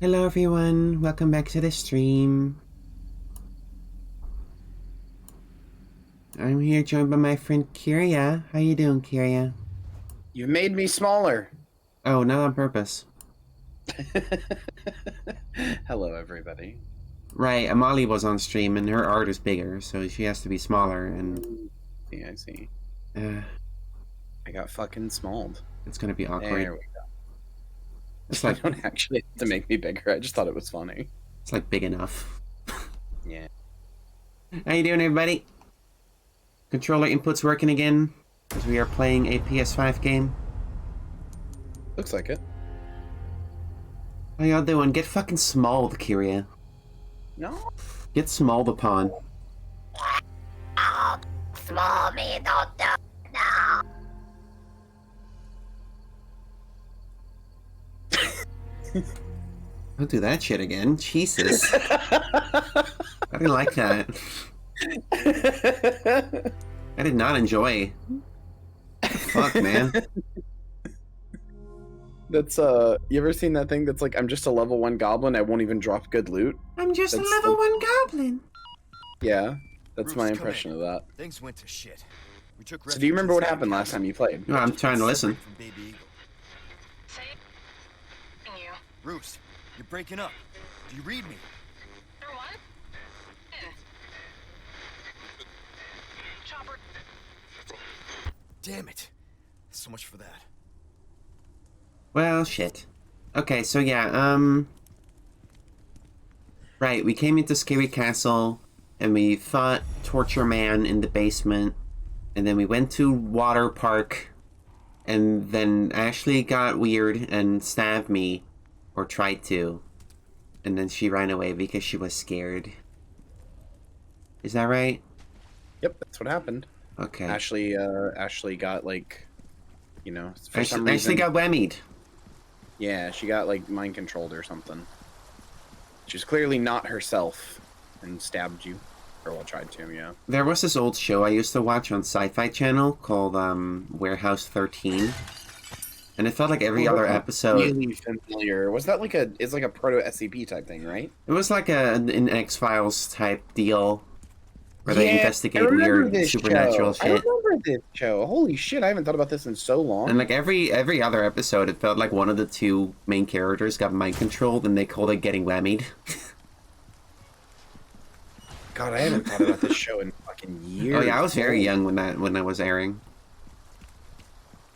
Hello everyone, welcome back to the stream. I'm here joined by my friend Kiria. How you doing, Kiria? You made me smaller. Oh, not on purpose. Hello, everybody. Right, Amali was on stream and her art is bigger, so she has to be smaller and... Yeah, I see. Uh, I got fucking smalled. it's gonna be awkward. There we go. It's You like, don't actually have to make me bigger. I just thought it was funny. it's like big enough. Yeah. How you doing, everybody? Controller input's working again, as we are playing a PS5 game. Looks like it. How y'all doing? Get fucking smalled, Kiria. No. Get smalled upon. Small me, don't do no. Don't do that shit again. Jesus. I didn't like that. I did not enjoy. Fuck, man. That's you ever seen that thing that's like, I'm just a level 1 goblin, I won't even drop good loot? I'm just That's a level 1 goblin. Yeah. That's my Bruce, impression of that. Things went to shit. We took So do you remember what refuge happened inside last time you played? No, I'm trying to listen. from Baby Eagle. Say you. Bruce, you're breaking up. Do you read me? For what? Chopper. Damn it. So much for that. Well, shit. Okay, so yeah, right, we came into Scary Castle, and we fought Torture Man in the basement, and then we went to Water Park, and then Ashley got weird and stabbed me, or tried to, and then she ran away because she was scared. Is that right? Yep, that's what happened. Okay. Ashley got like, you know, for some Ashley reason. got whammied. Yeah, she got like mind controlled or something. She's clearly not herself and stabbed you. Or well, tried to, yeah. There was this old show I used to watch on Sci-Fi Channel called Warehouse 13. And it felt like every other episode... Really familiar. Was that like it's like a proto-SCP type thing, right? It was like an X-Files type deal. Where they I investigate remember weird this supernatural show. I shit. remember this show. Holy shit, I haven't thought about this in so long. And like every other episode, it felt like one of the two main characters got mind controlled and they called it getting whammied. God, I haven't thought about this show in fucking years. Oh yeah, I was very young when that was airing.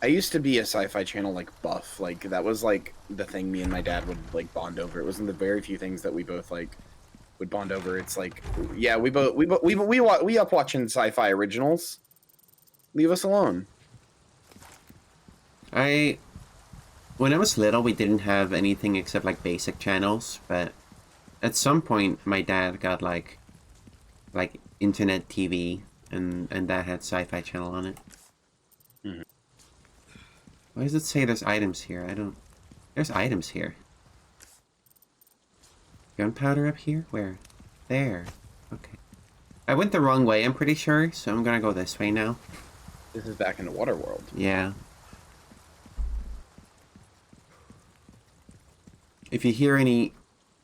I used to be a Sci-Fi Channel like buff. Like that was like the thing me and my dad would like bond over. It was one of the very few things that we both like would bond over. It's like, yeah, we up watching Sci-Fi originals. Leave us alone. When I was little, we didn't have anything except like basic channels, but at some point, my dad got like internet TV, and that had Sci-Fi Channel on it. Mm-hmm. Why does it say there's items here? There's items here. Gunpowder up here? Where? There. Okay. I went the wrong way, I'm pretty sure, so I'm gonna go this way now. This is back in the water world. Yeah. If you hear any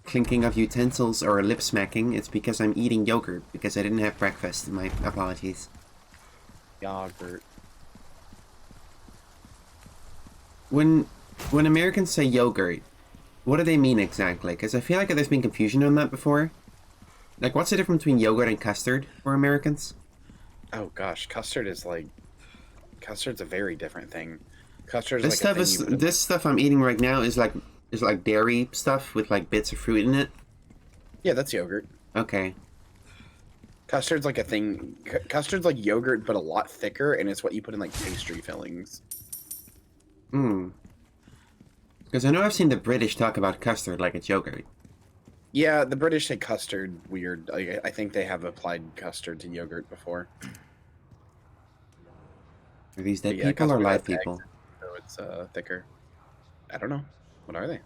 clinking of utensils or lip smacking, it's because I'm eating yogurt, because I didn't have breakfast. My apologies. Yogurt. When Americans say yogurt, what do they mean exactly? Because I feel like there's been confusion on that before. Like, what's the difference between yogurt and custard for Americans? Oh gosh, custard's a very different thing. Custard's This like stuff this stuff I'm eating right now is like dairy stuff with like bits of fruit in it. Yeah, that's yogurt. Okay. Custard's like a thing. Custard's like yogurt, but a lot thicker, and it's what you put in like pastry fillings. Hmm. Because I know I've seen the British talk about custard like it's yogurt. Yeah, the British say custard weird. I think they have applied custard to yogurt before. Are these dead Yeah, people or custard live has eggs, people? so it's thicker. I don't know. What are they?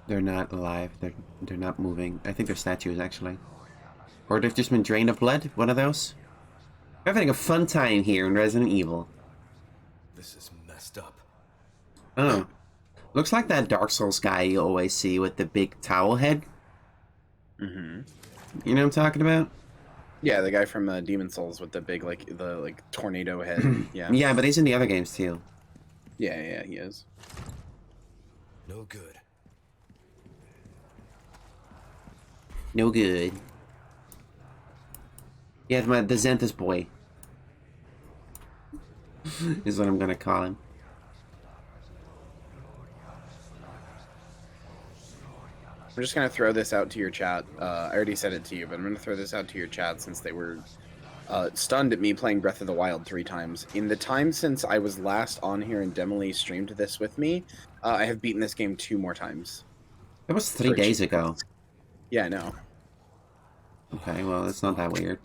They're not alive. They're not moving. I think they're statues, actually. Or they've just been drained of blood. One of those. We're having a fun time here in Resident Evil. This is messed up. Oh. Looks like that Dark Souls guy you always see with the big towel head. Mm-hmm. You know what I'm talking about? Yeah, the guy from Demon Souls with the big the tornado head. Yeah. Yeah, but he's in the other games too. Yeah, he is. No good. No good. Yeah, the Xanthus boy. Is what I'm gonna call him. I'm just gonna throw this out to your chat. I already said it to you, but I'm gonna throw this out to your chat since they were stunned at me playing Breath of the Wild 3 times. In the time since I was last on here and Demily streamed this with me, I have beaten this game 2 more times. That was 3 days ago. Yeah, I know. Okay, well, that's not that weird.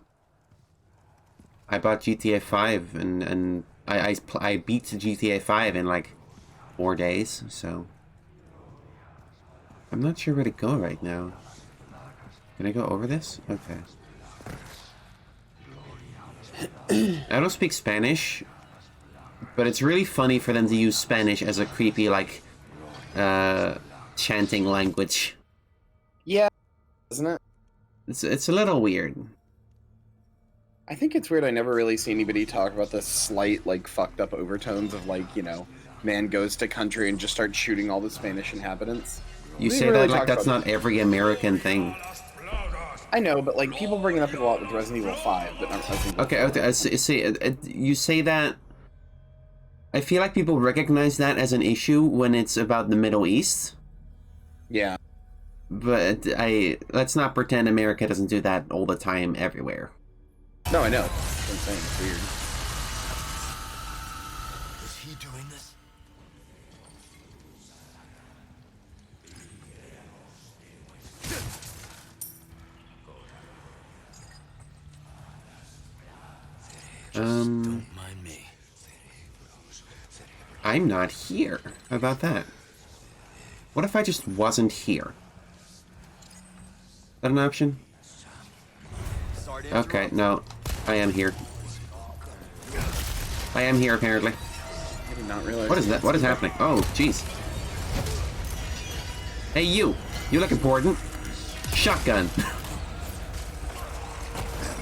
I bought GTA 5 and I beat GTA 5 in like 4 days, so I'm not sure where to go right now. Can I go over this? Okay. I don't speak Spanish, but it's really funny for them to use Spanish as a creepy, like, chanting language. Yeah, isn't it? It's a little weird. I think it's weird I never really see anybody talk about the slight, like, fucked up overtones of, like, you know, man goes to country and just starts shooting all the Spanish inhabitants. You We say really that like talk that's about not every American thing. I know, but, like, people bring it up a lot with Resident Evil 5, but not Resident Evil Okay, 4. okay, see, you say that... I feel like people recognize that as an issue when it's about the Middle East. Yeah. But let's not pretend America doesn't do that all the time everywhere. No, I know. That's what I'm saying. It's weird. Is he doing this? Don't mind me. I'm not here. How about that? What if I just wasn't here? Is that an option? Sorry to Okay, interrupt. no. I am here. I am here, apparently. I did not realize. What is that? What is happening? Oh, jeez. Hey, you! You look important. Shotgun.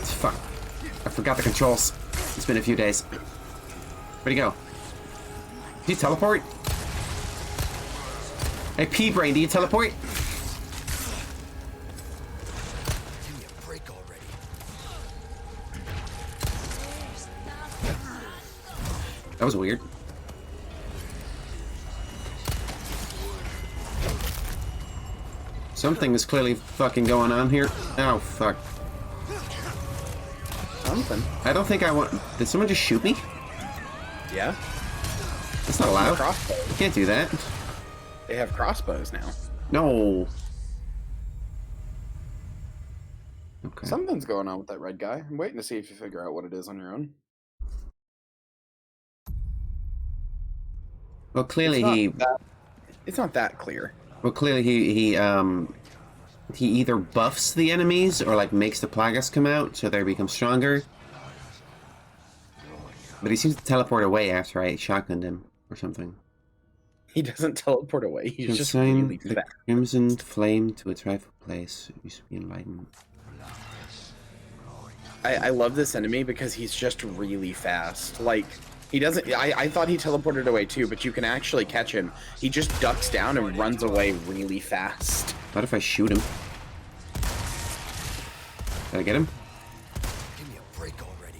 Fuck. I forgot the controls. It's been a few days. Where'd he go? Did he teleport? Hey, P-Brain, do you teleport? Give me a break already. That was weird. Something is clearly fucking going on here. Oh, fuck. Something. I don't think I want... Did someone just shoot me? Yeah. That's not allowed. Crossbows. You can't do that. They have crossbows now. No. Okay. Something's going on with that red guy. I'm waiting to see if you figure out what it is on your own. Well, clearly It's not that clear. Well, clearly he either buffs the enemies or like makes the plagas come out so they become stronger. But he seems to teleport away after I shotgunned him or something. He doesn't teleport away. He's just Consign really the fast. crimson flame to its rightful place. It used to be enlightened. I love this enemy because he's just really fast. Like, he doesn't... I thought he teleported away too, but you can actually catch him. He just ducks down and runs away really fast. What if I shoot him? Did I get him? Give me a break already.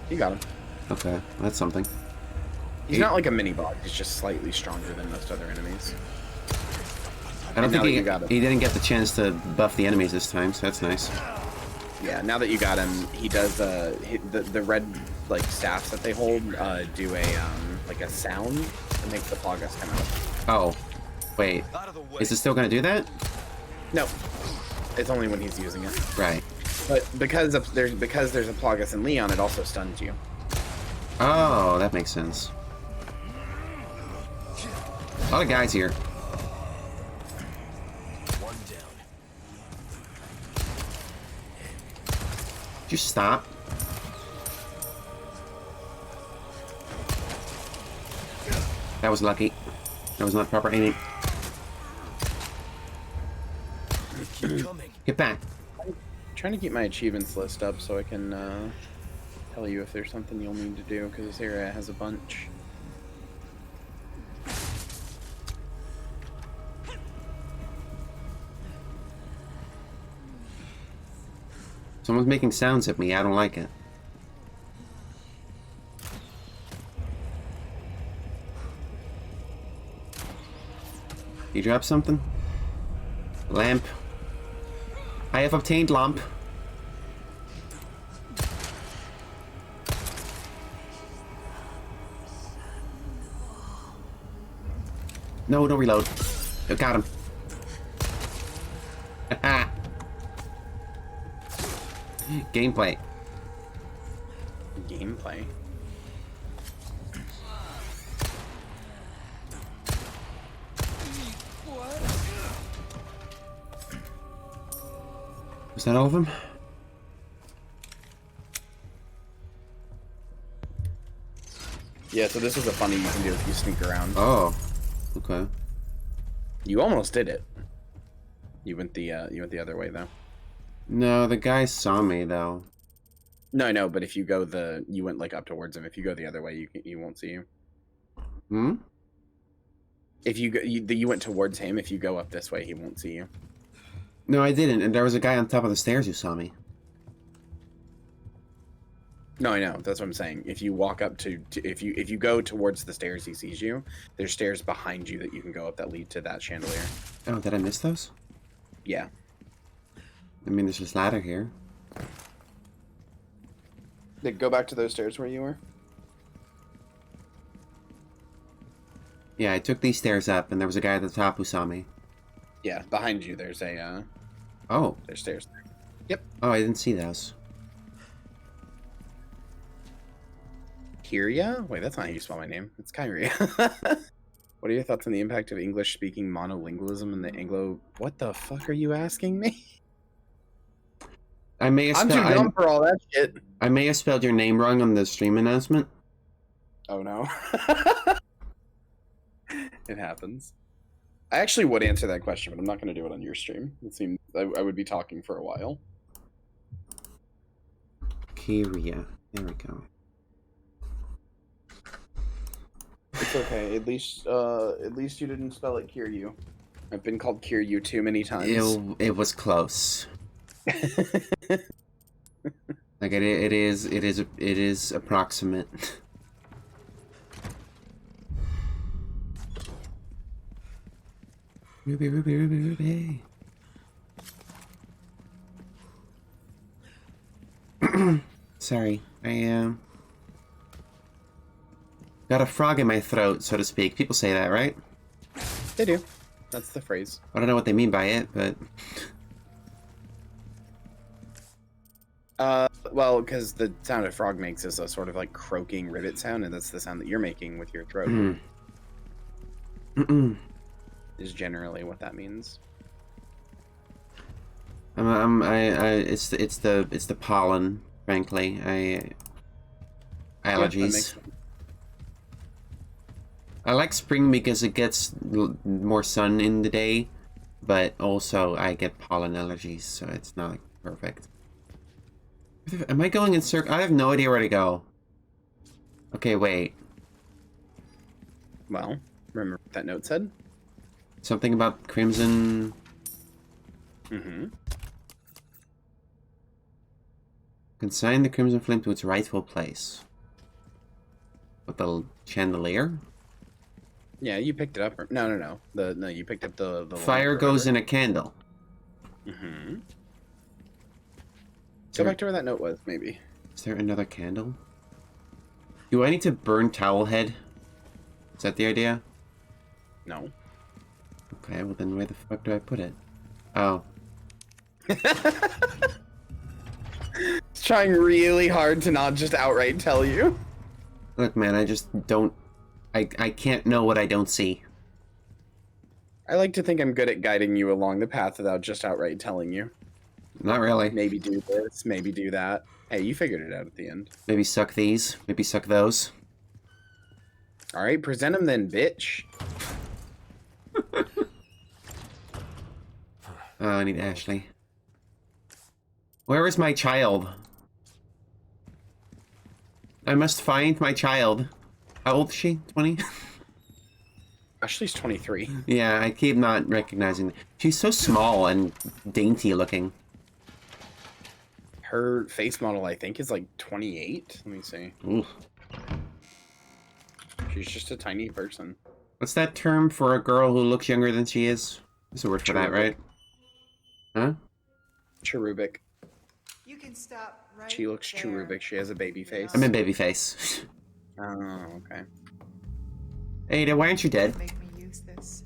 You got him. Okay, that's something. He's not like a mini-boss. He's just slightly stronger than most other enemies. I don't And now think that you got him. he didn't get the chance to buff the enemies this time, so that's nice. Yeah, now that you got him, he does the red like staffs that they hold do a like a sound that makes the plagas come out. Oh, wait. Out of the way. Is it still gonna do that? No, it's only when he's using it. Right. But because there's a plagas in Leon, it also stuns you. Oh, that makes sense. A lot of guys here. One down. Just stop. That was lucky. That was not proper aiming. Keep coming. Get back. I'm trying to keep my achievements list up so I can tell you if there's something you'll need to do, because this area has a bunch. Someone's making sounds at me. I don't like it. You drop something? Lamp. I have obtained lamp. No, don't reload. I got him. Haha. Gameplay. Gameplay. Is that all of them? Yeah, so this is a funny you can do if you sneak around. Oh. Okay. You almost did it. You went the other way though. No, the guy saw me though. No, I know, but if you go you went like up towards him. If you go the other way, you won't see you. Hmm? If you go, you went towards him. If you go up this way, he won't see you. No, I didn't. And there was a guy on top of the stairs who saw me. No, I know. That's what I'm saying. If you walk up if you go towards the stairs, he sees you. There's stairs behind you that you can go up that lead to that chandelier. Oh, did I miss those? Yeah. I mean, there's this ladder here. Go back to those stairs where you were. Yeah, I took these stairs up, and there was a guy at the top who saw me. Yeah, behind you. There's Oh. there's stairs there. Yep. Oh, I didn't see those. Kyria? Wait, that's not how you spell my name. It's Kyria. What are your thoughts on the impact of English-speaking monolingualism in the Anglo... What the fuck are you asking me? I may have I'm too dumb for all that shit. I may have spelled your name wrong on the stream announcement. Oh, no. It happens. I actually would answer that question, but I'm not going to do it on your stream. It seems I would be talking for a while. Kyria. There we go. It's okay. At least you didn't spell it Kiryu. I've been called Kiryu too many times. It was close. Like it is approximate. Ruby, Ruby, Ruby, Ruby. Sorry, I got a frog in my throat, so to speak. People say that, right? They do. That's the phrase. I don't know what they mean by it, but Well, because the sound a frog makes is a sort of like croaking rivet sound, and that's the sound that you're making with your throat. Is generally what that means. It's the pollen, frankly. Allergies. Yeah, that makes sense. I like spring because it gets more sun in the day, but also I get pollen allergies, so it's not like perfect. Am I going in circle? I have no idea where to go. Okay, wait. Well, remember what that note said? Something about crimson. Mm-hmm. Consign the crimson flame to its rightful place. What, the chandelier? Yeah, you picked it up. No. No, you picked up the Fire lamp, goes in a candle. Mm-hmm. Go back to where that note was, maybe. Is there another candle? Do I need to burn towel head? Is that the idea? No. Okay, well then where the fuck do I put it? Oh. It's trying really hard to not just outright tell you. Look, man, I just don't... I can't know what I don't see. I like to think I'm good at guiding you along the path without just outright telling you. Not really. Maybe do this, maybe do that. Hey, you figured it out at the end. Maybe suck these. Maybe suck those. Alright, present them then, bitch. Oh, I need Ashley. Where is my child? I must find my child. How old is she? 20? Ashley's 23. Yeah, I keep not recognizing. She's so small and dainty looking. Her face model, I think, is like 28. Let me see. Ooh. She's just a tiny person. What's that term for a girl who looks younger than she is? There's a word for that, right? Huh? Cherubic. You can stop right She looks there. cherubic. She has a baby face. I'm in babyface. Oh, okay. Ada, why aren't you dead? Make me use this.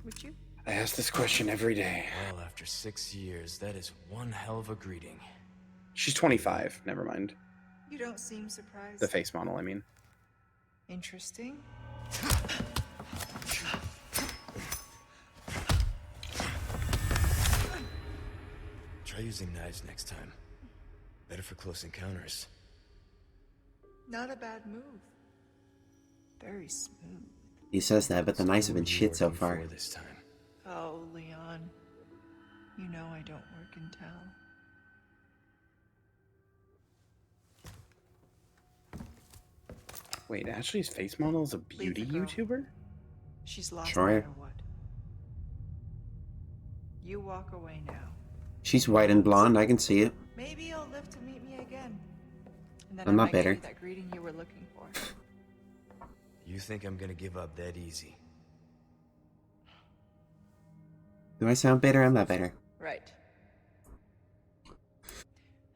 Would you? I ask this question every day. Well, after 6 years, that is one hell of a greeting. She's 25. Never mind. You don't seem surprised. The face model, I mean. Interesting. Try using knives next time. Better for close encounters. Not a bad move. Very smooth. He says that, but the knives have been What are you shit so working far. for this time? Oh, Leon. You know I don't work in town. Wait, Ashley's face model is a beauty the girl. YouTuber? She's lost Sure. no matter what. You walk away now. She's white and blonde, I can see it. Maybe you'll live to meet me again. And then I'm I not might get bitter. you that greeting you were looking for. You think I'm gonna give up that easy? Do I sound bitter? I'm not bitter. Right.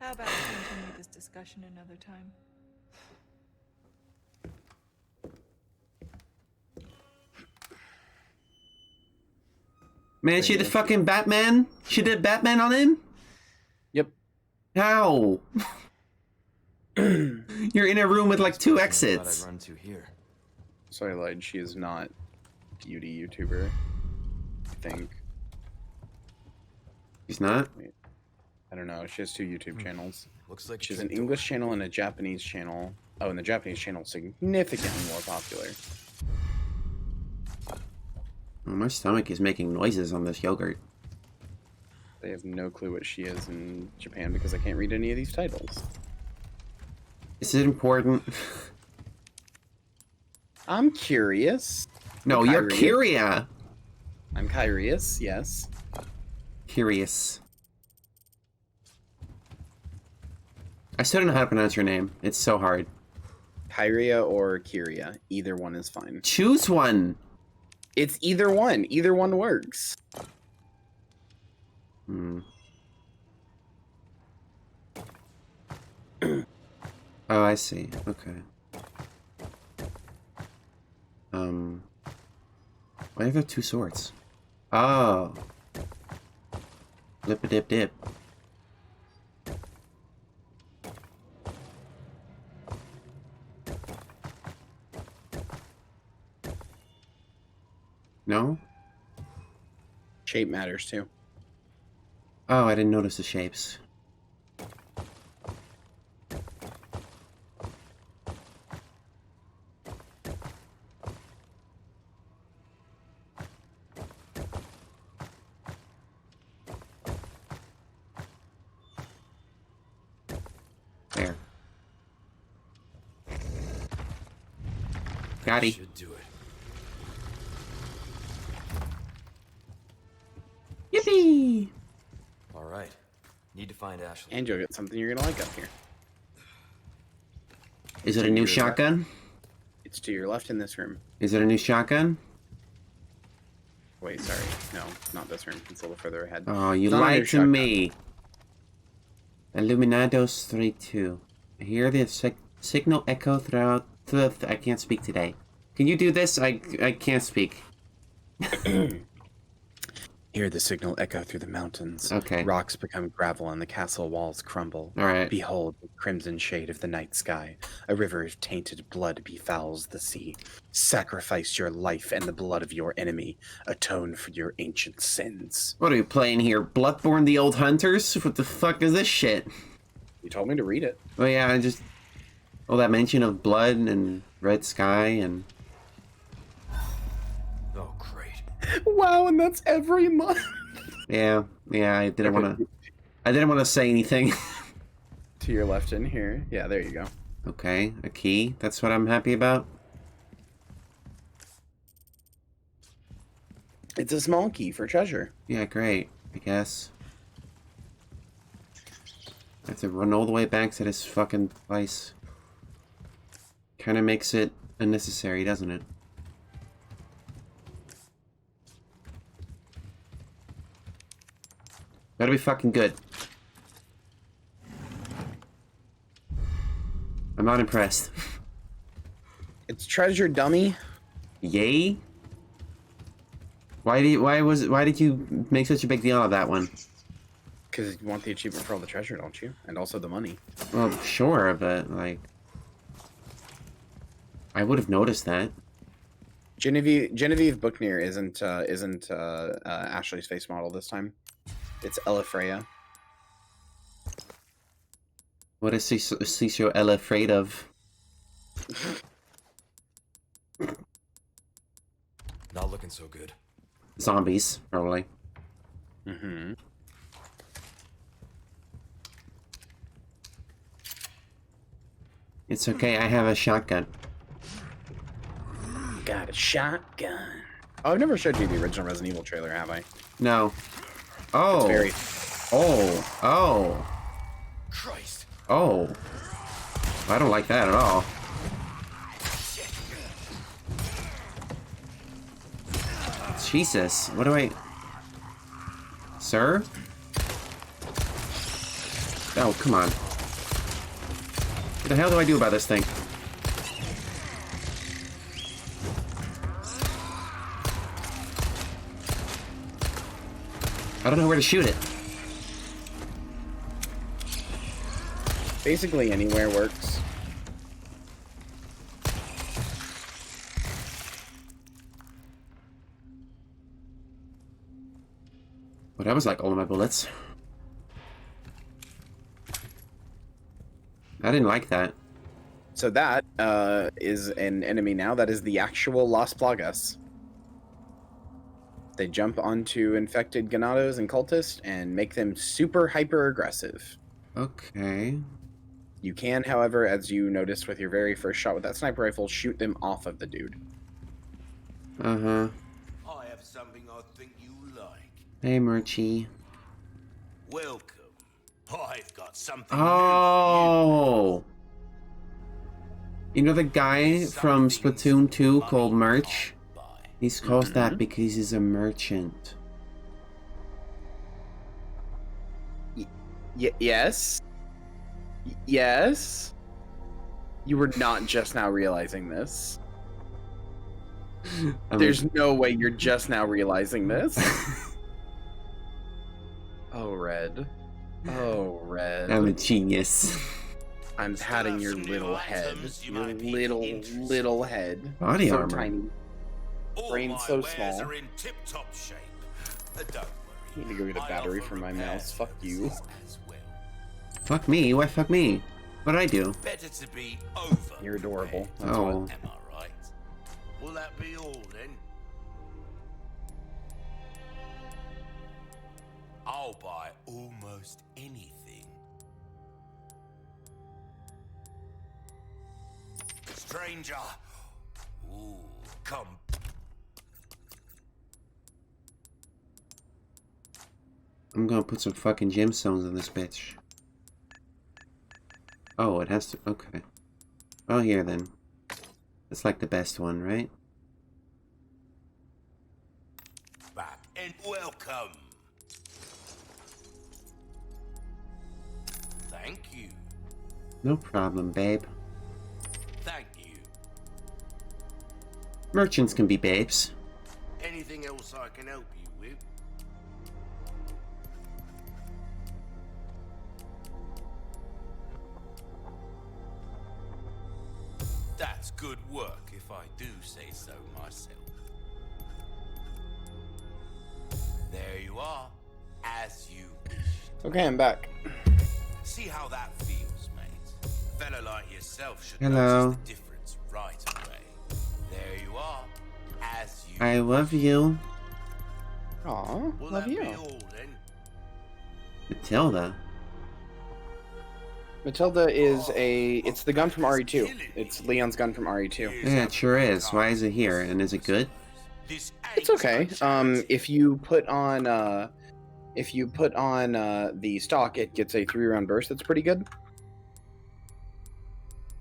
How about we continue this discussion another time? Man, she did fucking Batman? She did Batman on him? Yep. How? You're in a room with like 2 exits. I'd run to here. So I lied. She is not beauty YouTuber. I think. She's not? I don't know. She has 2 YouTube channels. Looks like She's the an door. English channel and a Japanese channel. Oh, and the Japanese channel is significantly more popular. Oh, my stomach is making noises on this yogurt. They have no clue what she is in Japan because I can't read any of these titles. Is it important? I'm curious. No, you're Kyrie. Kyria. I'm curious, yes. Curious. I still don't know how to pronounce your name. It's so hard. Kyria or Kyria. Either one is fine. Choose one. It's either one. Either one works. Hmm. Oh, I see. Okay. Why do I have 2 swords? Oh. Lip a dip dip. No? Shape matters too. Oh, I didn't notice the shapes. There. Gotti. Should do it. Yippee! All right. Need to find Ashley. And you'll get something you're gonna like up here. Is it a new shotgun? It's to your left in this room. Is it a new shotgun? Wait, sorry. No, not this room. It's a little further ahead. Oh, you It's not a new lied to shotgun. me. Illuminados 3-2. I hear the signal echo throughout the... I can't speak today. Can you do this? I can't speak. Hear the signal echo through the mountains. Okay. Rocks become gravel and the castle walls crumble. Alright. Behold the crimson shade of the night sky. A river of tainted blood befouls the sea. Sacrifice your life and the blood of your enemy. Atone for your ancient sins. What are we playing here? Bloodborne the Old Hunters? What the fuck is this shit? You told me to read it. Oh yeah, I just... Oh, that mention of blood and red sky and... Oh, great. Wow, and that's every month. Yeah, I didn't want to. I didn't want to say anything. To your left in here. Yeah, there you go. Okay, a key. That's what I'm happy about. It's a small key for treasure. Yeah, great. I guess. I have to run all the way back to this fucking place. Kind of makes it unnecessary, doesn't it? Gotta be fucking good. I'm not impressed. It's treasure, dummy. Yay? Why did you make such a big deal out of that one? Because you want the achievement for all the treasure, don't you? And also the money. Well, sure, but like I would have noticed that. Genevieve Bookneer isn't Ashley's face model this time. It's Ella Freya. What is Ciccio Ella afraid of? Not looking so good. Zombies, probably. Mm-hmm. It's okay, I have a shotgun. Got a shotgun. Oh, I've never showed you the original Resident Evil trailer, have I? No. Oh. Very. Oh. Christ. Oh. I don't like that at all. Jesus, what do I... Sir? Oh, come on. What the hell do I do about this thing? I don't know where to shoot it. Basically anywhere works. Well, that was like all of my bullets. I didn't like that. So that is an enemy now. That is the actual Las Plagas. They jump onto infected ganados and cultists and make them super hyper aggressive. Okay. You can, however, as you noticed with your very first shot with that sniper rifle, shoot them off of the dude. Uh-huh. I have something I think you like. Hey, Murchie. Welcome. I've got something Oh! You know the guy from Splatoon 2 called Merch? He's called that because he's a merchant. Yes? Yes? You were not just now realizing this. There's no way you're just now realizing this. Oh, Red. Oh, Red. I'm a genius. I'm patting your little head. Your little head. Body so armor. tiny. All Brain my so wares small. are in tip-top shape. Don't worry. I need to go get a battery for my mouse. Fuck you. As well. Fuck me? Why fuck me? What did I do? Better to be over. You're adorable. That's Oh. what. Am I right? Will that be all then? I'll buy almost anything. Stranger. Ooh, come. I'm gonna put some fucking gemstones in this bitch. Oh, it has to... Okay. Oh, here then. It's like the best one, right? Back and welcome. Thank you. No problem, babe. Thank you. Merchants can be babes. Anything else I can help you with? That's good work, if I do say so myself. There you are, as you wished. Okay, I'm back. See how that feels, mate. A fella like yourself should Hello. notice the difference right away. There you are, as you I love you. Aw, Will love that you. be all then? Matilda. Matilda is it's the gun from RE2. It's Leon's gun from RE2. Yeah, it sure is. Why is it here? And is it good? This It's ain't okay. a charity. If you put on the stock, it gets a 3-round burst. That's pretty good.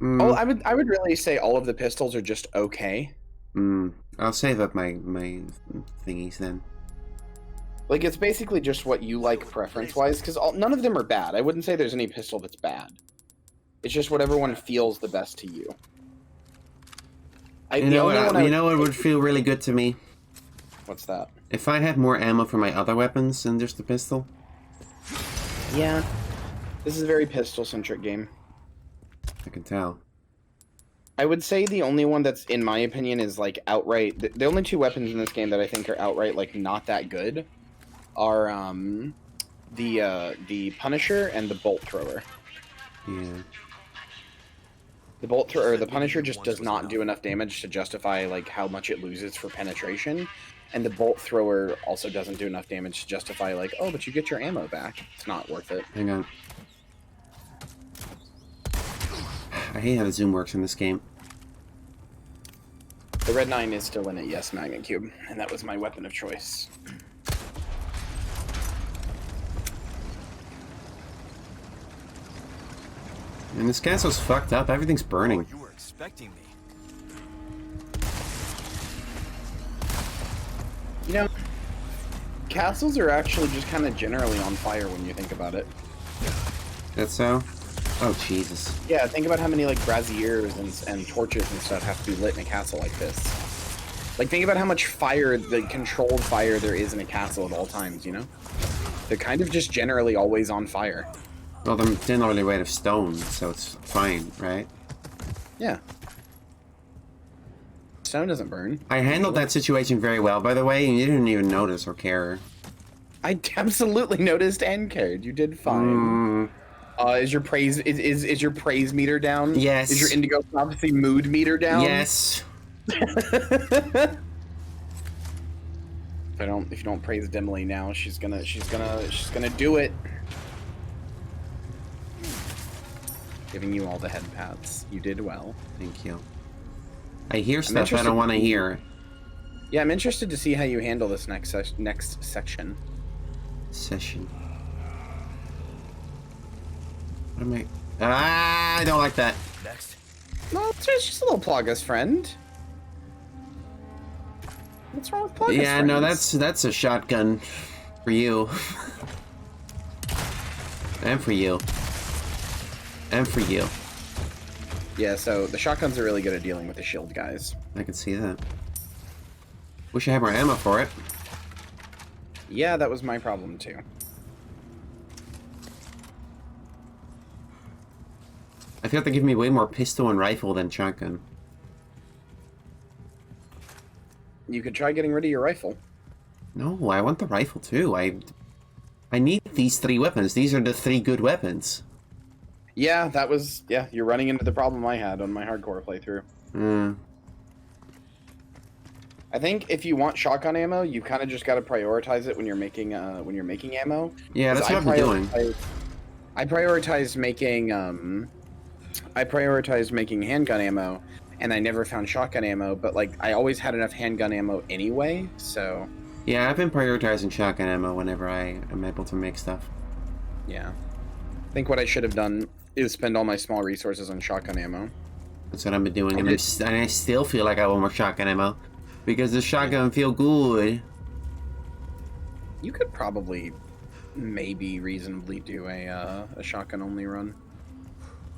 Oh, I would really say all of the pistols are just okay. I'll save up my thingies then. Like, it's basically just what you like preference-wise, because none of them are bad. I wouldn't say there's any pistol that's bad. It's just whatever one feels the best to you. You know what would feel really good to me? What's that? If I had more ammo for my other weapons than just the pistol. Yeah. This is a very pistol-centric game. I can tell. I would say the only one that's, in my opinion, is, like, outright... The only two weapons in this game that I think are outright, like, not that good are, the Punisher and the Bolt Thrower. Yeah. The Punisher just does not do enough damage to justify, like, how much it loses for penetration. And the Bolt Thrower also doesn't do enough damage to justify, like, oh, but you get your ammo back. It's not worth it. Hang on. I hate how the zoom works in this game. The Red 9 is still in it, yes, Magnet Cube. And that was my weapon of choice. And this castle's fucked up. Everything's burning. You were expecting me. You know, castles are actually just kind of generally on fire when you think about it. That's so? Oh, Jesus. Yeah, think about how many, like, braziers and torches and stuff have to be lit in a castle like this. Like, think about how much fire, the controlled fire there is in a castle at all times, you know? They're kind of just generally always on fire. Well, they're generally made of stone, so it's fine, right? Yeah. Stone doesn't burn. I handled that situation very well, by the way, and you didn't even notice or care. I absolutely noticed and cared. You did fine. Is your praise is your praise meter down? Yes. Is your Indigo Prophecy mood meter down? Yes. If you don't praise Demily now, she's gonna do it. Giving you all the head pats. You did well. Thank you. I hear stuff I don't want to hear. Yeah, I'm interested to see how you handle this next section. Session. What am I? Ah, I don't like that. Next. No, it's just a little Plagas friend. What's wrong with Plagas Yeah, friends? no, that's a shotgun for you. And for you. And for you. Yeah, so the shotguns are really good at dealing with the shield guys. I can see that. Wish I had more ammo for it. Yeah, that was my problem too. I feel like they give me way more pistol and rifle than shotgun. You could try getting rid of your rifle. No, I want the rifle too. I need these 3 weapons. These are the 3 good weapons. Yeah, you're running into the problem I had on my hardcore playthrough. I think if you want shotgun ammo, you kind of just got to prioritize it when you're making ammo. Yeah, that's what I've been doing. I prioritized making handgun ammo, and I never found shotgun ammo. But like, I always had enough handgun ammo anyway, so. Yeah, I've been prioritizing shotgun ammo whenever I am able to make stuff. Yeah, I think what I should have done is spend all my small resources on shotgun ammo. That's what I've been doing, and I still feel like I want more shotgun ammo. Because the shotgun feel good. You could probably, maybe reasonably do a shotgun only run.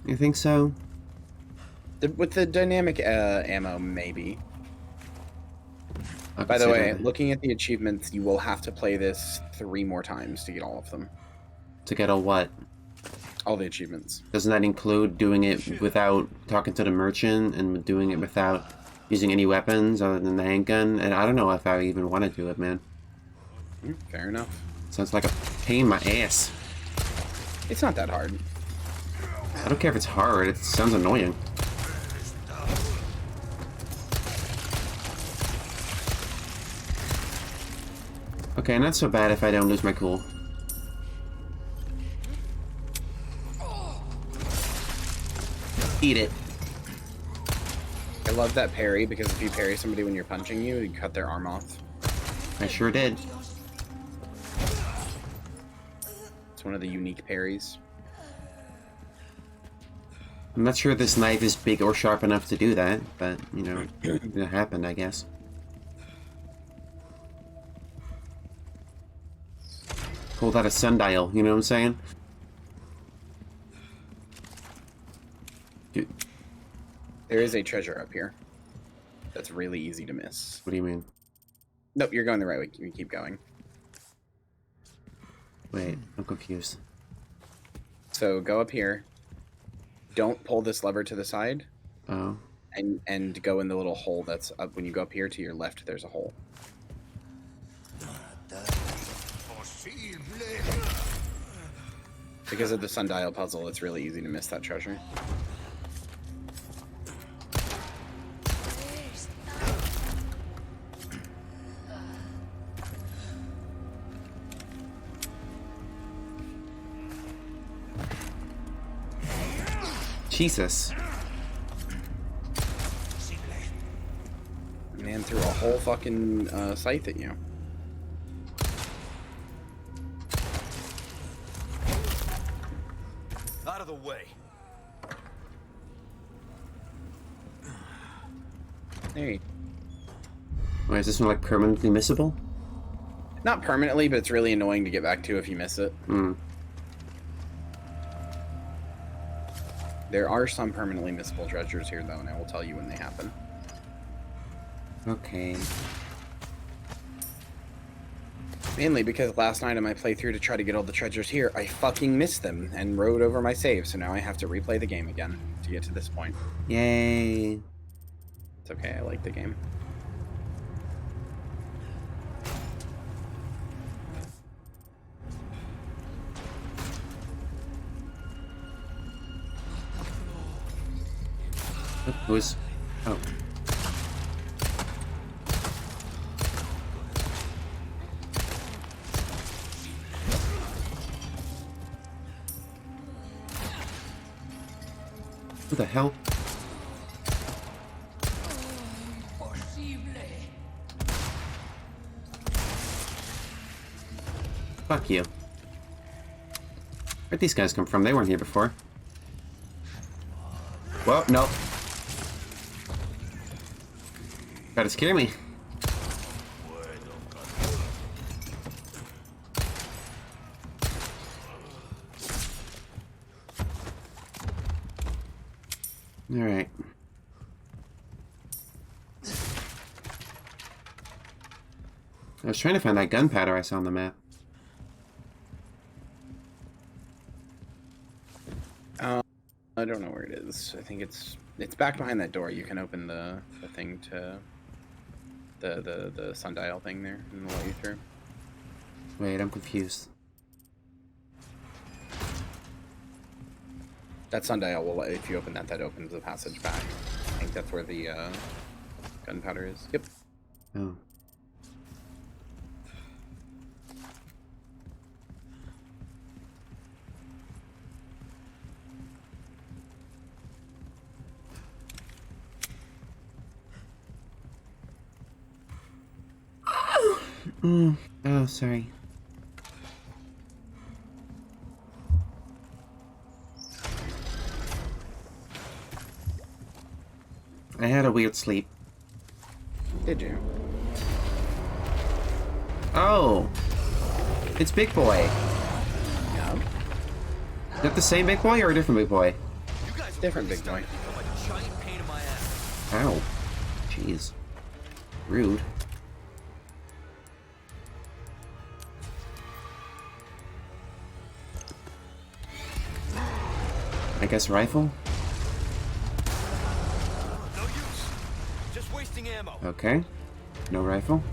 You think so? With the dynamic ammo, maybe. I'll By the way, consider it. looking at the achievements, you will have to play this 3 more times to get all of them. To get a what? All the achievements. Doesn't that include doing it without talking to the merchant and doing it without using any weapons other than the handgun? And I don't know if I even want to do it, man. Fair enough. Sounds like a pain in my ass. It's not that hard. I don't care if it's hard, it sounds annoying. Okay, not so bad if I don't lose my cool. Eat it. I love that parry because if you parry somebody when you're punching you cut their arm off. I sure did. It's one of the unique parries. I'm not sure this knife is big or sharp enough to do that, but, you know, it happened, I guess. Call that a sundial, you know what I'm saying? Dude, There is a treasure up here. That's really easy to miss. what do you mean? Nope, you're going the right way. You keep going. Wait, I'm confused. So go up here. Don't pull this lever to the side. Oh. And go in the little hole that's up. When you go up here to your left, there's a hole. Because of the sundial puzzle, it's really easy to miss that treasure. Jesus. Man threw a whole fucking scythe at you. Out of the way. There you Why is this one like permanently missable? Not permanently, but it's really annoying to get back to if you miss it. Hmm. There are some permanently missable treasures here, though, and I will tell you when they happen. Okay. Mainly because last night on my playthrough to try to get all the treasures here, I fucking missed them and rode over my save, so now I have to replay the game again to get to this point. Yay. It's okay, I like the game. Who's... Oh. Who the hell? Fuck you. Where'd these guys come from? They weren't here before. Well, no. Try to scare me. Alright. I was trying to find that gunpowder I saw on the map. I don't know where it is. I think it's back behind that door. You can open the thing to the sundial thing there and let you through. Wait, I'm confused. That sundial will let, if you open that, that opens the passage back. I think that's where the gunpowder is. Yep. Oh. Oh, sorry. I had a weird sleep. Did you? Oh! It's Big Boy. Yeah. Is that the same Big Boy or a different Big Boy? You guys are Different really big boy. starting to feel like a giant pain in my ass. Ow. Jeez. Rude. I guess rifle? No use. Just wasting ammo. Okay. No rifle.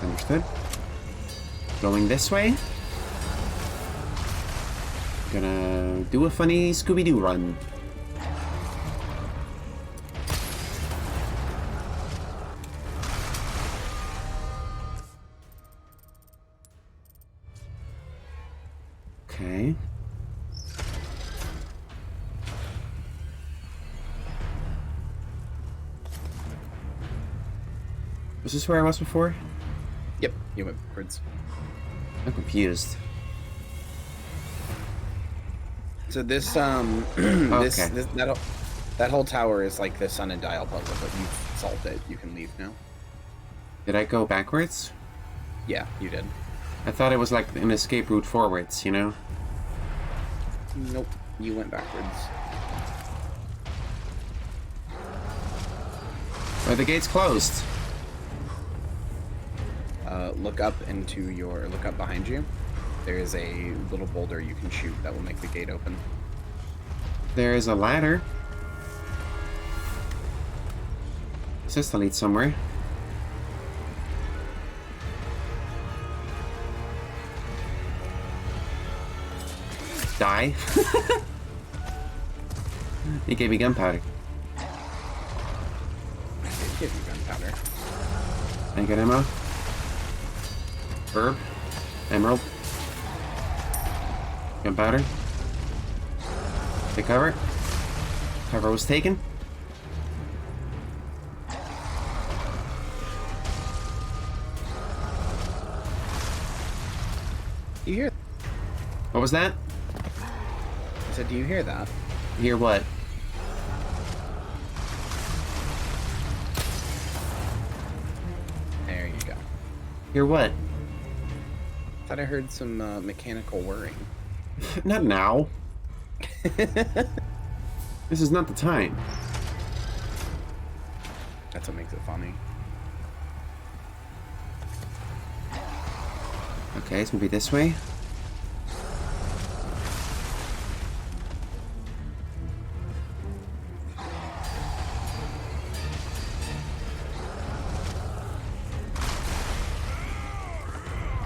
Understood. Going this way. Gonna do a funny Scooby-Doo run. Okay. Was this where I was before? Yep, you went backwards. I'm confused. So this Okay. that whole tower is like the sun and dial puzzle, but you've solved it. You can leave now. Did I go backwards? Yeah, you did. I thought it was like an escape route forwards, you know? Nope, you went backwards. Are the gates closed? Look up behind you. There is a little boulder you can shoot that will make the gate open. There is a ladder. Does this lead somewhere? Die. He gave me gunpowder. Give you gunpowder. Can I get ammo? Herb? Emerald? Gunpowder? Take cover? Cover was taken? You hear? What was that? I said, do you hear that? Hear what? There you go. Hear what? Thought I heard some mechanical whirring. Not now. This is not the time. That's what makes it funny. Okay, it's gonna be this way.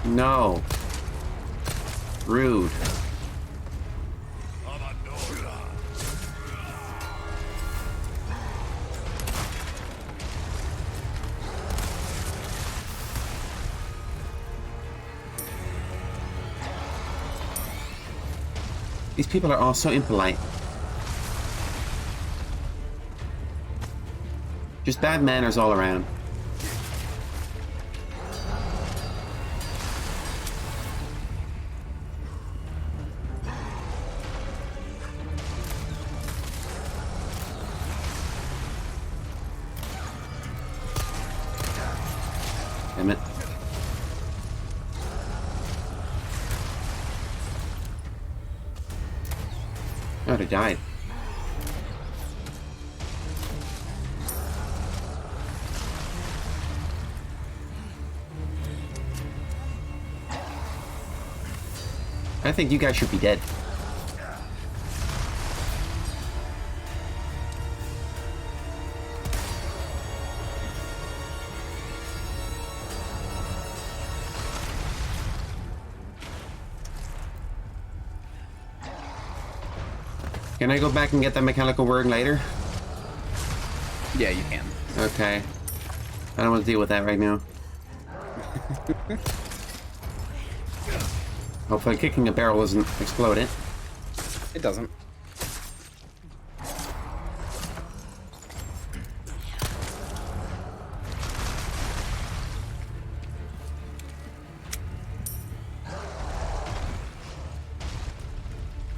No. Rude. These people are all so impolite. Just bad manners all around. Damn it. Oh, they died. I think you guys should be dead. Can I go back and get that mechanical word later? Yeah, you can. Okay. I don't want to deal with that right now. Hopefully kicking a barrel doesn't explode it. It doesn't.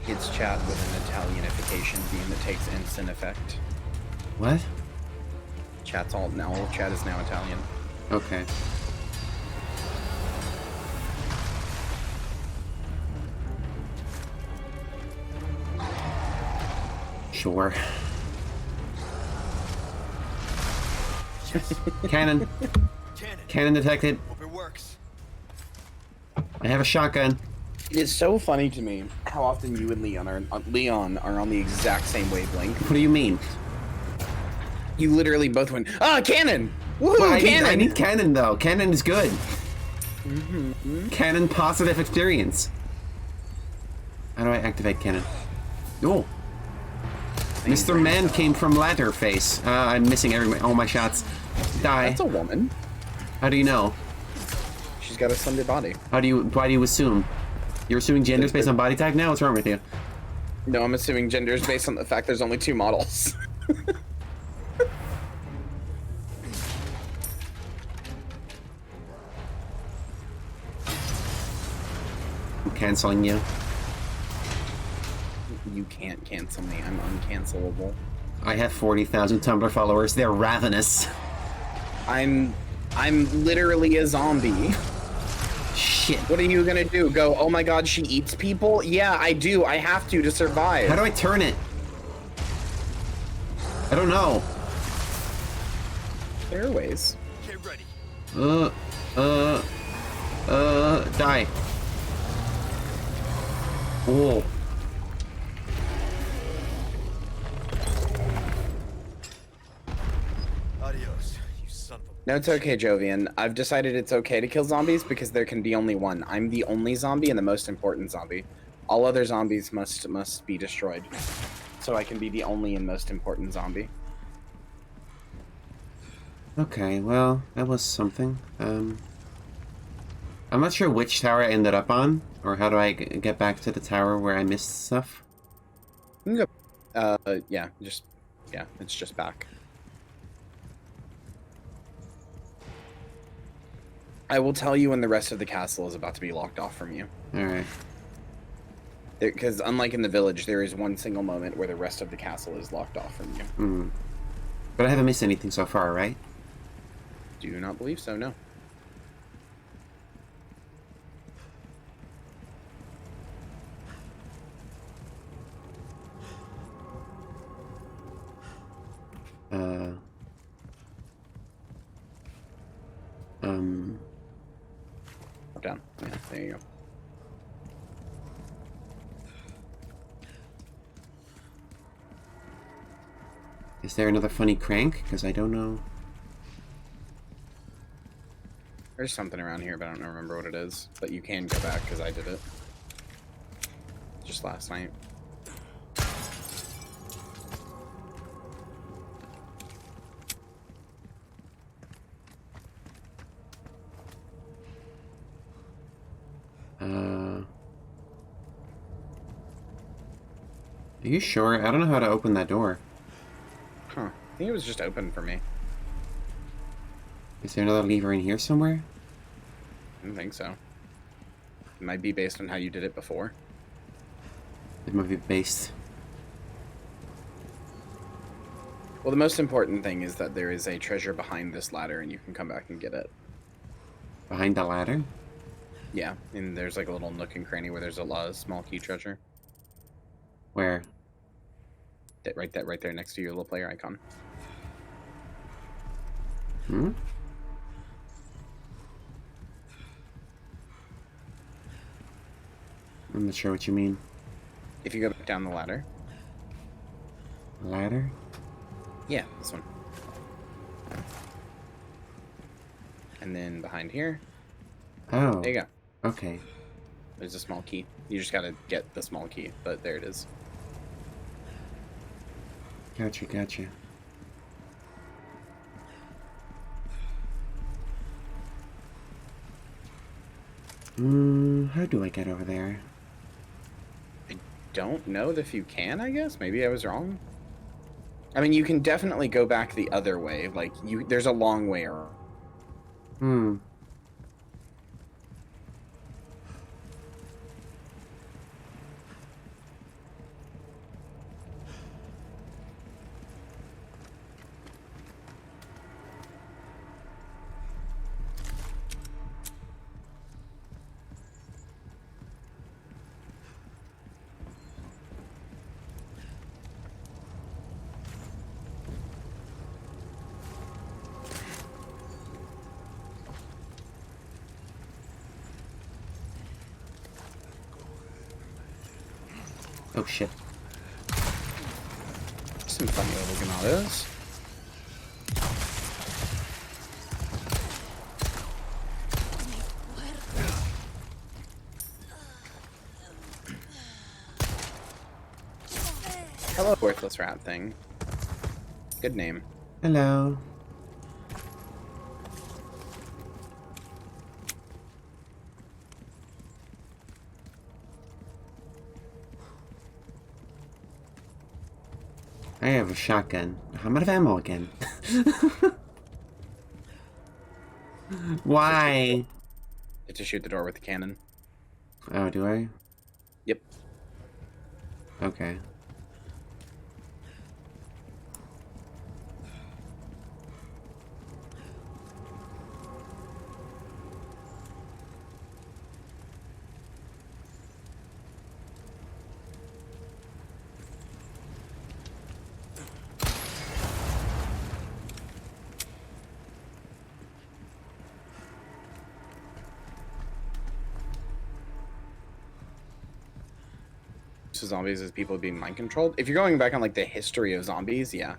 It's chat with an Italianification beam that takes instant effect. What? Chat's all of chat is now Italian. Okay. Sure. Cannon. Cannon detected. Hope it works. I have a shotgun. It is so funny to me how often you and Leon are on the exact same wavelength. What do you mean? You literally both went, ah, cannon! Woohoo, Well, cannon! I need cannon though. Cannon is good. Cannon positive experience. How do I activate cannon? Oh. Mr. Man came from Ladderface. I'm missing all my shots. Die. That's a woman. How do you know? She's got a slender body. Why do you assume? You're assuming gender's based on body type now? What's wrong with you? No, I'm assuming gender is based on the fact there's only 2 models. I'm canceling you. You can't cancel me. I'm uncancelable. I have 40,000 Tumblr followers. They're ravenous. I'm literally a zombie. Shit. What are you gonna do? Go, oh my god, she eats people? Yeah, I do. I have to survive. How do I turn it? I don't know. There are ways. Get ready. Die. Oh. Adios, you son of a... No, it's okay, Jovian. I've decided it's okay to kill zombies because there can be only one. I'm the only zombie and the most important zombie. All other zombies must be destroyed. So I can be the only and most important zombie. Okay, well, that was something. I'm not sure which tower I ended up on, or how do I get back to the tower where I missed stuff? You can go. Yeah, it's just back. I will tell you when the rest of the castle is about to be locked off from you. Alright. Because unlike in the village, there is one single moment where the rest of the castle is locked off from you. Hmm. But I haven't missed anything so far, right? Do not believe so, no. Up, down. Yeah, there you go. Is there another funny crank? Because I don't know. There's something around here, but I don't remember what it is. But you can go back, because I did it. Just last night. Are you sure? I don't know how to open that door. Huh. I think it was just open for me. Is there another lever in here somewhere? I don't think so. It might be based on how you did it before. It might be based. Well, the most important thing is that there is a treasure behind this ladder, and you can come back and get it. Behind the ladder? Yeah, and there's like a little nook and cranny where there's a small key treasure. Where? That right there next to your little player icon. Hmm? I'm not sure what you mean. If you go back down the ladder. Ladder? Yeah, this one. And then behind here, Oh. there you go. Okay. There's a small key. You just gotta get the small key, but there it is. Gotcha, gotcha. How do I get over there? I don't know if you can, I guess. Maybe I was wrong. I mean, you can definitely go back the other way. Like, there's a long way around. Hmm. Oh shit. Some funny little granadas. Hello, worthless rat thing. Good name. Hello. I have a shotgun. I'm out of ammo again. Why? Get to shoot the door with the cannon. Oh, do I? Yep. Okay. So zombies as people being mind controlled. If you're going back on like the history of zombies, yeah.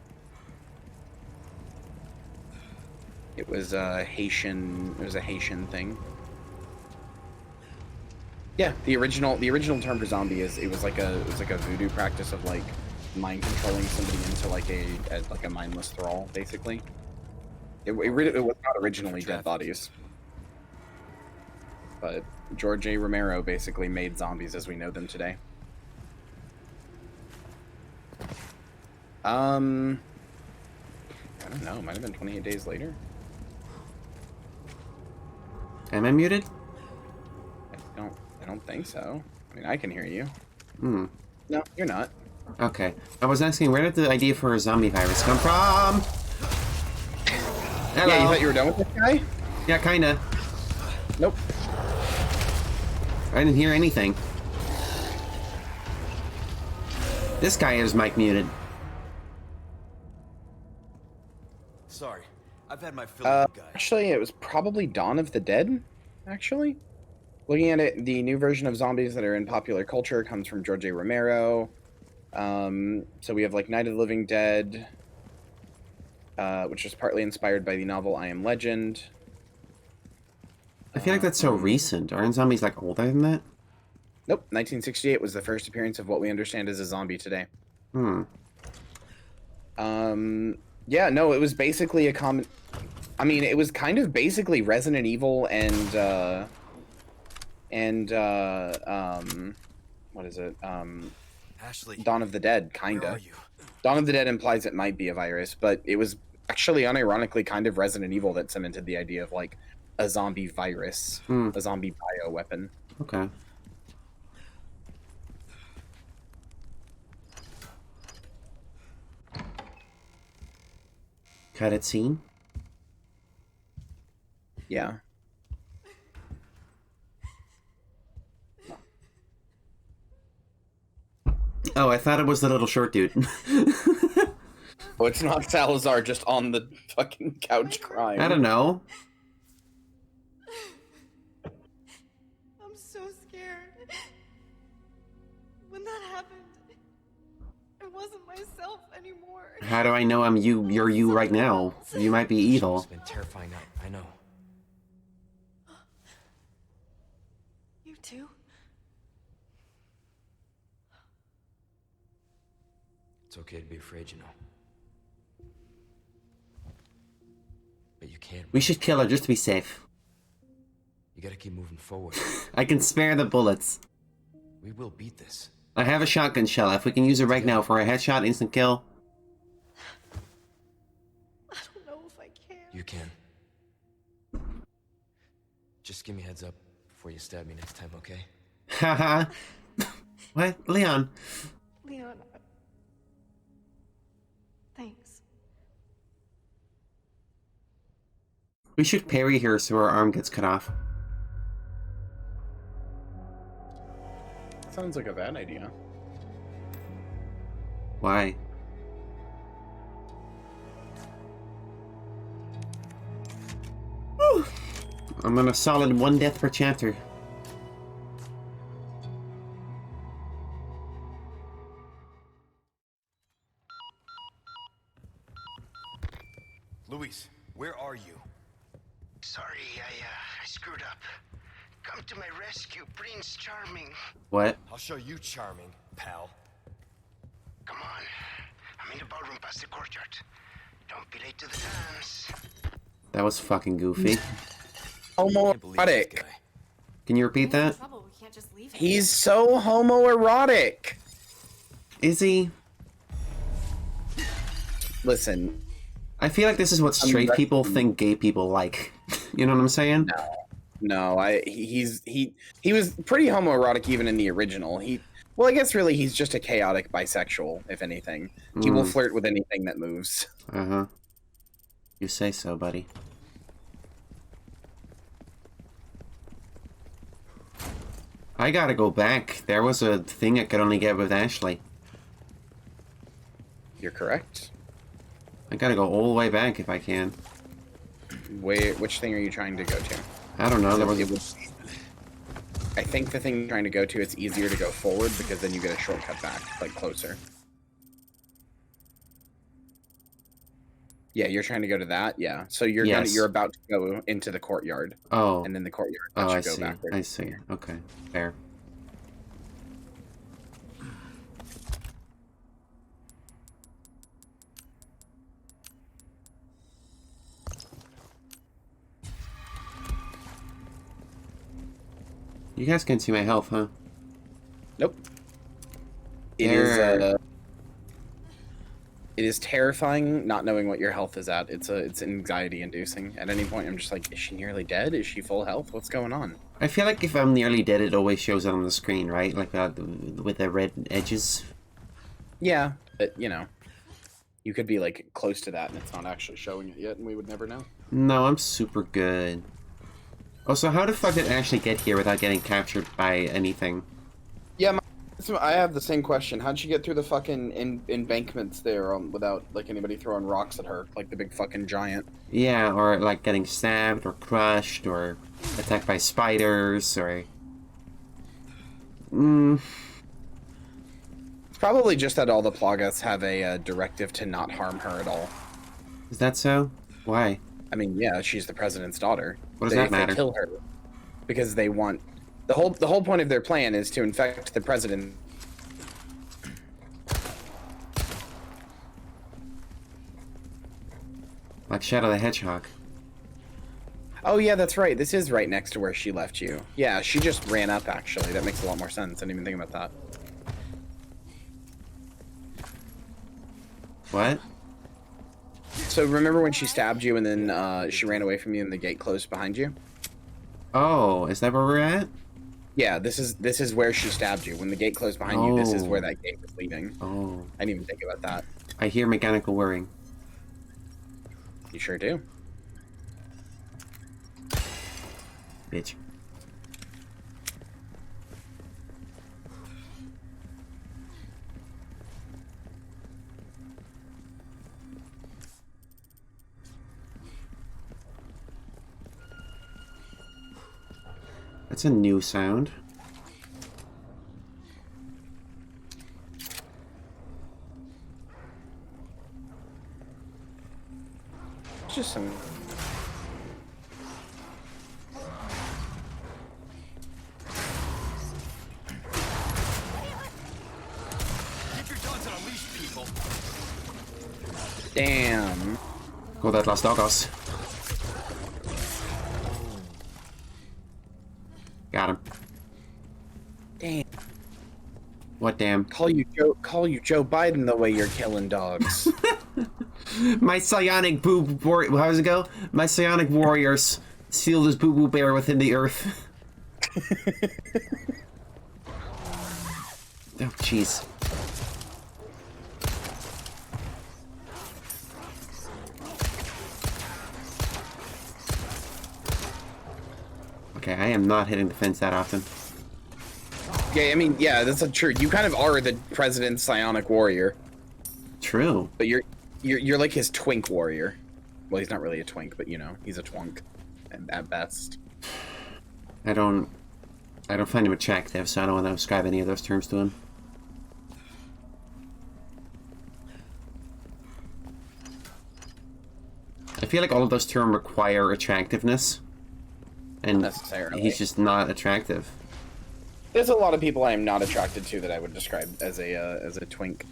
It was a Haitian thing. Yeah, the original term for zombie is it was like a voodoo practice of like mind controlling somebody into like a mindless thrall, basically. It was not originally dead bodies. But George A. Romero basically made zombies as we know them today. I don't know. Might have been 28 days later. Am I muted? I don't think so. I mean, I can hear you. Hmm. No, you're not. Okay. I was asking, where did the idea for a zombie virus come from? Hello. Yeah, you thought you were done with this guy? Yeah, kinda. Nope. I didn't hear anything. This guy is mic muted. Sorry, I've had my fill of you guys. Actually, it was probably Dawn of the Dead, actually. Looking at it, the new version of zombies that are in popular culture comes from George A. Romero. So we have like Night of the Living Dead, which is partly inspired by the novel I Am Legend. I feel like that's so recent. Aren't zombies like older than that? Nope, 1968 was the first appearance of what we understand as a zombie today. Hmm. Yeah, no, it was basically a common... I mean, it was kind of basically Resident Evil and what is it? Ashley, Dawn of the Dead, where kinda. are you? Dawn of the Dead implies it might be a virus, but it was actually unironically kind of Resident Evil that cemented the idea of, like, a zombie virus. A zombie bioweapon. Okay. Cut it scene? Yeah. Oh, I thought it was the little short dude. Oh, it's not Salazar just on the fucking couch crying. I don't know. I'm so scared. When that happened, I wasn't myself anymore. How do I know I'm you? You're you right now. You might be evil. It's been terrifying night, I know. You too? It's okay to be afraid, you know. But you can't. We should kill her just to be safe. You gotta keep moving forward. I can spare the bullets. We will beat this. I have a shotgun shell. If we can use it right now for a headshot, instant kill. I don't know if I can. You can. Just give me a heads up before you stab me next time, okay? Haha. What? Leon. Leon, thanks. We should parry her so her arm gets cut off. Sounds like a bad idea. Why? Whew. I'm on a solid 1 death per chapter. Luis, where are you? Sorry, I screwed up. Come to my rescue, Prince Charming. What? I'll show you charming, pal. Come on. I'm in the ballroom past the courtyard. Don't be late to the dance. That was fucking goofy. Can't believe this Homoerotic. guy. Can you repeat that? Trouble. We can't just leave him. He's so homoerotic. Is he? Listen, I feel like this is what straight people think gay people like. You know what I'm saying? no, he was pretty homoerotic even in the original. Well, I guess really he's just a chaotic bisexual, if anything. He will flirt with anything that moves. Uh-huh. You say so, buddy. I gotta go back. There was a thing I could only get with Ashley. You're correct. I gotta go all the way back if I can. Which thing are you trying to go to? I don't know. There was I think the thing you're trying to go to, it's easier to go forward because then you get a shortcut back, like closer. Yeah, you're trying to go to that. Yeah, so you're about to go into the courtyard. Oh. And then the courtyard Oh, I lets you see. go backwards. I see. Okay, fair. You guys can see my health, huh? Nope. It is terrifying not knowing what your health is at. It's anxiety inducing. At any point I'm just like, is she nearly dead? Is she full health? What's going on? I feel like if I'm nearly dead, it always shows it on the screen, right? Like that with the red edges. Yeah, but you know, you could be like close to that and it's not actually showing it yet and we would never know. No, I'm super good. Oh, so how the fuck did Ashley get here without getting captured by anything? Yeah, I have the same question. How'd she get through the fucking embankments there without like anybody throwing rocks at her, like the big fucking giant? Yeah, or like getting stabbed or crushed or attacked by spiders or... It's probably just that all the Plagas have a directive to not harm her at all. Is that so? Why? I mean, yeah, she's the president's daughter. What does that matter? They kill her because they want the whole point of their plan is to infect the president. Like Shadow the Hedgehog. Oh yeah, that's right. This is right next to where she left you. Yeah, she just ran up actually. That makes a lot more sense. I didn't even think about that. What? So remember when she stabbed you and then she ran away from you and the gate closed behind you? Oh, is that where we're at? Yeah, this is where she stabbed you. When the gate closed behind you, this is where that gate was leading. Oh. I didn't even think about that. I hear mechanical whirring. You sure do. Bitch. That's a new sound. It's just some. Keep your guns on a leash, people. Damn. Go that Las Dogos. Got him. Damn. What damn? Call you Joe Biden the way you're killing dogs. My psionic how does it go? My psionic warriors seal this boo-boo bear within the earth. Oh, jeez. Okay, I am not hitting the fence that often. Yeah, I mean, yeah, that's true. You kind of are the president's psionic warrior, True. but you're like his twink warrior. Well, he's not really a twink, but you know, he's a twunk, and at best. I don't find him attractive, so I don't want to ascribe any of those terms to him. I feel like all of those terms require attractiveness, and Necessarily. he's just not attractive. There's a lot of people I am not attracted to that I would describe as a twink.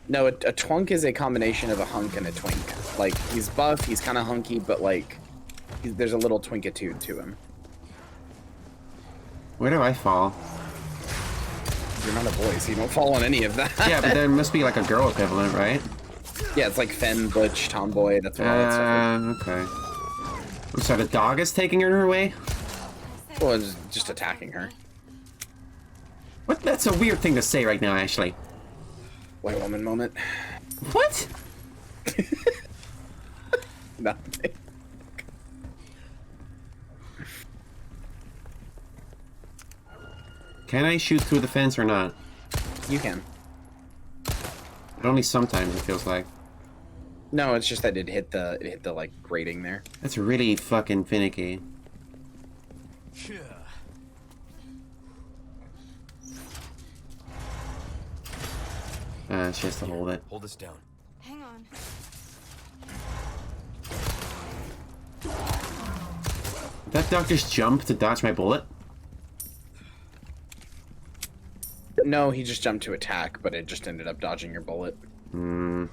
No, a twunk is a combination of a hunk and a twink. Like, he's buff, he's kind of hunky, but like, there's a little twinkitude to him. Where do I fall? You're not a boy, so you don't fall on any of that. Yeah, but there must be like a girl equivalent, right? Yeah, it's like femme, butch, tomboy. That's what all that stuff Okay. I'm sorry, the dog is taking her away? is. Well, it's just attacking her. What? That's a weird thing to say right now, Ashley. White woman moment. What? Nothing. Can I shoot through the fence or not? You can. But only sometimes, it feels like. No, it's just that it hit the like grating there. That's really fucking finicky. She has to hold it. Hold this down. Hang on. Did that dog just jump to dodge my bullet? No, he just jumped to attack, but it just ended up dodging your bullet. Hmm.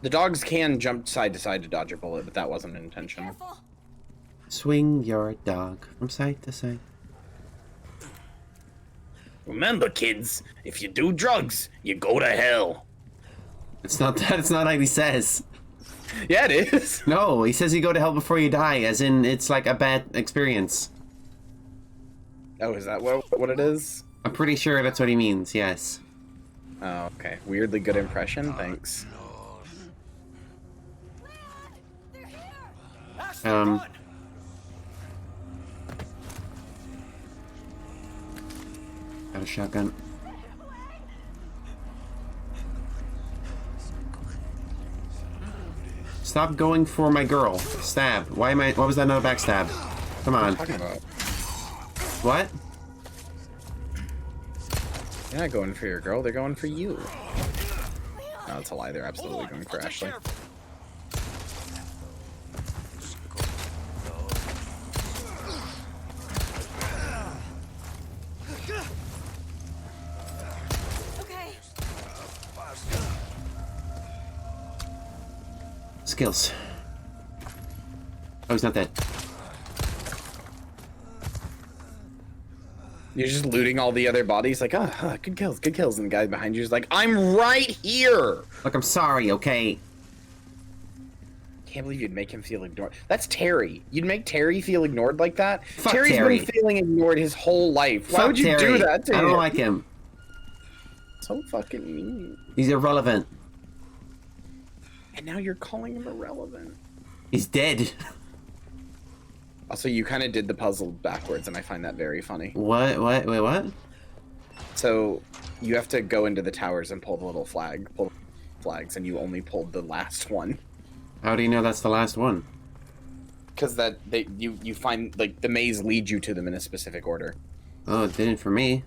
The dogs can jump side to side to dodge your bullet, but that wasn't intentional. Careful. Swing your dog from side to side. Remember, kids, if you do drugs, you go to hell. It's not that. It's not like he says. Yeah, it is. No, he says you go to hell before you die, as in it's like a bad experience. Oh, is that what it is? I'm pretty sure that's what he means, yes. Oh, okay. Weirdly good impression. Thanks. Got a shotgun. Stop going for my girl. Stab. Why was that not a backstab? Come on. Talking about. What? They're not going for your girl. They're going for you. No, that's a lie. They're absolutely going for Ashley. Okay. Skills. Oh, he's not dead. You're just looting all the other bodies, like, good kills, and the guy behind you is like, I'm right here! Look, I'm sorry, okay? Can't believe you'd make him feel ignored. That's Terry. You'd make Terry feel ignored like that? Fuck Terry's Terry. been feeling ignored his whole life. Why Fuck would you Terry. do that to I him? don't like him. So fucking mean. He's irrelevant. And now you're calling him irrelevant. He's dead. Also, you kind of did the puzzle backwards, and I find that very funny. What? Wait, what? So, you have to go into the towers and pull the little flags, and you only pulled the last one. How do you know that's the last one? Because you find, like, the maze leads you to them in a specific order. Oh, it didn't for me.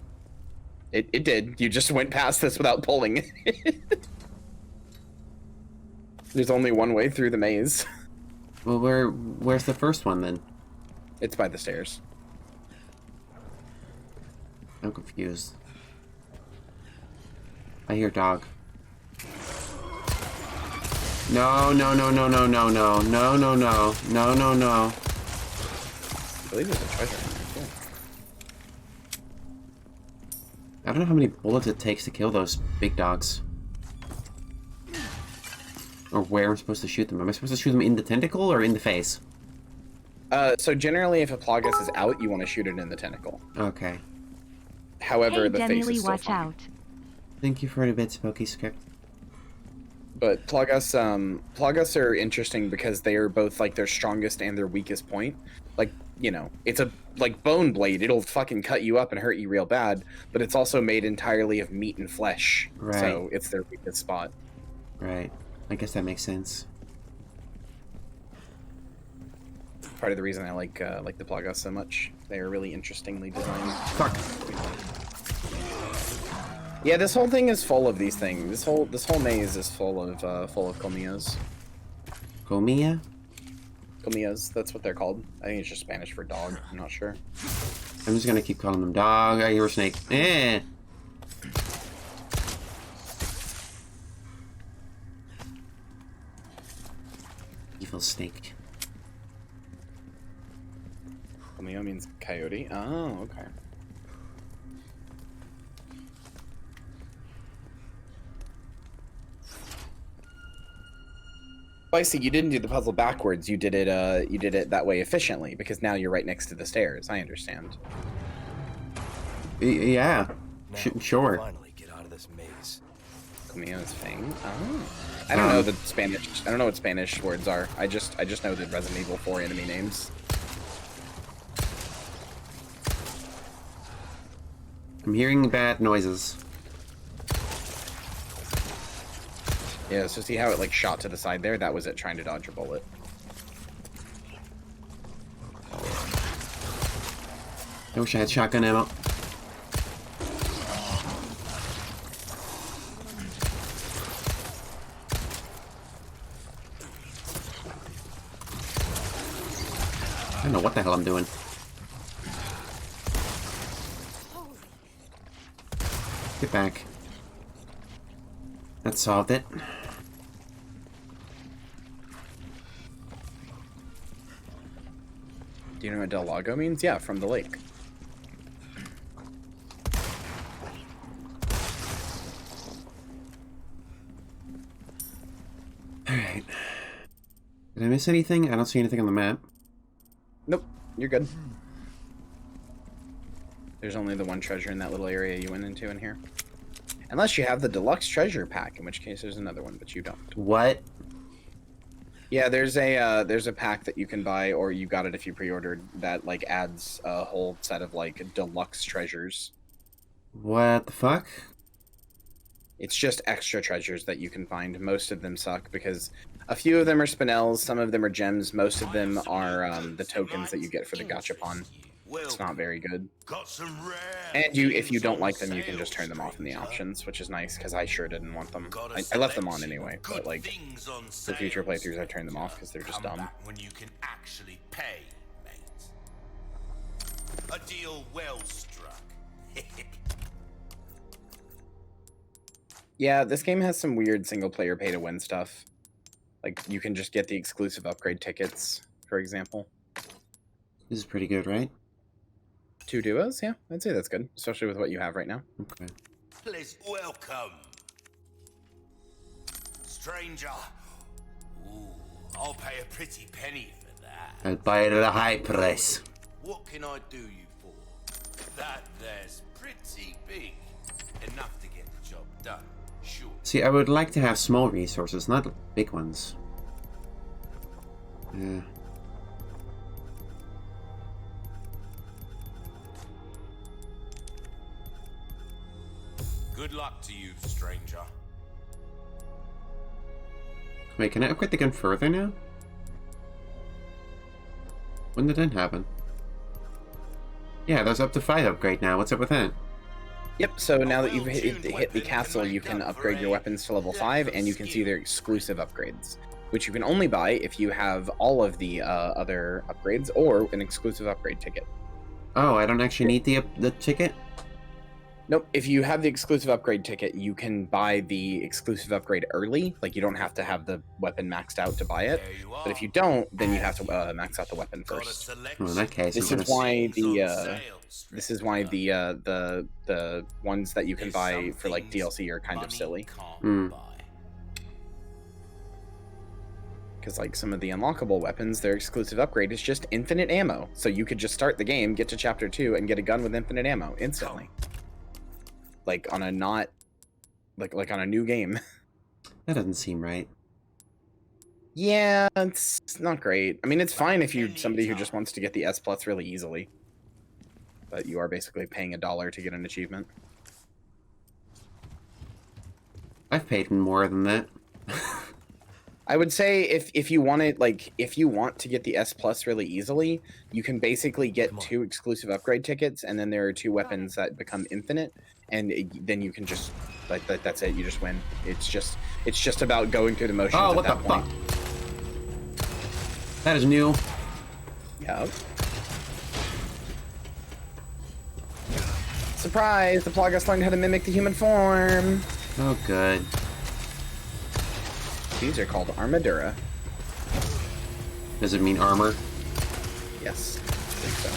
It did. You just went past this without pulling it. There's only one way through the maze. Well, where's the first one then? It's by the stairs. I'm confused. I hear dog. No. I believe there's a treasure in there, too. I don't know how many bullets it takes to kill those big dogs. Or where I'm supposed to shoot them. Am I supposed to shoot them in the tentacle or in the face? So generally, if a Plagas is out, you want to shoot it in the tentacle. Okay. However, Hey, the face Demily, is still watch fine. out. Thank you for the bit, Spooky Script. But Plagas are interesting because they are both like their strongest and their weakest point. Like, you know, it's a like bone blade. It'll fucking cut you up and hurt you real bad. But it's also made entirely of meat and flesh. Right. So it's their weakest spot. Right. I guess that makes sense. Part of the reason I like the Plagas so much. They are really interestingly designed. Fuck. Yeah, this whole thing is full of these things. This whole maze is full of colmillos. Comia? Colmillos, that's what they're called. I think it's just Spanish for dog. I'm not sure. I'm just gonna keep calling them dog. I hear a snake. Eh. Evil snake. Colmillo means coyote. Oh, okay. I see. You didn't do the puzzle backwards. You did it. You did it that way efficiently because now you're right next to the stairs. I understand. Yeah. Now, Sure. finally get out of this maze. Comio's thing. Oh. I don't know the Spanish. I don't know what Spanish words are. I just know the Resident Evil 4 enemy names. I'm hearing bad noises. Yeah, so see how it like shot to the side there? That was it trying to dodge a bullet. I wish I had shotgun ammo. I don't know what the hell I'm doing. Get back. That solved it. Do you know what Del Lago means? Yeah, from the lake. Alright. Did I miss anything? I don't see anything on the map. Nope, you're good. There's only the one treasure in that little area you went into in here. Unless you have the deluxe treasure pack, in which case there's another one, but you don't. What? Yeah, there's a pack that you can buy, or you got it if you pre-ordered, that like adds a whole set of like deluxe treasures. What the fuck? It's just extra treasures that you can find. Most of them suck because a few of them are spinels, some of them are gems, most of them are the tokens that you get for the gachapon. It's not very good. And if you don't like them, you can just turn them off in the options, which is nice because I sure didn't want them. I left them on anyway, but like for future playthroughs, I turned them off because they're just dumb. When you can actually pay, mate. A deal well struck. Yeah, this game has some weird single-player pay-to-win stuff. Like you can just get the exclusive upgrade tickets, for example. This is pretty good, right? 2 duos? Yeah, I'd say that's good, especially with what you have right now. Okay. Please welcome. Stranger. Ooh, I'll pay a pretty penny for that. I'll buy it at a high price. What can I do you for? That there's pretty big. Enough to get the job done, sure. See, I would like to have small resources, not big ones. Yeah. Good luck to you, stranger. Wait, can I upgrade the gun further now? When did that happen? Yeah, there's up to 5 upgrade now. What's up with that? Yep, so now that you've hit the castle, you can upgrade your weapons to level 5, and you can see their exclusive upgrades, which you can only buy if you have all of the other upgrades or an exclusive upgrade ticket. Oh, I don't actually need the ticket? Nope, if you have the exclusive upgrade ticket, you can buy the exclusive upgrade early. Like, you don't have to have the weapon maxed out to buy it. But if you don't, then you have to max out the weapon first. Well, in that case, This is why the ones that you can buy for like DLC are kind of silly. Because like some of the unlockable weapons, their exclusive upgrade is just infinite ammo. So you could just start the game, get to chapter 2, and get a gun with infinite ammo instantly. Like on a not like on a new game. That doesn't seem right. Yeah, it's not great. I mean, it's fine if you're somebody who just wants to get the S Plus really easily. But you are basically paying $1 to get an achievement. I've paid more than that. I would say if you want it, like if you want to get the S Plus really easily, you can basically get 2 exclusive upgrade tickets, and then there are 2 weapons that become infinite, and then you can just like that's it. You just win. It's just about going through the motions. Oh, at what the that point. fuck? That is new. Yep. Surprise! The Plagas learned how to mimic the human form. Oh, good. These are called Armadura. Does it mean armor? Yes, I think so.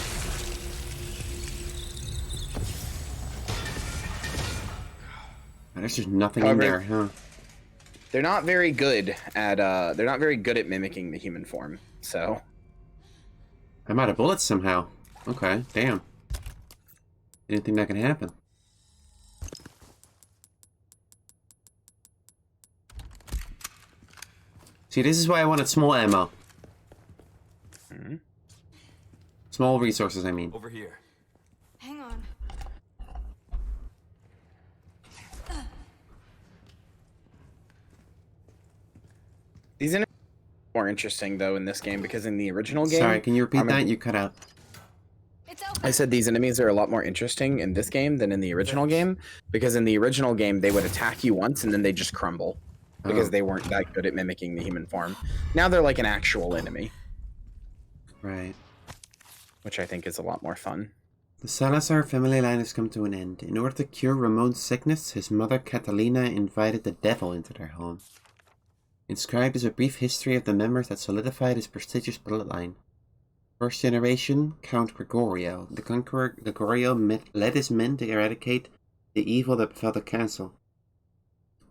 There's just nothing However, in there, huh? they're not very good at mimicking the human form. So I'm out of bullets somehow. Okay, damn. Didn't think that could happen. See, this is why I wanted small ammo. Small resources, I mean. Over here. Hang on. these enemies are more interesting though in this game because in the original game. Sorry, can you repeat that? You cut out. It's open. I said these enemies are a lot more interesting in this game than in the original game because in the original game they would attack you once and then they just crumble because they weren't that good at mimicking the human form. Now they're like an actual enemy, Right. which I think is a lot more fun. The Salazar family line has come to an end. In order to cure Ramon's sickness, his mother Catalina invited the devil into their home. Inscribed is a brief history of the members that solidified his prestigious bloodline. First generation, Count Gregorio. The conqueror Gregorio led his men to eradicate the evil that befell the castle.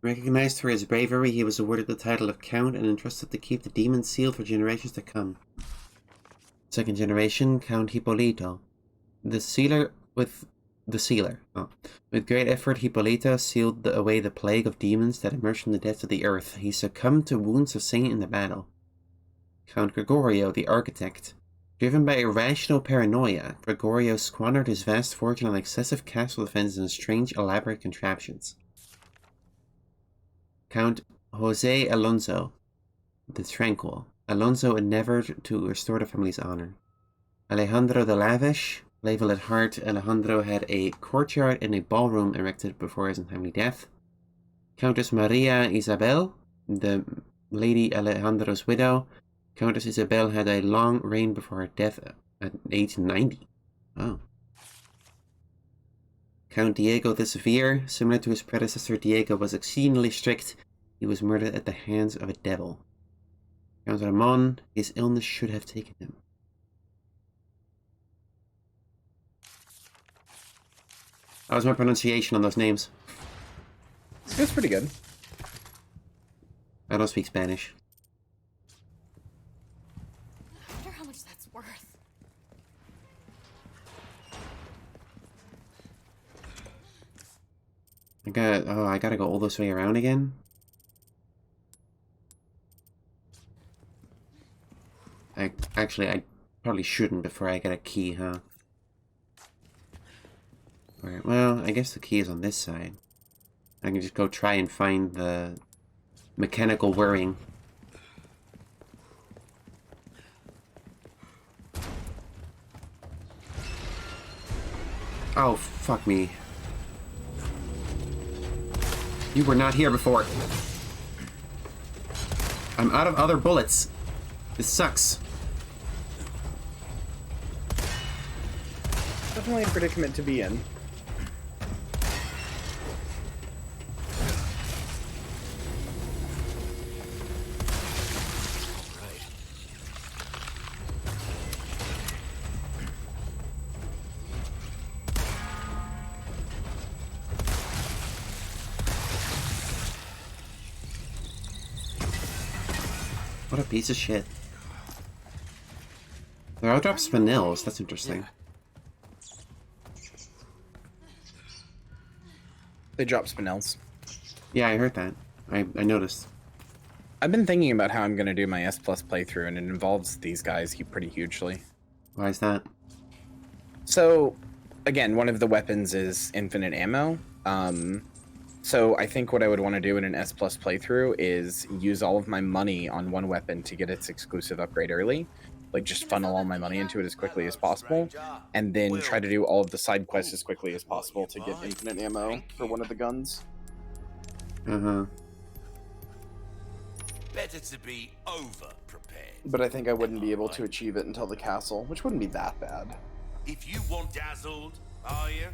Recognized for his bravery, he was awarded the title of Count and entrusted to keep the demon sealed for generations to come. Second generation, Count Hippolito. With great effort, Hippolito sealed away the plague of demons that emerged from the depths of the earth. He succumbed to wounds sustained in the battle. Count Gregorio, the architect. Driven by irrational paranoia, Gregorio squandered his vast fortune on excessive castle defenses and strange, elaborate contraptions. Count Jose Alonso, the Tranquil. Alonso endeavored to restore the family's honor. Alejandro the Lavish. Playful at heart, Alejandro had a courtyard and a ballroom erected before his untimely death. Countess Maria Isabel, the Lady Alejandro's widow. Countess Isabel had a long reign before her death at age 90. Oh. Count Diego the Severe, similar to his predecessor Diego, was exceedingly strict. He was murdered at the hands of a devil. Count Ramon, his illness should have taken him. That was my pronunciation on those names. It's pretty good. I don't speak Spanish. I wonder how much that's worth. I gotta go all this way around again? I probably shouldn't before I get a key, huh? Alright, well, I guess the key is on this side. I can just go try and find the mechanical whirring. Oh, fuck me. You were not here before. I'm out of other bullets. This sucks. Definitely a predicament to be in. What a piece of shit. There are drop spinels, that's interesting. They drop spinels. Yeah, I heard that. I noticed. I've been thinking about how I'm going to do my S Plus playthrough, and it involves these guys pretty hugely. Why is that? So, again, one of the weapons is infinite ammo. So I think what I would want to do in an S Plus playthrough is use all of my money on one weapon to get its exclusive upgrade early. Like, just funnel all my money into it as quickly as possible, and then try to do all of the side quests as quickly as possible to get infinite ammo for one of the guns. Uh-huh. Better to be over prepared. But I think I wouldn't be able to achieve it until the castle, which wouldn't be that bad. If you want dazzled, are you?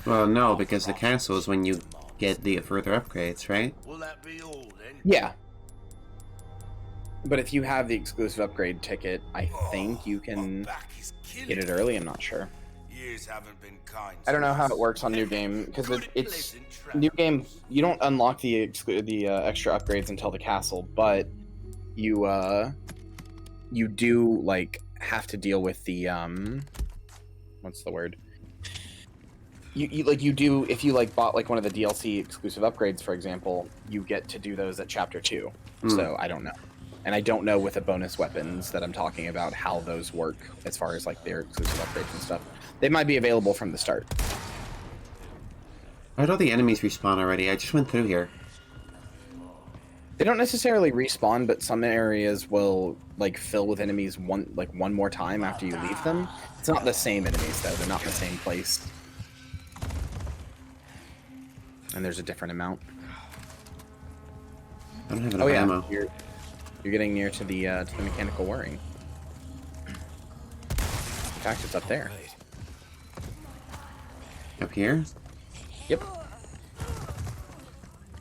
Well, no, because the castle is when you get the further upgrades, right? Will that be all then? Yeah. But if you have the exclusive upgrade ticket, I think you can get it early, I'm not sure. Yeah, years haven't been kind. I don't to know how us. it works on New Game because Good it's pleasant trap. New Game. You don't unlock the extra upgrades until the castle, but you do like have to deal with the what's the word? You do if you like bought like one of the DLC exclusive upgrades, for example, you get to do those at chapter 2. So I don't know. And I don't know with the bonus weapons that I'm talking about how those work as far as like their exclusive upgrades and stuff. They might be available from the start. Why don't the enemies respawn already? I just went through here. They don't necessarily respawn, but some areas will like fill with enemies one more time after you leave them. It's not the same enemies though. They're not in the same place. And there's a different amount. I don't have enough ammo. You're getting near to the mechanical whirring. In fact, it's up there. Up here? Yep.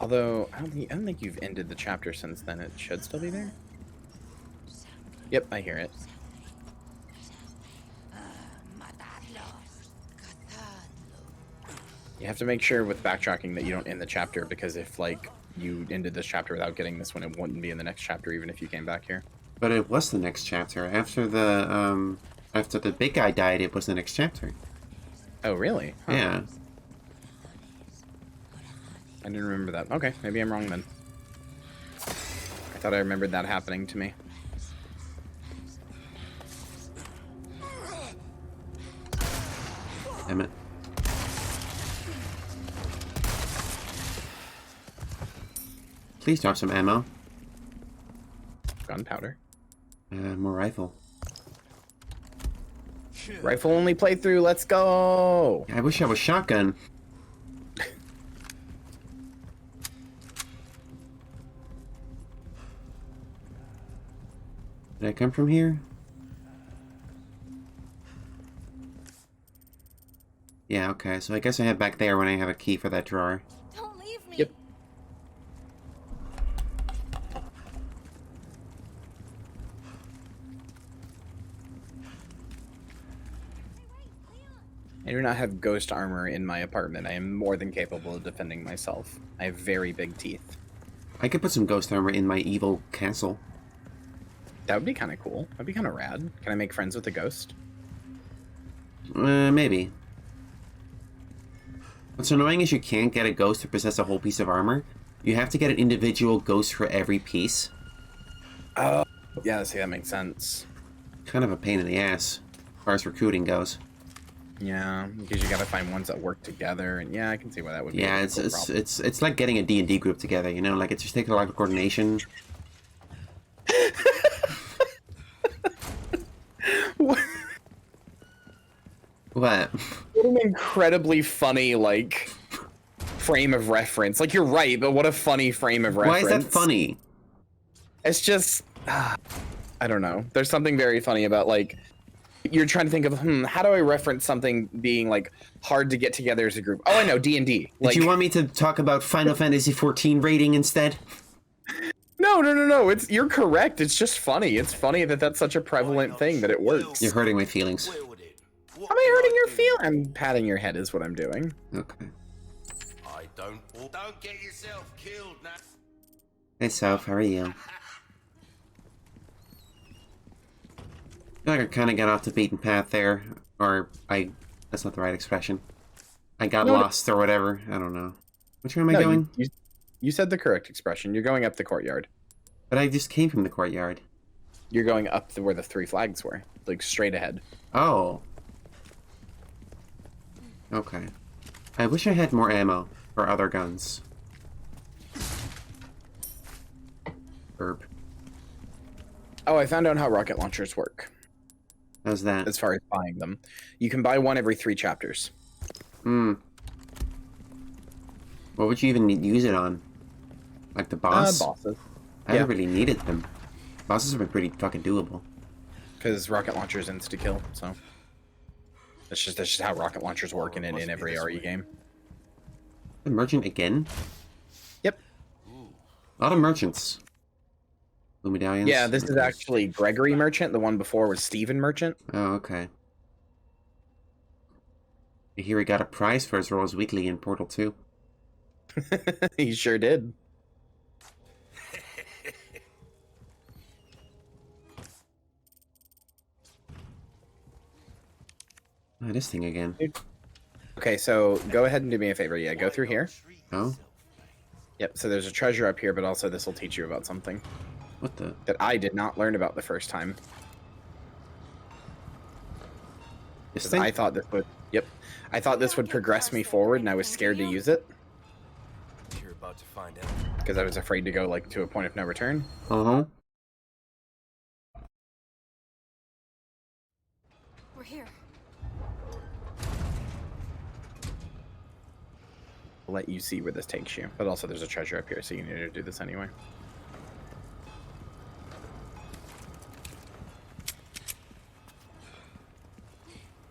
Although I don't think you've ended the chapter since then. It should still be there. Yep, I hear it. You have to make sure with backtracking that you don't end the chapter, because if like you ended this chapter without getting this one, it wouldn't be in the next chapter even if you came back here. But it was the next chapter. After the big guy died, it was the next chapter. Oh, really? Huh. Yeah. I didn't remember that. Okay, maybe I'm wrong then. I thought I remembered that happening to me. Damn it. Please drop some ammo. Gunpowder. More rifle. Rifle only playthrough, let's go! I wish I was shotgun. Did I come from here? Yeah, okay, so I guess I head back there when I have a key for that drawer. Don't leave me. Yep. I do not have ghost armor in my apartment. I am more than capable of defending myself. I have very big teeth. I could put some ghost armor in my evil castle. That would be kind of cool. That'd be kind of rad. Can I make friends with the ghost? Maybe. What's annoying is you can't get a ghost to possess a whole piece of armor. You have to get an individual ghost for every piece. Oh, yeah, see, that makes sense. Kind of a pain in the ass, as far as recruiting goes. Yeah, because you gotta find ones that work together, and yeah, I can see why that would be. Yeah, a cool problem. it's like getting a D&D group together, you know? Like, it just takes a lot of coordination. What What? an incredibly funny, like, frame of reference. Like, you're right, but what a funny frame of reference. Why is that funny? It's just, I don't know. There's something very funny about, like, you're trying to think of, how do I reference something being, like, hard to get together as a group? Oh, I know, D&D. Like, Did you want me to talk about Final Fantasy XIV rating instead? No. You're correct. It's just funny. It's funny that that's such a prevalent thing that it works. You're hurting my feelings. Am I hurting your feelings? I'm patting your head is what I'm doing. Okay. Don't get yourself killed now. Hey, Soph, how are you? I feel like I kind of got off the beaten path there. Or, that's not the right expression. I got lost or whatever. I don't know. Which way am I going? You said the correct expression. You're going up the courtyard. But I just came from the courtyard. You're going up where the 3 flags were. Like, straight ahead. Oh. Okay. I wish I had more ammo for other guns. Herb. Oh, I found out how rocket launchers work. How's that? As far as buying them. You can buy one every 3 chapters. What would you even use it on? Like the boss? Bosses. I haven't really needed them. Bosses have been pretty fucking doable. Because rocket launchers insta-kill, so... That's just how rocket launchers work in every RE game. The merchant again? Yep. A lot of merchants. Blue medallions? Yeah, this is actually Gregory Merchant. The one before was Steven Merchant. Oh, okay. I hear he got a prize for his roles weekly in Portal 2. He sure did. Oh, this thing again. Okay, so go ahead and do me a favor. Yeah, go through here. Oh? Yep, so there's a treasure up here, but also this will teach you about something What the? that I did not learn about the first time. This 'Cause thing? I thought this would... Yep. I thought this would progress me forward, and I was scared to use it. You're about to find out. Because I was afraid to go, like, to a point of no return. Uh-huh. We're here. I'll let you see where this takes you. But also there's a treasure up here, so you need to do this anyway.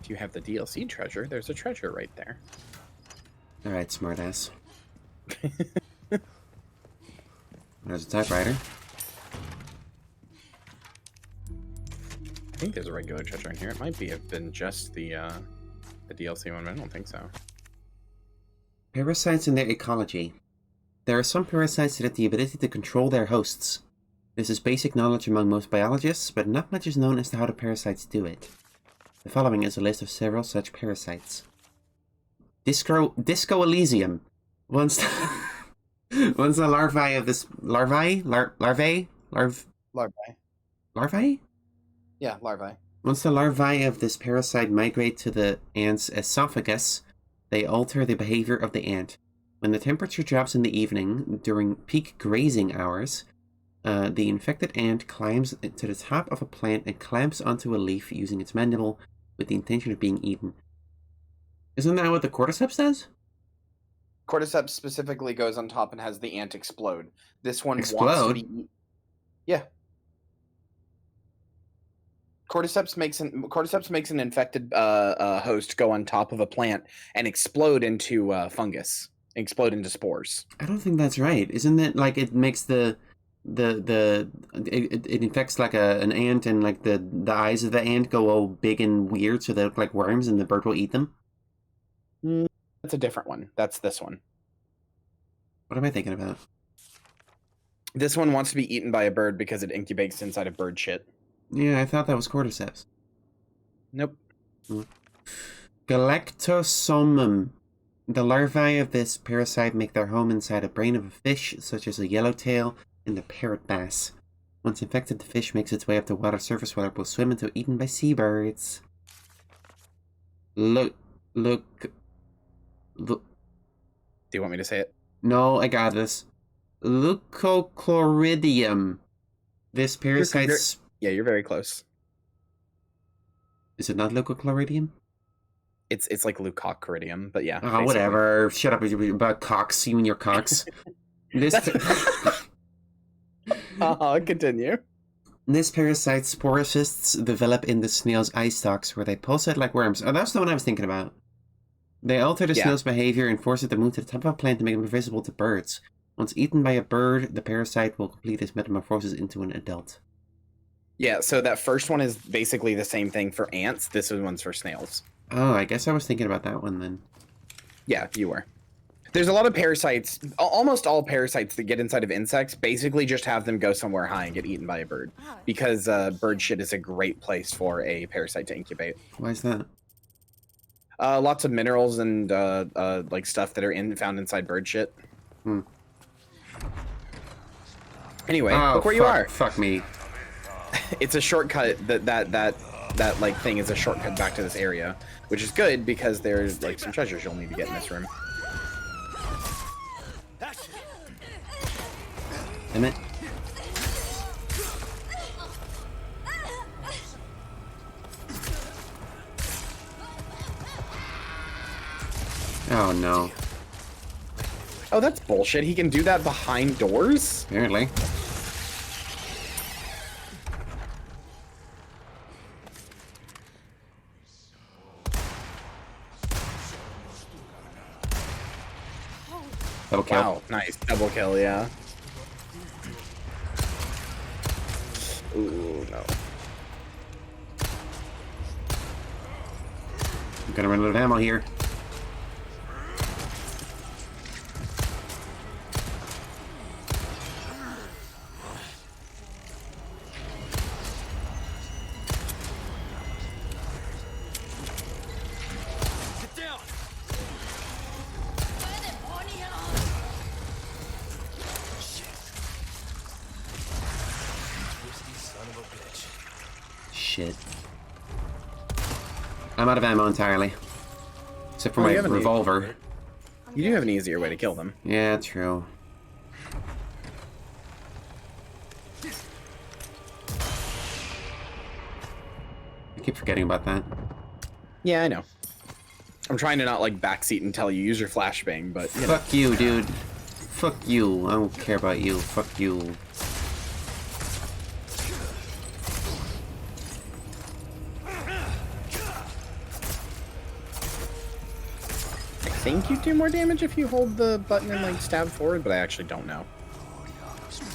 If you have the DLC treasure, there's a treasure right there. Alright, smartass. There's a typewriter. I think there's a regular treasure in here. It might have been just the DLC one, but I don't think so. Parasites and their ecology. There are some parasites that have the ability to control their hosts. This is basic knowledge among most biologists, but not much is known as to how the parasites do it. The following is a list of several such parasites. Disco Elysium. Once the larvae of this larvae? Yeah, larvae. Once the larvae of this parasite migrate to the ant's esophagus, they alter the behavior of the ant. When the temperature drops in the evening, during peak grazing hours, the infected ant climbs to the top of a plant and clamps onto a leaf using its mandible with the intention of being eaten. Isn't that what the cordyceps does? Cordyceps specifically goes on top and has the ant explode. This one wants to Explode? be... Yeah. Cordyceps makes an infected host go on top of a plant and explode into fungus, explode into spores. I don't think that's right. Isn't it like it makes it infects like an ant, and like the eyes of the ant go all big and weird so they look like worms and the bird will eat them? That's a different one. That's this one. What am I thinking about? This one wants to be eaten by a bird because it incubates inside of bird shit. Yeah, I thought that was cordyceps. Nope. Galactosomum. The larvae of this parasite make their home inside a brain of a fish, such as a yellowtail and the parrot bass. Once infected, the fish makes its way up the water surface where it will swim until eaten by seabirds. Look. Do you want me to say it? No, I got this. Leucochloridium. This parasite's... Yeah, you're very close. Is it not leucochloridium? It's like leucochloridium, but yeah. Oh, whatever. Shut up about cocks. You and your cocks. Continue. This parasite's sporocysts develop in the snail's eye stalks, where they pulsate like worms. Oh, that's the one I was thinking about. They alter the snail's behavior and force it to move to the top of a plant to make them invisible to birds. Once eaten by a bird, the parasite will complete its metamorphosis into an adult. Yeah, so that first one is basically the same thing for ants. This one's for snails. Oh, I guess I was thinking about that one then. Yeah, you were. There's a lot of parasites. Almost all parasites that get inside of insects basically just have them go somewhere high and get eaten by a bird. Because bird shit is a great place for a parasite to incubate. Why is that? Lots of minerals and like stuff that are found inside bird shit. Anyway, look where you are. Fuck me. It's a shortcut. That like thing is a shortcut back to this area, which is good because there's like some treasures you'll need to get in this room. Damn it. Oh no. Oh, that's bullshit. He can do that behind doors? Apparently. Double kill. Wow, nice. Double kill, yeah. Ooh, no. I'm gonna run out of ammo here. shit. I'm out of ammo entirely. Except for Oh, my you have an revolver. You do have an easier way to kill them. Yeah, true. I keep forgetting about that. Yeah, I know. I'm trying to not like backseat and tell you use your flashbang, but you know. Fuck you, dude. Fuck you. I don't care about you. Fuck you. I think you do more damage if you hold the button and like stab forward, but I actually don't know.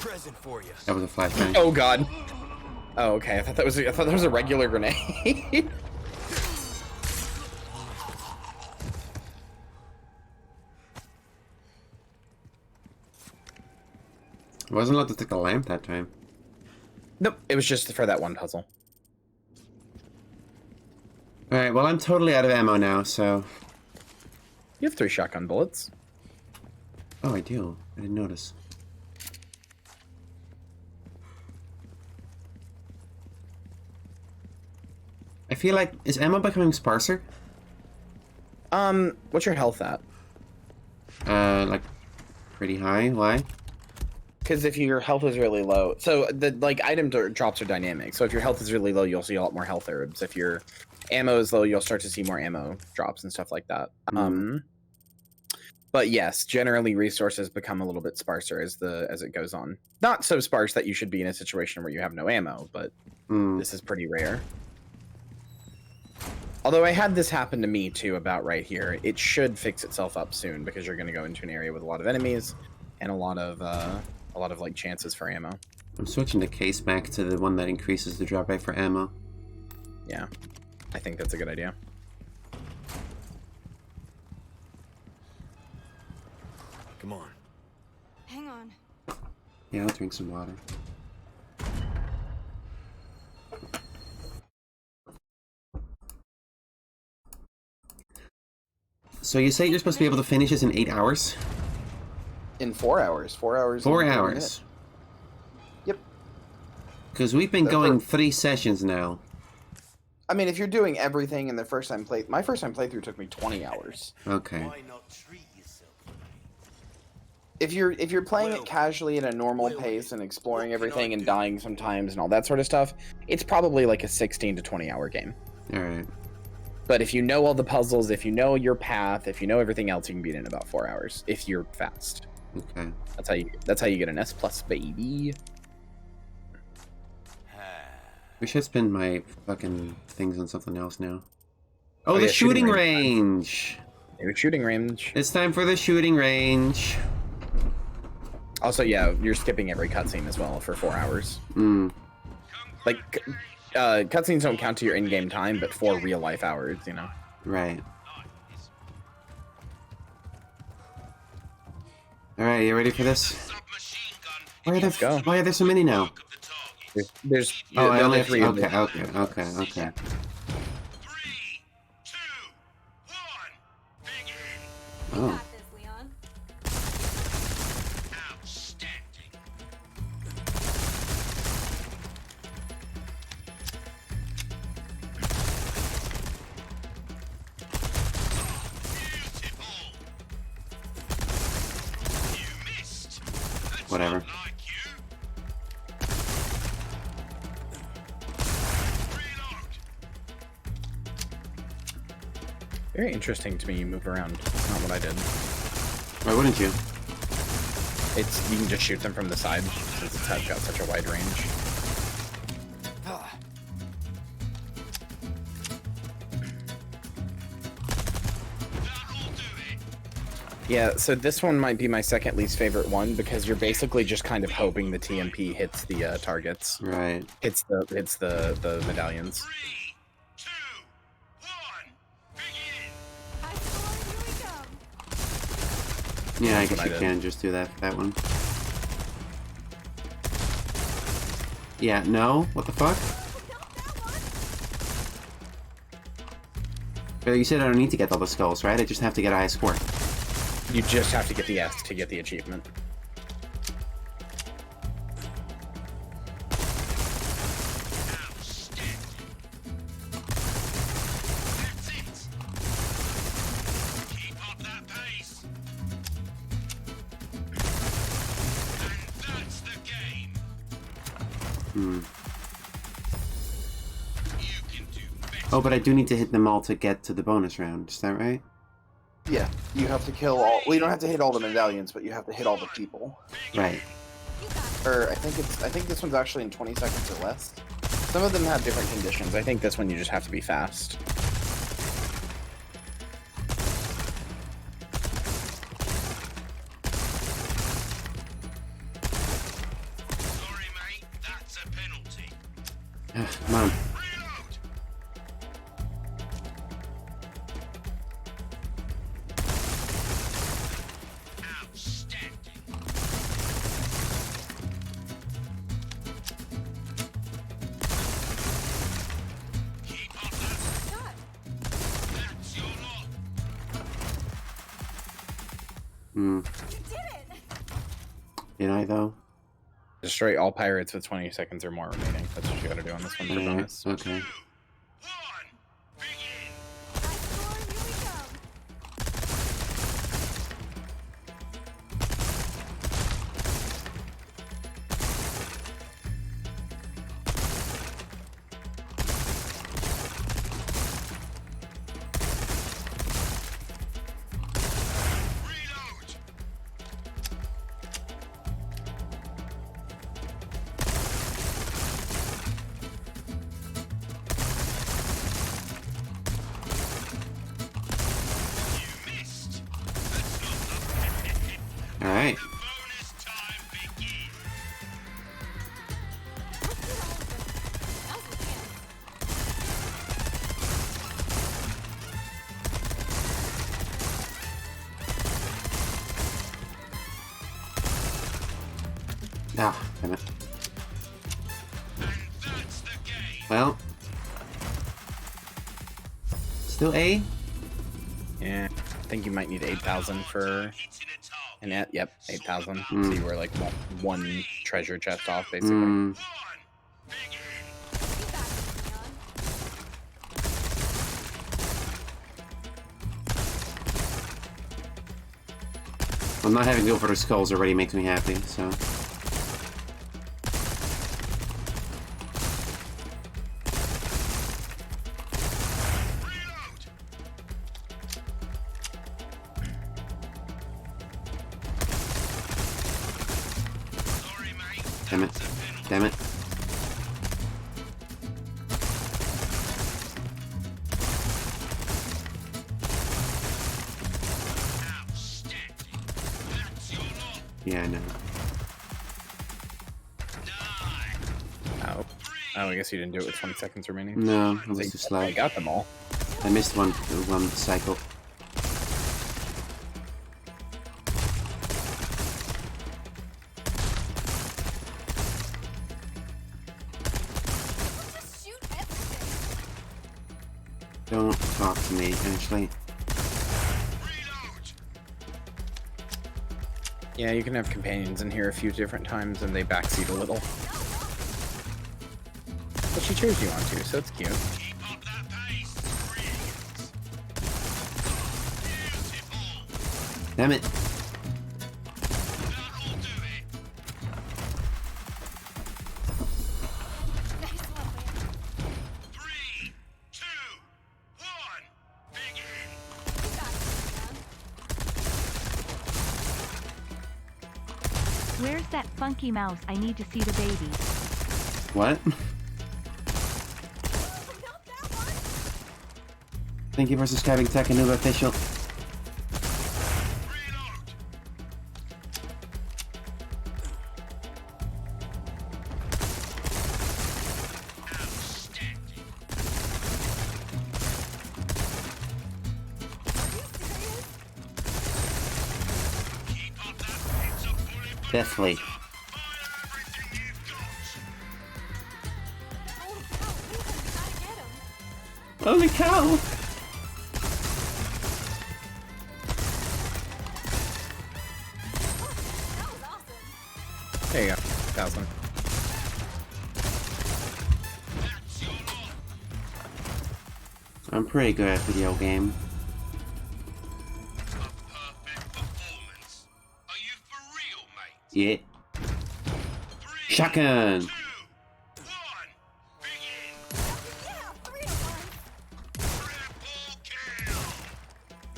Present for you. That was a flashbang. Oh god. Oh, okay. I thought that was a regular grenade. I wasn't allowed to take the lamp that time. Nope, it was just for that one puzzle. Alright, well I'm totally out of ammo now, so... You have 3 shotgun bullets. Oh, I do. I didn't notice. I feel like... Is ammo becoming sparser? What's your health at? Like... Pretty high? Why? Because if your health is really low, so the like item drops are dynamic. So if your health is really low, you'll see a lot more health herbs. If your ammo is low, you'll start to see more ammo drops and stuff like that. But yes, generally resources become a little bit sparser as it goes on. Not so sparse that you should be in a situation where you have no ammo, but this is pretty rare. Although I had this happen to me too about right here. It should fix itself up soon because you're going to go into an area with a lot of enemies and a lot of like chances for ammo. I'm switching the case back to the one that increases the drop rate for ammo. Yeah, I think that's a good idea. Come on. Hang on. Yeah, I'll drink some water. So you say you're supposed to be able to finish this in 8 hours? In 4 hours. 4 hours. 4 and 30 hours? minutes. Yep. Because we've been The going fir- 3 sessions now. I mean, if you're doing everything in the first time my first time playthrough took me 20 hours. Okay. Why not treat yourself? If you're playing it casually at a normal pace and exploring everything and dying sometimes and all that sort of stuff, it's probably like a 16 to 20 hour game. Alright. But if you know all the puzzles, if you know your path, if you know everything else, you can beat it in about 4 hours if you're fast. Okay. That's how you get an S plus, baby. We should spend my fucking things on something else now. Oh, Oh, the yeah, shooting shooting range! Your shooting range. It's time for the shooting range. Also, yeah, you're skipping every cutscene as well for 4 hours. Like, cutscenes don't count to your in-game time, but 4 real-life hours, you know? Right. Alright, you ready for this? Why are there so many now? There's Oh, I there only are have 3 of them. Okay. 3, 2, 1, begin. Oh. Got this, Leon. Outstanding. Beautiful. You missed. That's Whatever. not like you. Reload. Very interesting to me you move around. That's not what I did. Why wouldn't you? You can just shoot them from the side since it's got such a wide range. That'll do it. Yeah, so this one might be my second least favorite one because you're basically just kind of hoping the TMP hits the targets. Right. Hits the medallions. 3, 2, 1, begin. I swear, here we go. Yeah, I That's guess what I you did. can just do that for that one. Yeah, no? What the fuck? But you said I don't need to get all the skulls, right? I just have to get a high score. You just have to get the S to get the achievement. Hmm. Oh, but I do need to hit them all to get to the bonus round. Is that right? Yeah, you have to kill all. Well, you don't have to hit all the medallions, but you have to hit all the people. Right. Or I think this one's actually in 20 seconds or less. Some of them have different conditions. I think this one you just have to be fast. Sorry, mate. That's a penalty. Come on. Reload. Outstanding. Keep up that. God, That's your lot. Hmm. you did it! Did I, though? Destroy all pirates with 20 seconds or more remaining. That's what you gotta do on this one for bonus. Okay. 2, 1, begin. High score, here we go. Reload. You missed. That's not Alright. the bonus time begins. Let's do all of them. Now's the chance. Ah, damn it. And that's the game. Well. Still A? Yeah, I think you might need 8,000 for Hitting a target. an net. Yep, 8,000. Hmm. So you were like one treasure chest off, basically. Hmm. 1, begin. You got it, Leon. I'm not having to go for the skulls already makes me happy, so. Reload. Sorry, mate. Damn it. That's a penalty. Damn it. Outstanding. That's your lot. Yeah, no. 9, Oh. Oh, I guess you didn't do it with 20 seconds remaining. No, I So was you too slow. you got them all. I missed one cycle. Just shoot everything. Don't talk to me, Ashley. reload. Yeah, you can have companions in here a few different times and they backseat a little. But she cheers you on too, so it's cute. Keep up that pace. Brilliant. Beautiful. Damn it. That'll do it. Nice one, Leon. 3, 2, 1, begin. You got it, Leon. Where's that funky mouse? I need to see the baby. What? Not that one. Thank you for subscribing, Takanuba Official. Reload. Outstanding. Are you serious? Keep up that. It's a bullet. Deathly. Fire everything you've got. Holy cow, Leon, you gotta get him. Holy cow! That was awesome. There you go. 1,000. That's your lot. I'm pretty good at video game. A perfect performance. Are you for real, mate? Yeah. 3, Shotgun! 2,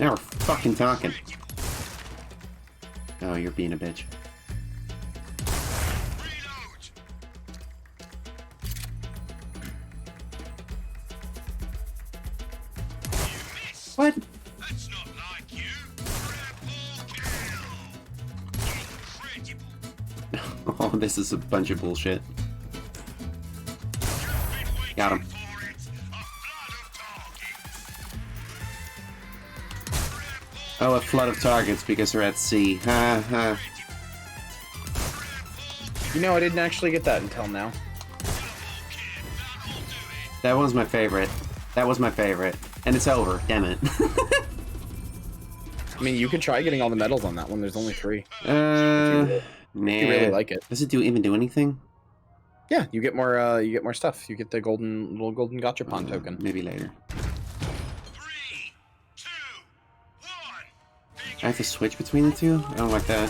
Now we're fucking talking. Oh, you're being a bitch. What? That's not like you. Incredible. Oh, this is a bunch of bullshit. Got him. Oh, a flood of targets because they're at sea. Ha ha. You know, I didn't actually get that until now. That was my favorite. That was my favorite. And it's over. Damn it. I mean, you could try getting all the medals on that one. There's only 3. Nah. You really like it. Does it even do anything? Yeah, you get more stuff. You get the little golden gachapon token. Maybe later. 3, 2, 1. I have to switch between the two? I don't like that.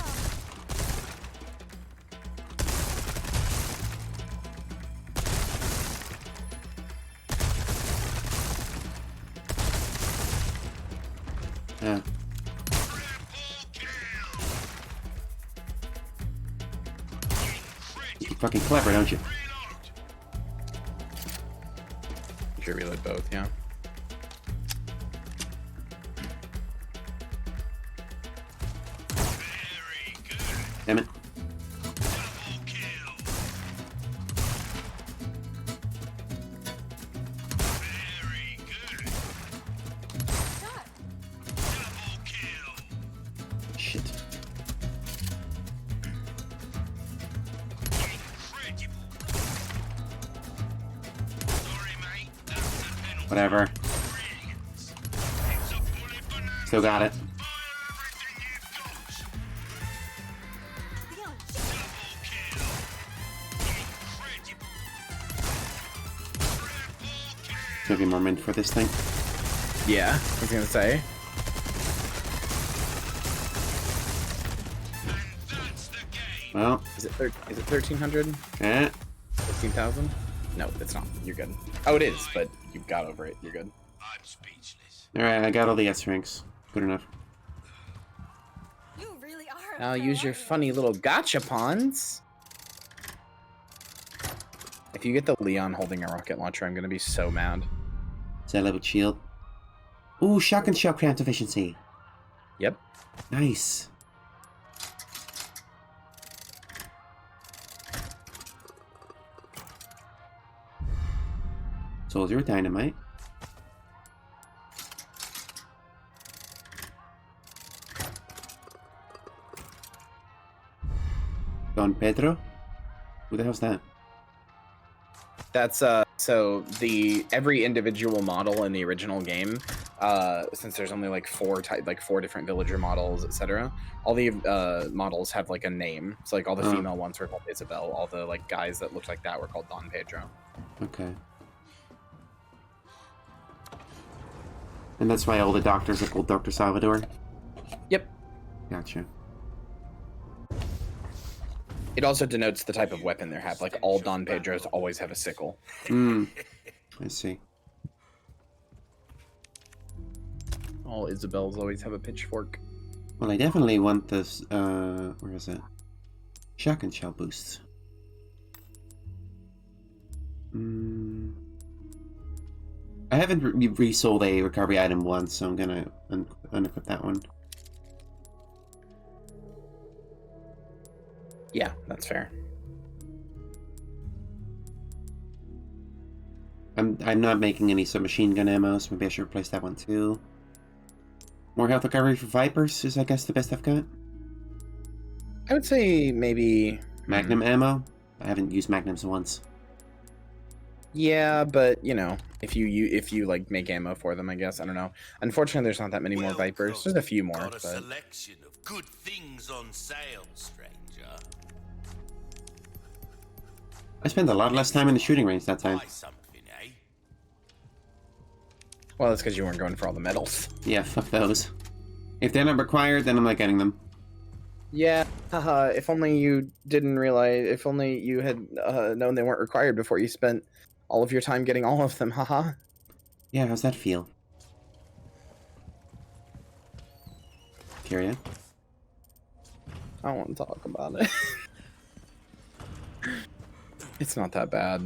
Yeah. You're fucking clever, don't you? You should reload both, yeah. Damn it. Shit. Whatever. Still got it. Maybe more mint for this thing. Yeah, I was gonna say. Well, Is it 1300? eh. 15,000? No, it's not. You're good. Oh, it is, but you got over it. You're good. I'm speechless. Alright, I got all the S ranks. Good enough. You really are. Now use your funny little gachapons. If you get the Leon holding a rocket launcher, I'm gonna be so mad. Set level shield. Ooh, shotgun shell craft efficiency. Yep. Nice. Soldier with dynamite. Don Pedro? Who the hell's that? That's so every individual model in the original game, since there's only like 4 different villager models, etc. All the models have like a name. So like all the female ones were called Isabel. All the like guys that looked like that were called Don Pedro. Okay. And that's why all the doctors are called Dr. Salvador? Yep. Gotcha. It also denotes the type of weapon they have. Like all Don Pedros always have a sickle. Hmm. I see. All Isabels always have a pitchfork. Well, I definitely want this, where is it? Shotgun shell boosts. I haven't resold a recovery item once, so I'm gonna unequip that one. Yeah, that's fair. I'm not making any submachine gun ammo, so maybe I should replace that one too. More health recovery for Vipers is, I guess, the best I've got. I would say maybe Magnum ammo? I haven't used Magnums once. Yeah, but you know, if you like make ammo for them, I guess. I don't know. Unfortunately, there's not that many more Vipers. There's a few more, Got a but selection of good things on sale, stranger. I spent a lot less time in the shooting range that time. Buy something, eh? well, that's because you weren't going for all the medals. Yeah, fuck those. If they're not required, then I'm not getting them. Yeah, haha. If only you didn't realize. If only you had known they weren't required before you spent all of your time getting all of them. Haha. Yeah, how's that feel? Kyria. I don't want to talk about it. It's not that bad.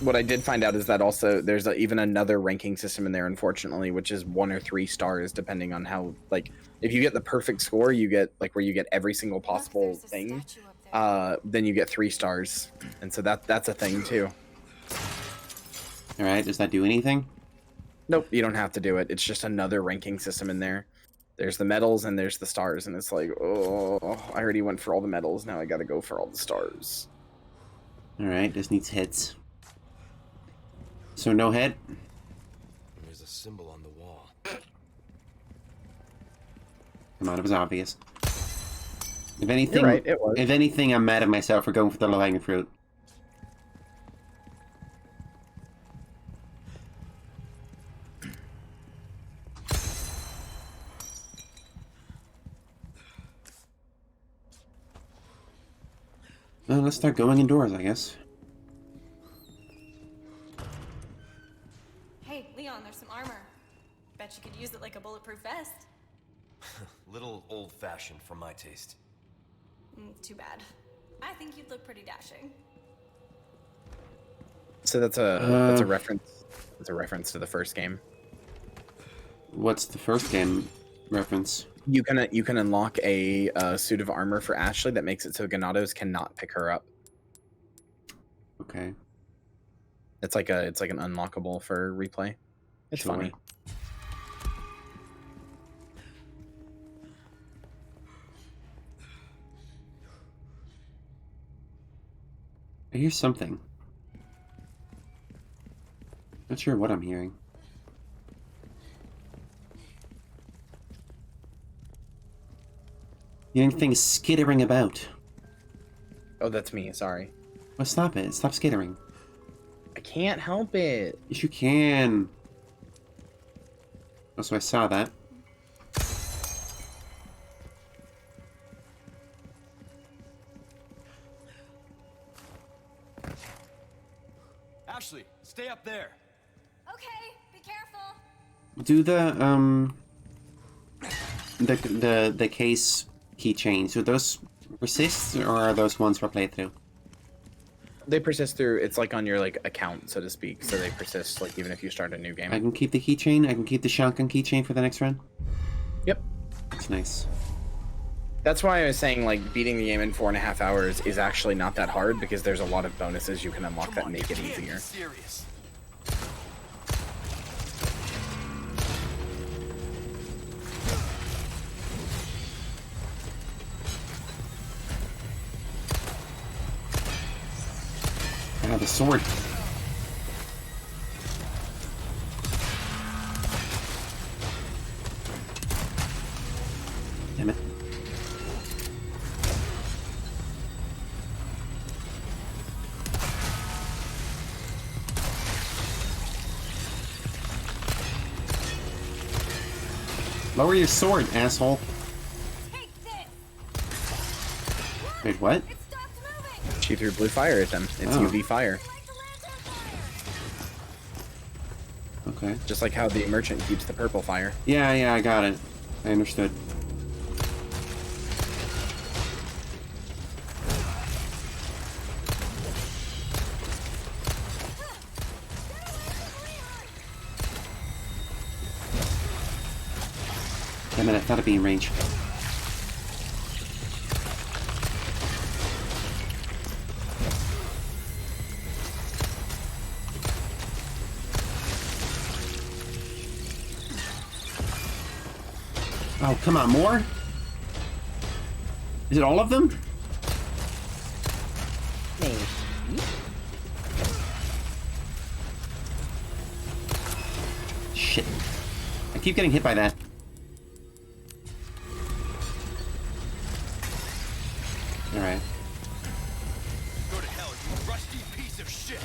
What I did find out is that also there's even another ranking system in there, unfortunately, which is 1 or 3 stars, depending on how, like, if you get the perfect score, you get, like, where you get every single possible thing, then you get 3 stars. And so that's a thing, too. Alright, does that do anything? Nope, you don't have to do it. It's just another ranking system in there. There's the medals and there's the stars, and it's like, oh, I already went for all the medals, now I gotta go for all the stars. Alright, this needs hits. So no hit? There's a symbol on the wall. Come on, it was obvious. If anything, You're right, it was. If anything, I'm mad at myself for going for the low-hanging fruit. Well, let's start going indoors, I guess. Hey, Leon, there's some armor. Bet you could use it like a bulletproof vest. Little old-fashioned for my taste. Too bad. I think you'd look pretty dashing. So that's a reference. That's a reference to the first game. What's the first game reference? You can unlock a suit of armor for Ashley that makes it so Ganados cannot pick her up. Okay. It's like an unlockable for replay. It's Sure. funny. I hear something. Not sure what I'm hearing. Anything skittering about. Oh, that's me. Sorry. Oh, stop it. Stop skittering. I can't help it. Yes, you can. Oh, so I saw that. Ashley, stay up there. Okay, be careful. Do the case keychains. Do those persist, or are those ones for playthrough? They persist through. It's like on your account, so to speak. So they persist even if you start a new game. I can keep the keychain. I can keep the shotgun keychain for the next run. Yep. That's nice. That's why I was saying beating the game in 4.5 hours is actually not that hard because there's a lot of bonuses you can unlock that make it easier. Serious. Ah, the sword. Damn it. Lower your sword, asshole. Take this. Wait, what? It stopped moving. She threw blue fire at them. It's Oh. UV fire. Like the lantern fire. Okay. Just like how the merchant keeps the purple fire. Yeah, I got it. I understood. Damn it, I thought it'd be in range. Oh, come on, more? Is it all of them? Shit. I keep getting hit by that. Alright. Go to hell, you rusty piece of shit.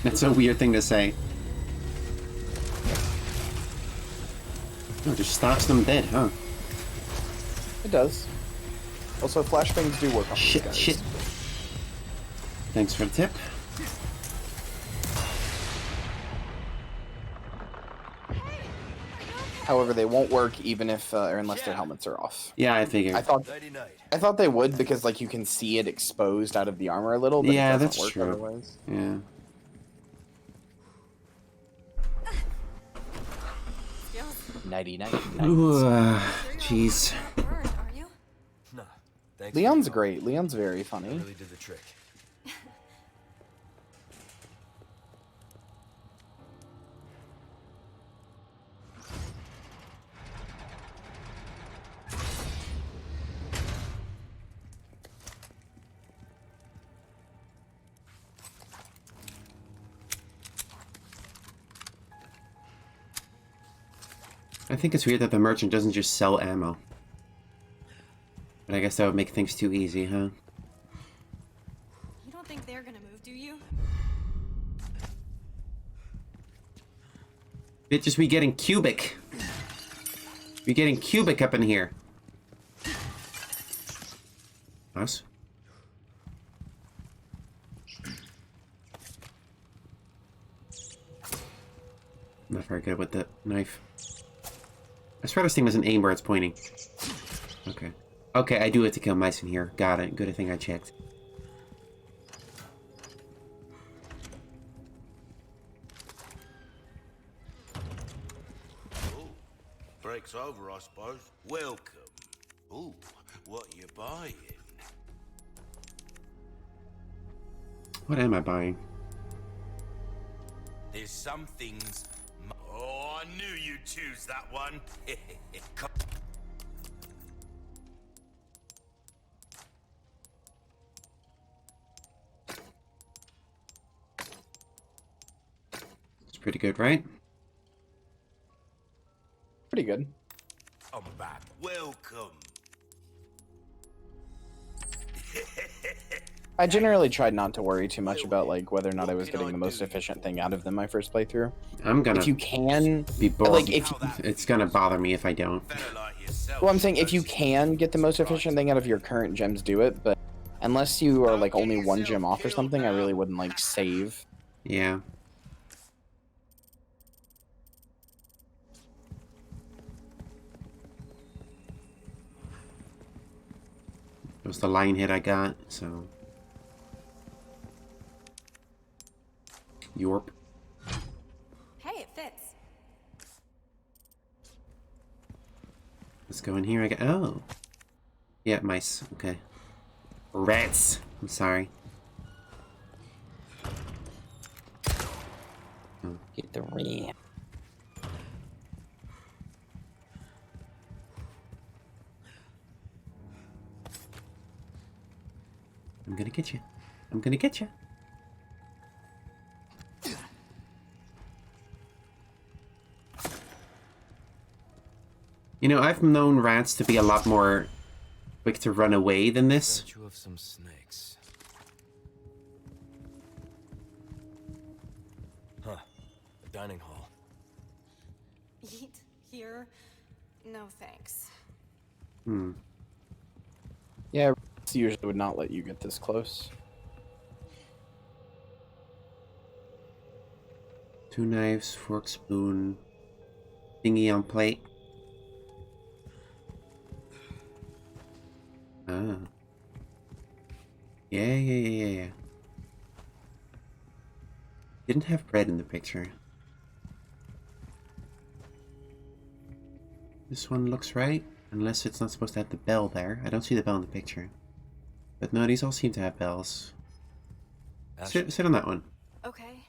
That's a weird thing to say. Oh, it just stops them dead, huh? It does. Also, flashbangs do work on these guys. Shit. Thanks for the tip. Hey, are you okay? However, they won't work even if or unless their helmets are off. Yeah, I figured. I thought they would because like you can see it exposed out of the armor a little, but Yeah, it doesn't that's work true. otherwise. Yeah. Skills. 99. Jeez. Burned, are you? Nah, thanks. Leon's great. Leon's very funny. Really did the trick. I think it's weird that the merchant doesn't just sell ammo. But I guess that would make things too easy, huh? You don't think they're gonna move, do you? Bitches, we getting cubic. We getting cubic up in here. Nice. Not very good with the knife. I swear this thing doesn't aim where it's pointing. Okay. Okay, I do it to kill mice in here. Got it. Good thing I checked. Ooh, break's over, I suppose. Welcome. Ooh, what you buying? What am I buying? There's some things. Oh, I knew you'd choose that one. It's pretty good, right? Pretty good. I'm back. Welcome. I generally tried not to worry too much about like whether or not I was getting the most efficient thing out of them my first playthrough. I'm gonna If you can be bored. like if It's gonna bother me if I don't. well, I'm saying if you can get the most efficient thing out of your current gems, do it. But unless you are like only one gem off or something, I really wouldn't like save. Yeah. It was the line hit I got, so. Yorp. Hey, it fits. Let's go in here. I got. Oh. Yeah, mice. Okay. Rats. I'm sorry. Oh. Get the rat. I'm gonna get you. I'm gonna get you. You know, I've known rats to be a lot more quick to run away than this. Virtue of some snakes. Huh. A dining hall. Eat here? No thanks. Hmm. Yeah, rats usually would not let you get this close. 2 knives, fork, spoon, thingy on plate. Ah. Yeah. Didn't have bread in the picture. This one looks right, unless it's not supposed to have the bell there. I don't see the bell in the picture. But no, these all seem to have bells. Sit on that one. Okay.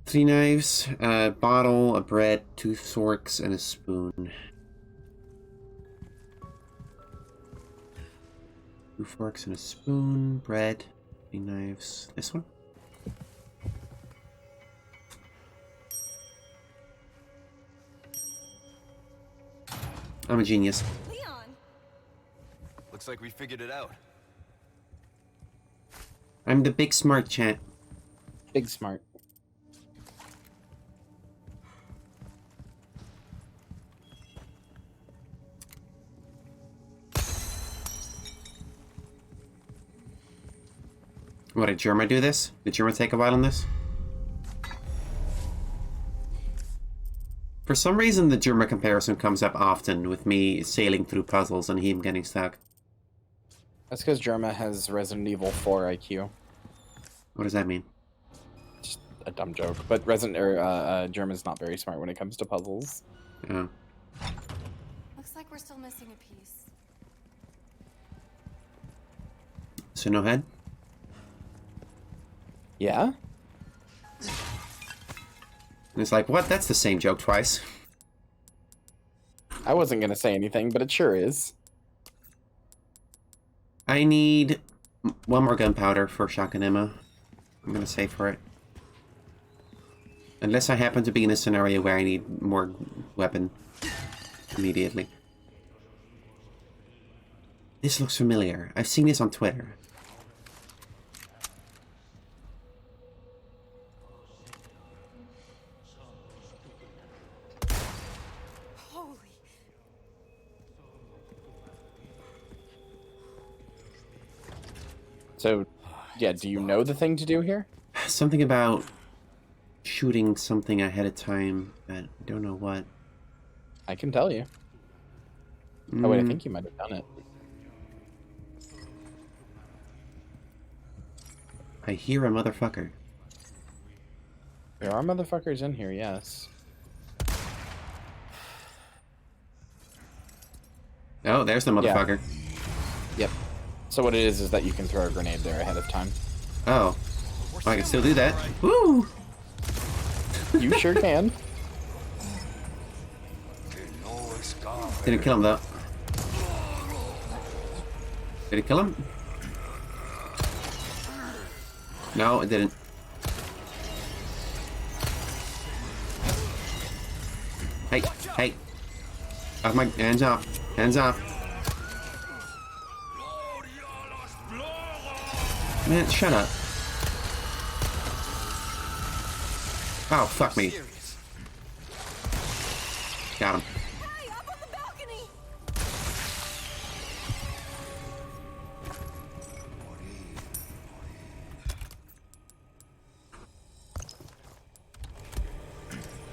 Three knives, a bottle, a bread, 2 forks, and a spoon. 2 forks and a spoon, bread, 3 knives. This one? I'm a genius. Leon! Looks like we figured it out. I'm the big smart chat. Big smart. What, did Germa do this? Did Germa take a while on this? For some reason, the Germa comparison comes up often with me sailing through puzzles and him getting stuck. That's because Germa has Resident Evil 4 IQ. What does that mean? Just a dumb joke, but Germa's not very smart when it comes to puzzles. Oh. Looks like we're still missing a piece. So no head? Yeah? And it's like, what? That's the same joke twice. I wasn't gonna say anything, but it sure is. I need one more gunpowder for shotgun ammo. I'm gonna save for it. Unless I happen to be in a scenario where I need more weapon immediately. This looks familiar. I've seen this on Twitter. Holy. So, yeah, do you know the thing to do here? Something about shooting something ahead of time, but I don't know what. I can tell you. Oh wait, I think you might have done it. I hear a motherfucker. There are motherfuckers in here, yes. Oh, there's the motherfucker. Yep. So what it is that you can throw a grenade there ahead of time. Oh. I can still do that. Woo! You sure can. Didn't kill him though. Did it kill him? No, it didn't. Hey, hey. Off my hands off. Hands off. Man, shut up. Oh, fuck me. Got him. Hey, up on the balcony!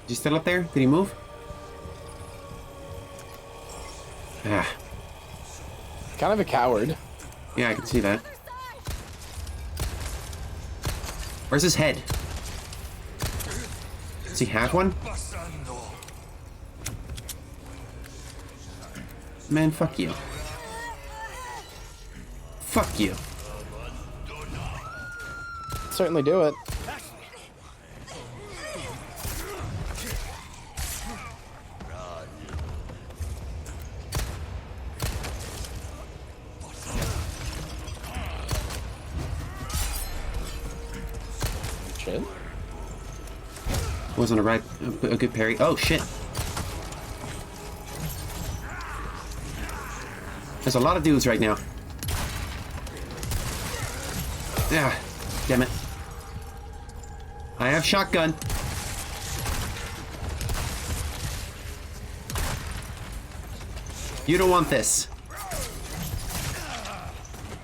Is he still up there? Did he move? Ah. Kind of a coward. Yeah, I can see that. Where's his head? Does he have one? Man, fuck you. Fuck you. Certainly do it. Shit. Wasn't a good parry. Oh shit. There's a lot of dudes right now. Yeah, damn it. I have shotgun. You don't want this.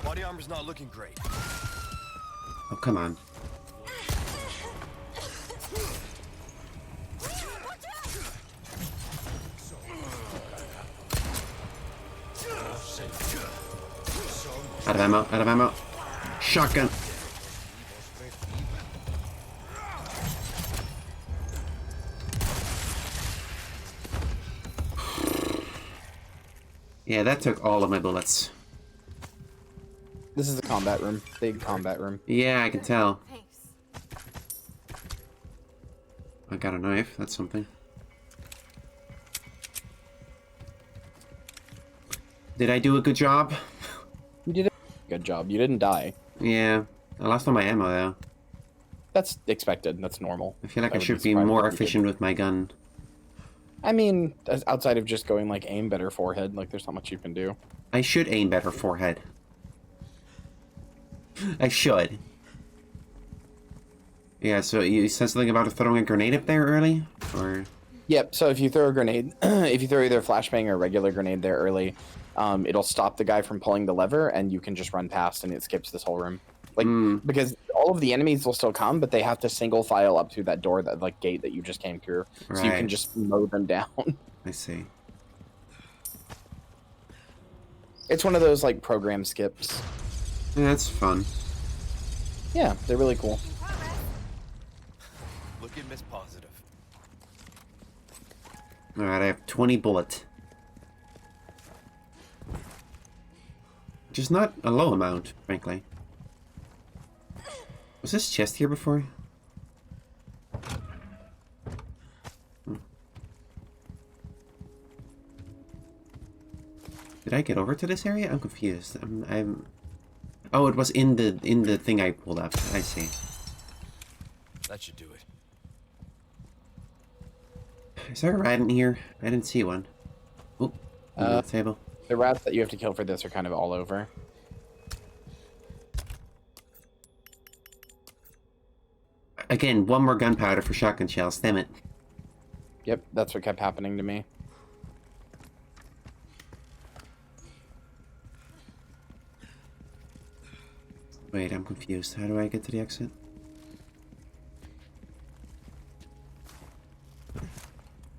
Body armor's not looking great. Oh, come on. Out of ammo, out of ammo. Shotgun. Yeah, that took all of my bullets. This is a combat room. Big combat room. Yeah, I can tell. Thanks. I got a knife, that's something. Did I do a good job? You did a good job. You didn't die. Yeah, I lost all my ammo though. That's expected. That's normal. I feel like I would should be surprised more if you efficient didn't. with my gun. I mean, outside of just going like aim better forehead, like there's not much you can do. I should aim better forehead. I should. Yeah, so you said something about throwing a grenade up there early? Or... Yep, so if you throw a grenade, if you throw either a flashbang or a regular grenade there early, it'll stop the guy from pulling the lever, and you can just run past, and it skips this whole room. Like, because all of the enemies will still come, but they have to single file up through that door, that like gate that you just came through. So you can Right. just mow them down. I see. It's one of those like program skips. Yeah, that's fun. Yeah, they're really cool. Looking Miss Positive. Alright, I have 20 bullets. Which is not a low amount, frankly. Was this chest here before? Did I get over to this area? I'm confused. I'm... Oh, it was in the thing I pulled up. I see. That should do it. Is there a rat in here? I didn't see one. Oh, under the table. The rats that you have to kill for this are kind of all over. Again, one more gunpowder for shotgun shells. Damn it. Yep, that's what kept happening to me. Wait, I'm confused. How do I get to the exit?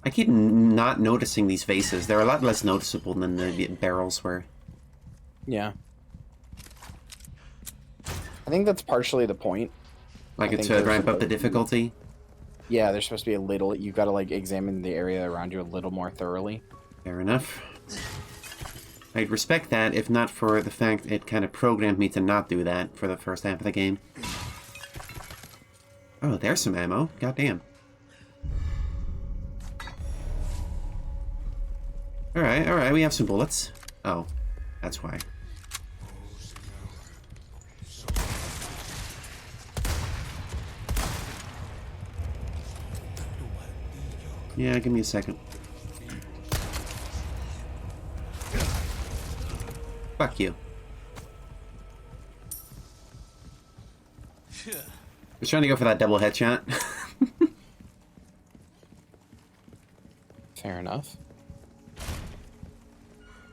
I keep not noticing these faces. They're a lot less noticeable than the barrels were. Yeah. I think that's partially the point. Like I it's think to there's ramp up the supposed to be- difficulty? Yeah, there's supposed to be a little... You've got to, like, examine the area around you a little more thoroughly. Fair enough. I'd respect that, if not for the fact it kind of programmed me to not do that for the first half of the game. Oh, there's some ammo. Goddamn. Alright, we have some bullets. Oh, that's why. Yeah, give me a second. Fuck you. I was trying to go for that double headshot. Fair enough.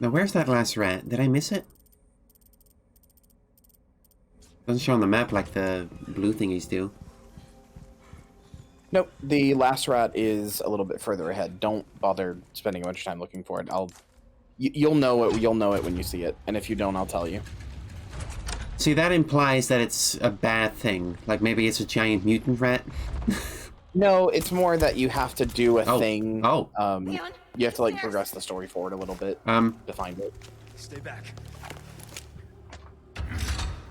Now, where's that last rat? Did I miss it? Doesn't show on the map like the blue thingies do. Nope, the last rat is a little bit further ahead. Don't bother spending a bunch of time looking for it. You'll know it. You'll know it when you see it, and if you don't, I'll tell you. See, that implies that it's a bad thing. Like maybe it's a giant mutant rat. No, it's more that you have to do a thing. Oh. Leon, You have to like yes. progress the story forward a little bit Um. to find it. Stay back.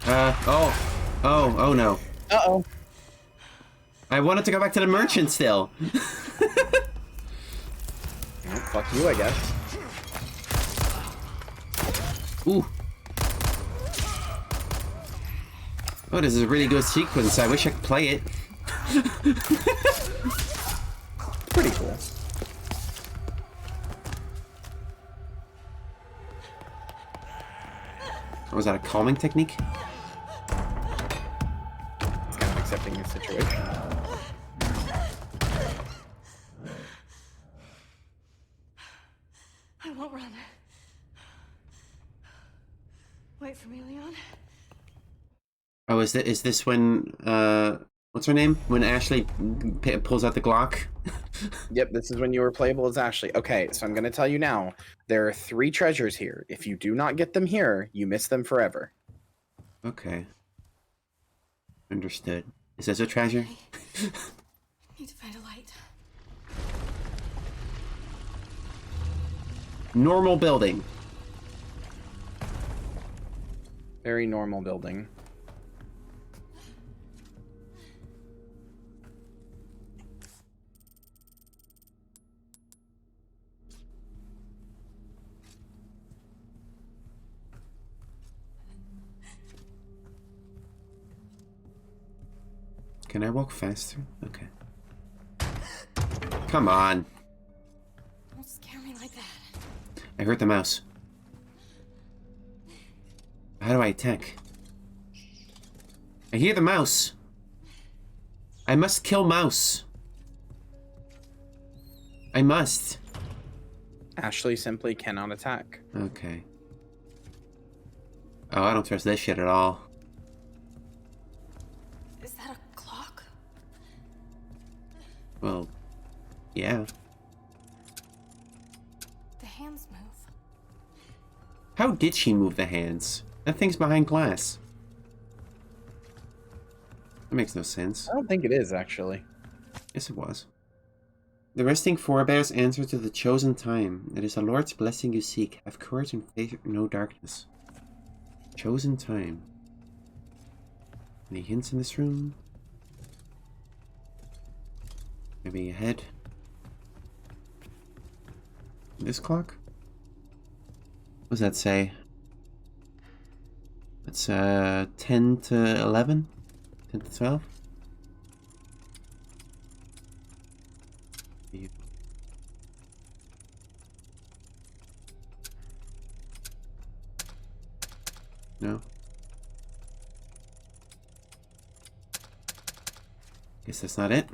Oh no. Uh-oh. I wanted to go back to the merchant still. Well, fuck you, I guess. Ooh. Oh, this is a really good sequence. I wish I could play it. Pretty cool. Was that a calming technique? It's kind of accepting your situation. I won't run. Wait for me, Leon. Oh, is this when what's her name? When Ashley pulls out the Glock? Yep, this is when you were playable as Ashley. Okay, so I'm going to tell you now. There are 3 treasures here. If you do not get them here, you miss them forever. Okay. Understood. Is this a treasure? Need to find a light. Normal building. Very normal building. Can I walk faster? Okay. Come on. Don't scare me like that. I hurt the mouse. How do I attack? I hear the mouse. I must kill mouse. I must. Ashley simply cannot attack. Okay. Oh, I don't trust this shit at all. Yeah. The hands move. How did she move the hands? That thing's behind glass. That makes no sense. I don't think it is, actually. Yes, it was. The resting forebears answer to the chosen time. It is the Lord's blessing you seek. Have courage and face no darkness. Chosen time. Any hints in this room? Maybe a head? This clock? What does that say? It's 10 to 11? 10 to 12? No? Guess that's not it.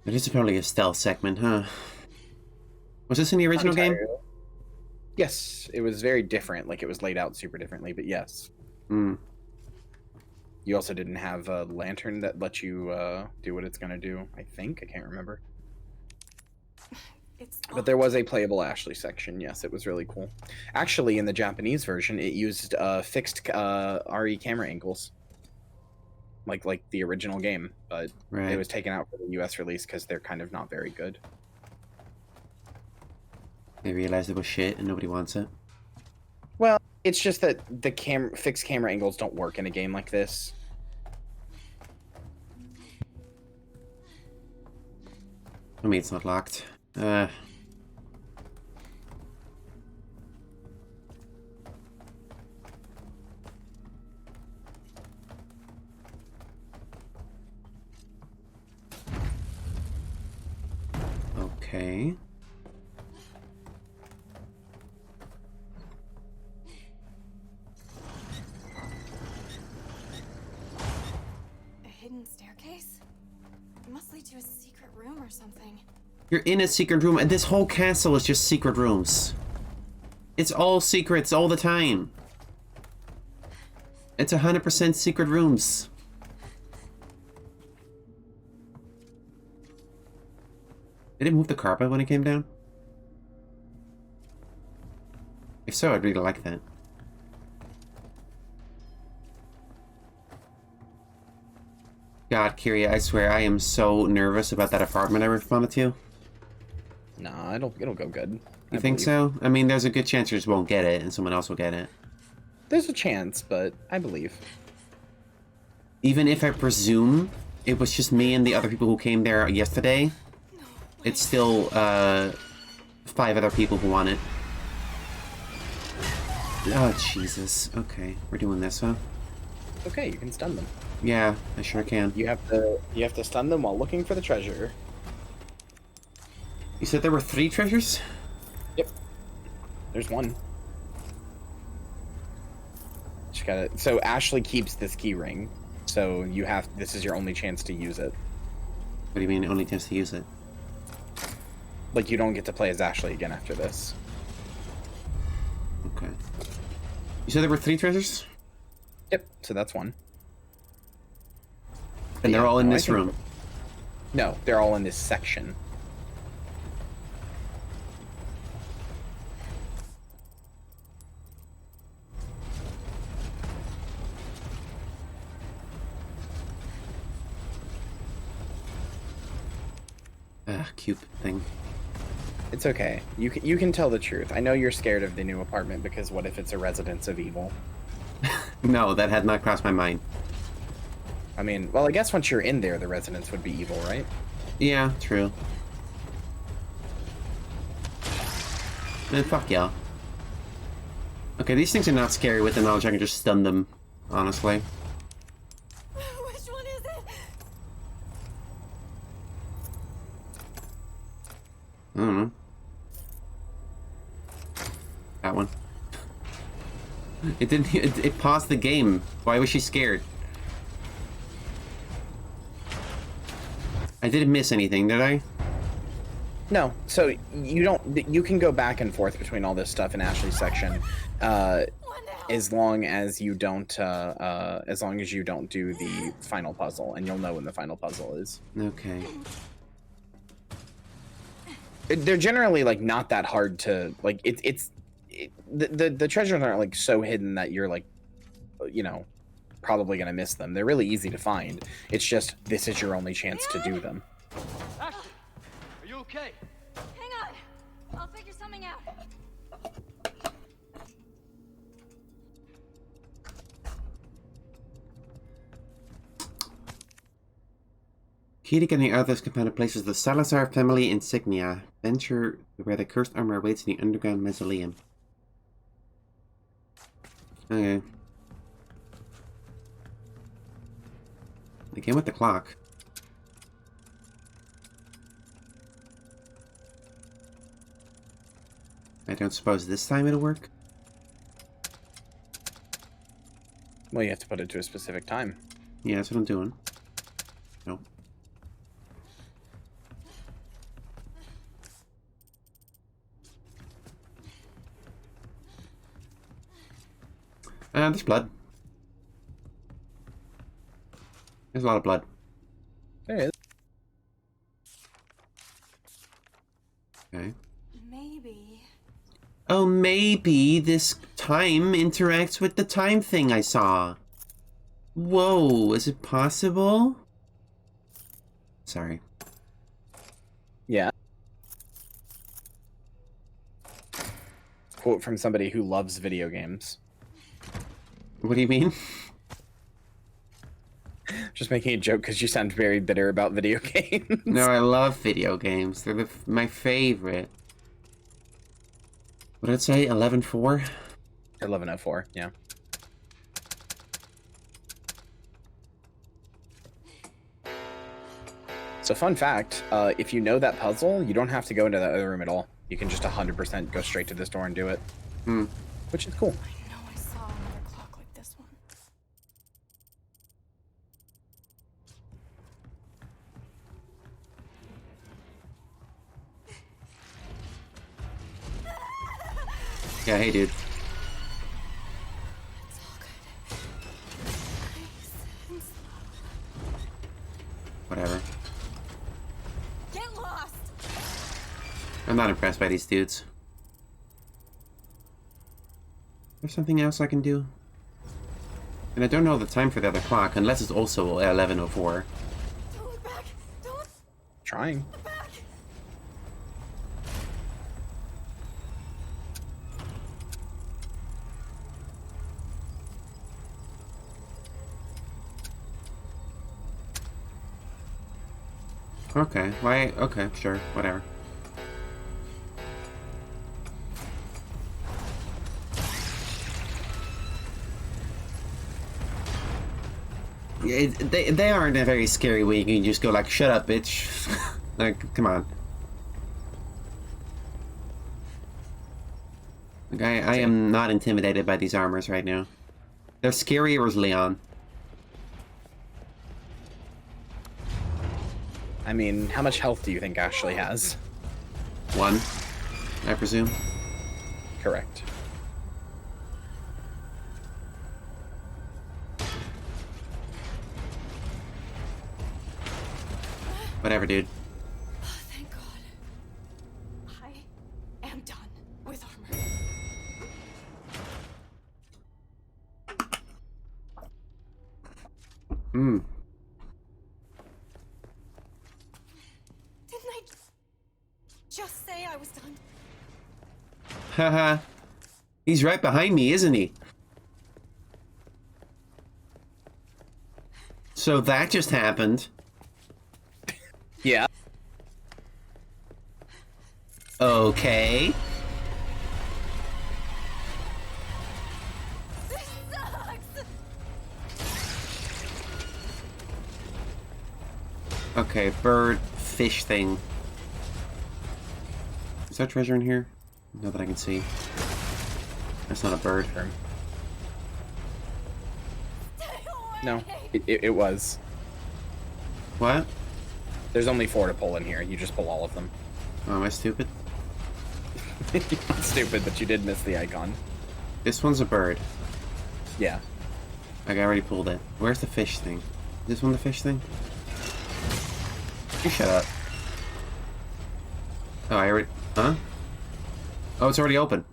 It is apparently a stealth segment, huh? Was this in the original game? Yes, it was very different. Like, it was laid out super differently, but yes. Hmm. You also didn't have a lantern that lets you do what it's gonna do, I think. I can't remember. But there was a playable Ashley section. Yes, it was really cool. Actually, in the Japanese version, it used fixed RE camera angles. Like the original game, but Right. it was taken out for the US release because they're kind of not very good. They realized it was shit and nobody wants it. Well, it's just that the fixed camera angles don't work in a game like this. I mean, it's not locked. Okay. A hidden staircase? It must lead to a secret room or something. You're in a secret room, and this whole castle is just secret rooms. It's all secrets all the time. It's 100% secret rooms. Did it move the carpet when it came down? If so, I'd really like that. God, Kyria, I swear I am so nervous about that apartment I responded to. Nah, it'll go good. You I think believe. so? I mean, there's a good chance you just won't get it and someone else will get it. There's a chance, but I believe. Even if I presume it was just me and the other people who came there yesterday, it's still 5 other people who want it. Oh, Jesus. Okay, we're doing this, huh? Okay, you can stun them. Yeah, I sure can. You have to stun them while looking for the treasure. You said there were 3 treasures? Yep. There's one. Just gotta. So Ashley keeps this key ring. So you have. This is your only chance to use it. What do you mean, only chance to use it? Like, you don't get to play as Ashley again after this. Okay. You said there were 3 treasures? Yep. So that's one. And they're all in no, I this think- room. No, they're all in this section. Cute thing. It's okay. You can tell the truth. I know you're scared of the new apartment because what if it's a residence of evil? No, that had not crossed my mind. I mean, well, I guess once you're in there, the residence would be evil, right? Yeah, true. Man, fuck y'all. Okay, these things are not scary with the knowledge I can just stun them, honestly. Which one is it? I don't know. That one. It didn't. It paused the game. Why was she scared? I didn't miss anything, did I? No, so you don't. You can go back and forth between all this stuff in Ashley's section, as long as you don't. As long as you don't do the final puzzle, and you'll know when the final puzzle is. Okay. They're generally like not that hard to like. The treasures aren't like so hidden that you're like, you know, probably gonna miss them. They're really easy to find. It's just this is your only chance to do them. Ashley, are you okay? Hang on. I'll figure something out. Key to getting out of this compounded place is the Salazar family insignia. Venture where the cursed armor awaits in the underground mausoleum. Okay. Again with the clock. I don't suppose this time it'll work? Well, you have to put it to a specific time. Yeah, that's what I'm doing. Nope. There's blood. There's a lot of blood. There is. Okay. Maybe. Oh, maybe this time interacts with the time thing I saw. Whoa, is it possible? Sorry. Yeah. Quote from somebody who loves video games. What do you mean? Just making a joke because you sound very bitter about video games. No, I love video games. They're my favorite. What did it say? 11.4? 11:04, yeah. So fun fact, if you know that puzzle, you don't have to go into that other room at all. You can just 100% go straight to this door and do it. Hmm. Which is cool. I know I saw another clock like this one. Yeah, hey, dude. It's all good. Nice and slow. Whatever. Get lost! I'm not impressed by these dudes. There's something else I can do? And I don't know the time for the other clock, unless it's also 11:04. Don't look back! Don't look Trying. back! Okay, why? Okay, sure, whatever. Yeah, they aren't a very scary way. You can just go like, shut up, bitch. Like, come on. Like, I am not intimidated by these armors right now. They're scarier as Leon. I mean, how much health do you think Ashley has? 1, I presume. Correct. Whatever, dude. Oh, thank God. I am done with armor. Hmm. Didn't I just say I was done? Haha. He's right behind me, isn't he? So that just happened. Yeah. Okay. This sucks! Okay, bird, fish thing. Is there treasure in here? Not that I can see. That's not a bird. Stay away! No, it was. What? There's only 4 to pull in here. You just pull all of them. Oh, am I stupid? You're not stupid, but you did miss the icon. This one's a bird. Yeah. Like, I already pulled it. Where's the fish thing? Is this one the fish thing? You shut up. Oh, I already... Huh? Oh, it's already open.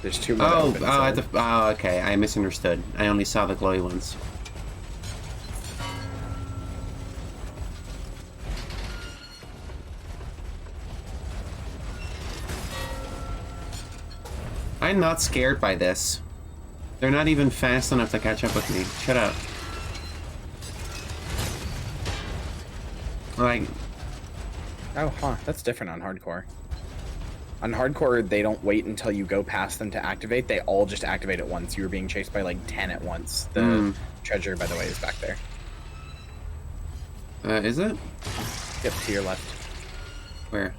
There's two more. Oh, open, oh, okay. I misunderstood. I only saw the glowy ones. I'm not scared by this. They're not even fast enough to catch up with me. Shut up. Like... Oh, huh. That's different on hardcore. On hardcore, they don't wait until you go past them to activate. They all just activate at once. You were being chased by like 10 at once. The treasure, by the way, is back there. Is it? Yep, to your left. Where?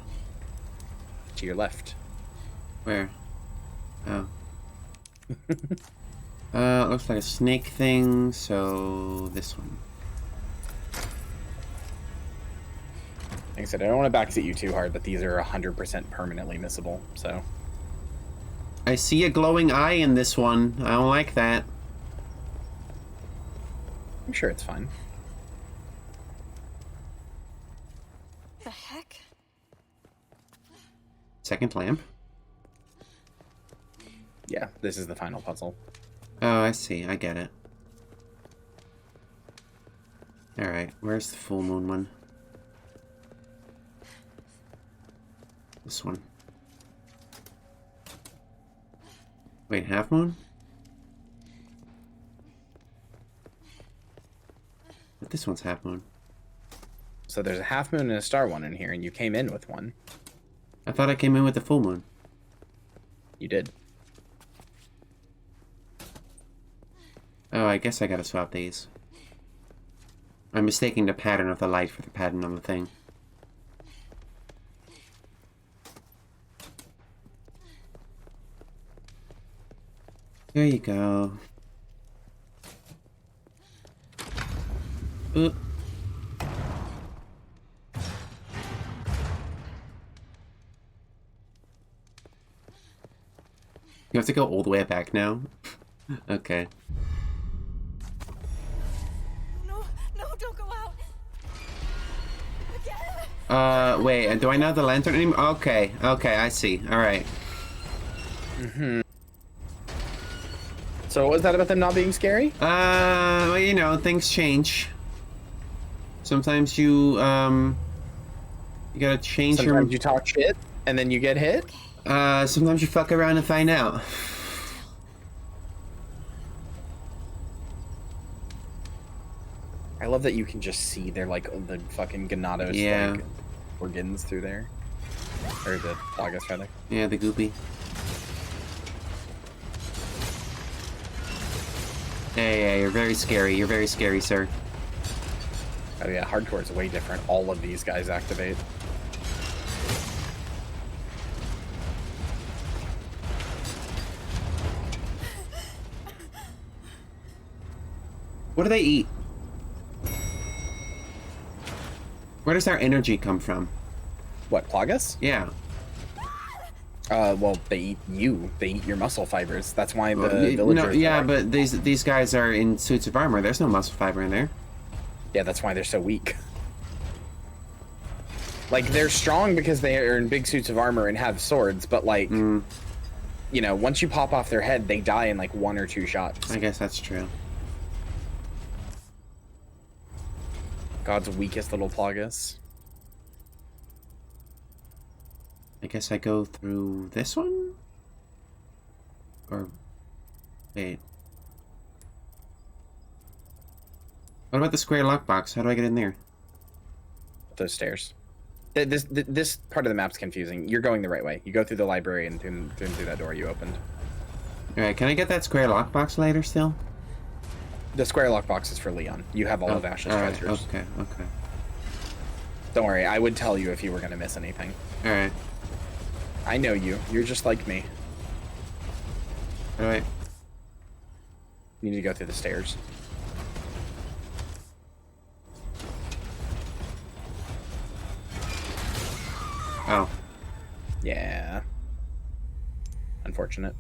To your left. Where? Oh. Looks like a snake thing, so this one. Like I said, I don't want to backseat you too hard, but these are 100% permanently missable, so... I see a glowing eye in this one. I don't like that. I'm sure it's fine. The heck? Second lamp? Yeah, this is the final puzzle. Oh, I see. I get it. Alright, where's the full moon one? This one. Wait, half moon? But this one's half moon. So there's a half moon and a star one in here, and you came in with one. I thought I came in with the full moon. You did. Oh, I guess I gotta swap these. I'm mistaking the pattern of the light for the pattern on the thing. There you go. You have to go all the way back now? Okay. No, don't go out. Again. Wait, and do I not have the lantern anymore? Okay, I see. Alright. So what was that about them not being scary? Well, you know, things change. Sometimes you gotta change Sometimes you talk shit, and then you get hit? Sometimes you fuck around and find out. I love that you can just see their, like, the fucking Ganados, like, organs through there. Or the Plagas, rather. Yeah, the goopy. Yeah, you're very scary. You're very scary, sir. Oh yeah, hardcore is way different. All of these guys activate. What do they eat? Where does their energy come from? What, Plagas? Yeah. Well, they eat you. They eat your muscle fibers. That's why the villagers... No, yeah, but these guys are in suits of armor. There's no muscle fiber in there. Yeah, that's why they're so weak. Like, they're strong because they are in big suits of armor and have swords, but, like, you know, once you pop off their head, they die in, like, 1 or 2 shots. I guess that's true. God's weakest little Plagas. I guess I go through this one? Or... wait. What about the square lockbox? How do I get in there? Those stairs. This part of the map's confusing. You're going the right way. You go through the library and through that door you opened. Alright, can I get that square lockbox later still? The square lockbox is for Leon. You have all of Ash's treasures. Okay. Don't worry, I would tell you if you were going to miss anything. Alright. I know you. You're just like me. Alright. You need to go through the stairs. Oh. Yeah. Unfortunate.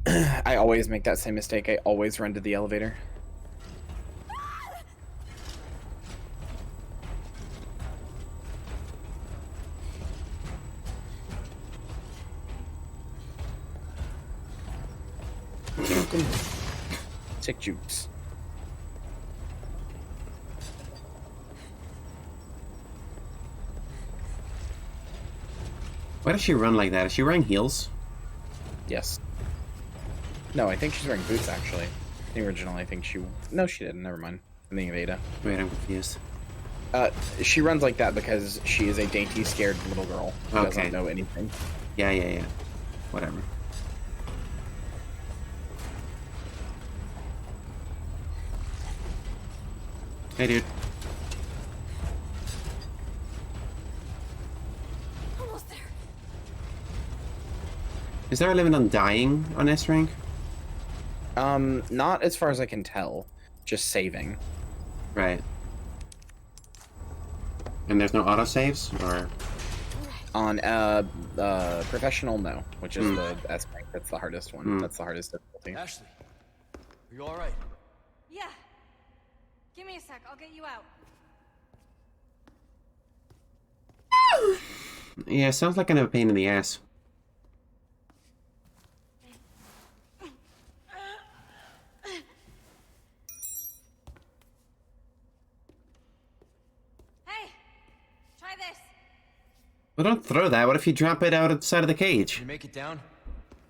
I always make that same mistake. I always run to the elevator. Tick jukes. Why does she run like that? Is she wearing heels? Yes. No, I think she's wearing boots, actually. The original, I think she... No, she didn't. Never mind. I'm thinking of Ada. Wait, I'm confused. She runs like that because she is a dainty, scared little girl who Okay. doesn't know anything. Yeah. Whatever. Hey, dude. Almost there. Is there a limit on dying on S rank? Not as far as I can tell. Just saving. Right. And there's no autosaves, or? On professional, no, which is the S rank. That's the hardest one. That's the hardest difficulty. Ashley, are you all right? Yeah. Give me a sec. I'll get you out. Yeah, sounds like kind of a pain in the ass. Hey, try this. Well, don't throw that. What if you drop it out of the side of the cage? You make it down?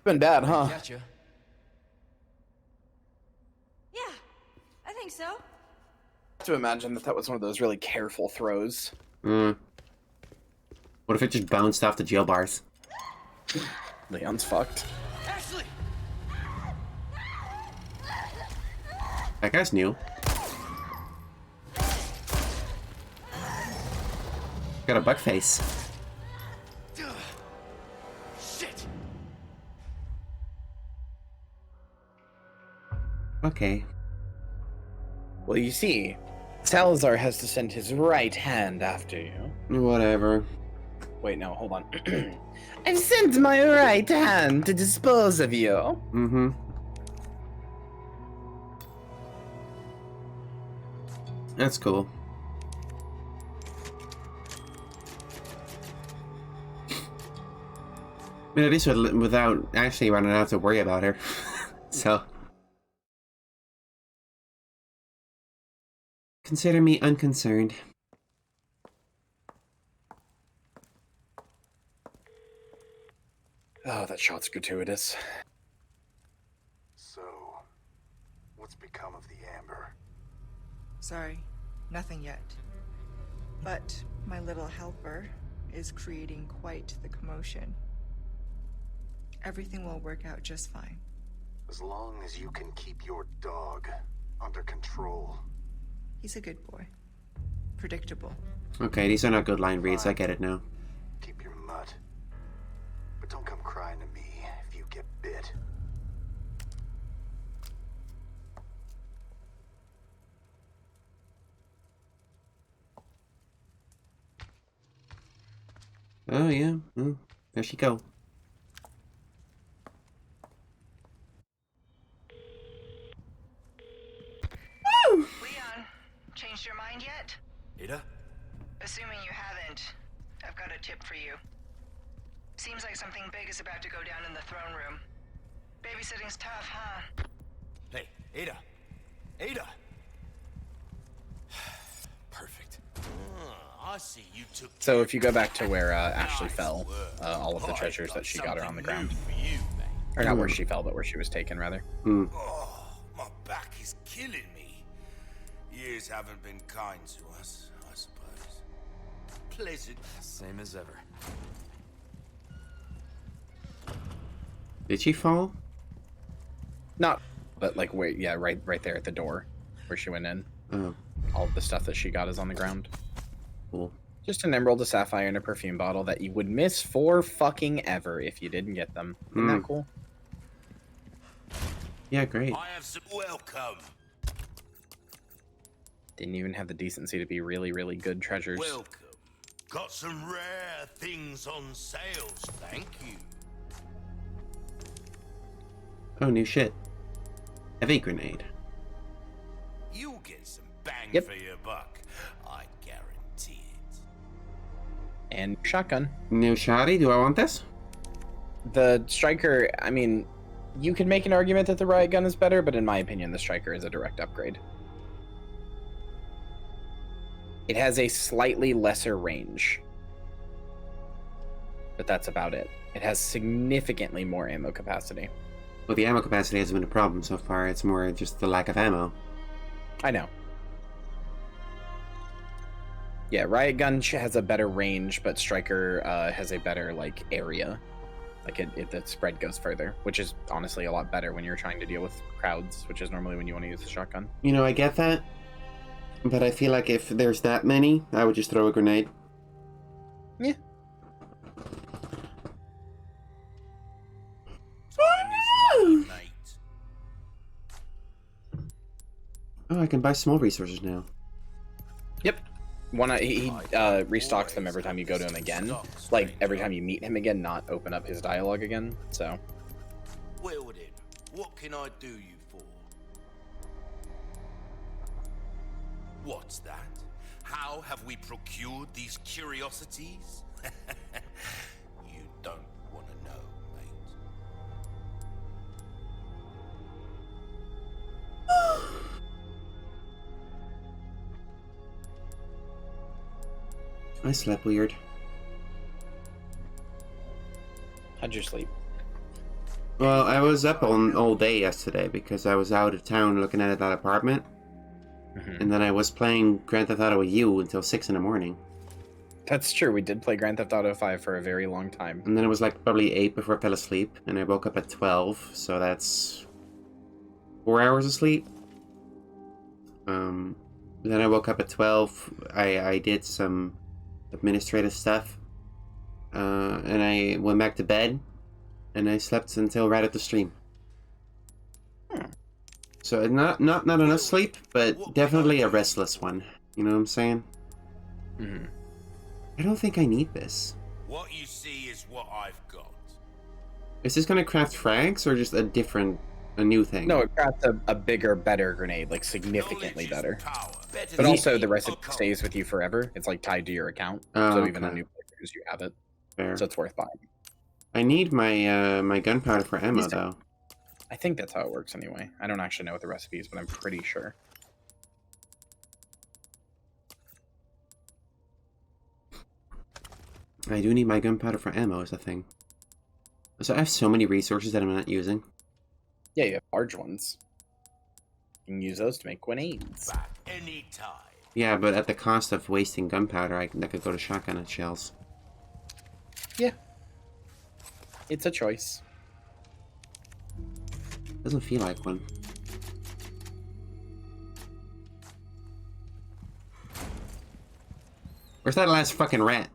Been bad, huh? Gotcha. Yeah, I think so. I have to imagine that was one of those really careful throws. What if it just bounced off the jail bars? Leon's fucked. Ashley! That guy's new. Got a buck face. Shit! Okay. Well, you see, Salazar has to send his right hand after you. Whatever. Wait, no, hold on. I've sent my right hand to dispose of you. Mm-hmm. That's cool. I mean, at least without actually running out to worry about her. So. Consider me unconcerned. Oh, that shot's gratuitous. So, what's become of the Amber? Sorry, nothing yet. But my little helper is creating quite the commotion. Everything will work out just fine. As long as you can keep your dog under control. He's a good boy. Predictable. Okay, these are not good line reads. I get it now. Keep your mutt. But don't come crying to me if you get bit. Oh, yeah. Oh, there she go. Leon, changed your mind yet? Ada? Assuming you haven't, I've got a tip for you. Seems like something big is about to go down in the throne room. Babysitting's tough, huh? Hey, Ada! Ada! Perfect. I see you took. So if you go back to where Ashley fell, all of the treasures that she got are on the ground. For you, mate. Or not where she fell, but where she was taken, rather. Oh, my back is killing me. Years haven't been kind to us, I suppose. Pleasant. Same as ever. Did she fall? Not, but like where, yeah, right there at the door where she went in. Oh, All of the stuff that she got is on the ground. cool. Just an emerald, a sapphire, and a perfume bottle that you would miss for fucking ever if you didn't get them. Isn't that cool? Yeah, great. I have some welcome. Didn't even have the decency to be really, really good treasures. Welcome. Got some rare things on sales, thank you. Oh, new shit. Heavy grenade. You'll get some bang Yep. for your buck. I guarantee it. And shotgun. New shoddy. Do I want this? The striker, I mean, you could make an argument that the riot gun is better, but in my opinion, the striker is a direct upgrade. It has a slightly lesser range, but that's about it. It has significantly more ammo capacity. Well, the ammo capacity hasn't been a problem so far. It's more just the lack of ammo. I know. Yeah, riot gun has a better range, but striker has a better like area. Like the spread goes further, which is honestly a lot better when you're trying to deal with crowds, which is normally when you want to use the shotgun. You know, I get that. But I feel like if there's that many, I would just throw a grenade. Yeah. Time is money, mate. Oh, I can buy small resources now. Yep. He restocks them every time you go to him again. Like, every time you meet him again, not open up his dialogue again, so. Well then, what can I do you for? What's that? How have we procured these curiosities? You don't want to know, mate. I slept weird. How'd you sleep? Well, I was up all day yesterday because I was out of town looking at that apartment. And then I was playing Grand Theft Auto with you until 6 in the morning. That's true, we did play Grand Theft Auto 5 for a very long time. And then it was like probably 8 before I fell asleep. And I woke up at 12, so that's 4 hours of sleep. Then I woke up at 12. I did some administrative stuff. And I went back to bed. And I slept until right at the stream. So not enough sleep, but definitely a restless one. You know what I'm saying? Mm-hmm. I don't think I need this. What you see is what I've got. Is this gonna craft frags or just a new thing? No, it crafts a bigger, better grenade, like significantly better. But also the recipe stays with you forever. It's like tied to your account, so even on new players you have it. Fair. So it's worth buying. I need my my gunpowder for ammo though. I think that's how it works anyway. I don't actually know what the recipe is, but I'm pretty sure. I do need my gunpowder for ammo is the thing. So I have so many resources that I'm not using. Yeah, you have large ones. You can use those to make grenades. Anytime. Yeah, but at the cost of wasting gunpowder, I could go to shotgun and shells. Yeah. It's a choice. Doesn't feel like one. Where's that last fucking rat?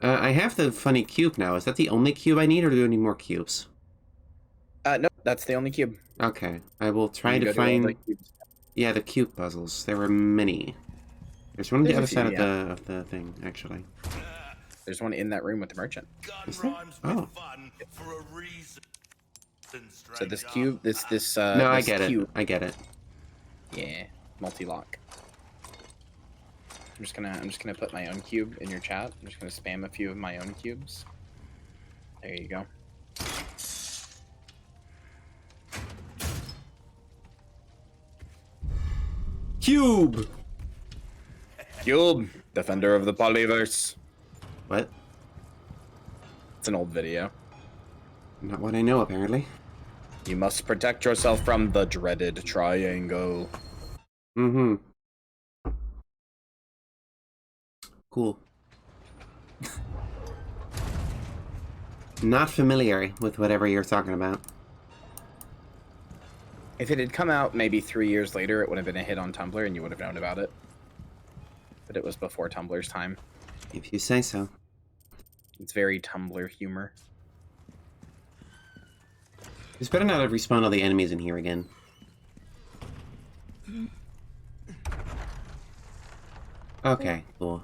I have the funny cube now. Is that the only cube I need, or do I need more cubes? No, that's the only cube. Okay, I will try to find. Yeah, the cube puzzles. There were many. There's one on the other side of the thing, actually. There's one in that room with the merchant. Oh. So this cube, this no, I this get cube, it. I get it. Yeah, multi-lock. I'm just gonna put my own cube in your chat. I'm just gonna spam a few of my own cubes. There you go. Cube! Cube! Defender of the polyverse. What? It's an old video. Not what I know, apparently. You must protect yourself from the dreaded triangle. Mm-hmm. Cool. Not familiar with whatever you're talking about. If it had come out maybe 3 years later, it would have been a hit on Tumblr and you would have known about it. But it was before Tumblr's time. If you say so. It's very Tumblr humor. It's better not to respawn all the enemies in here again. Okay, cool.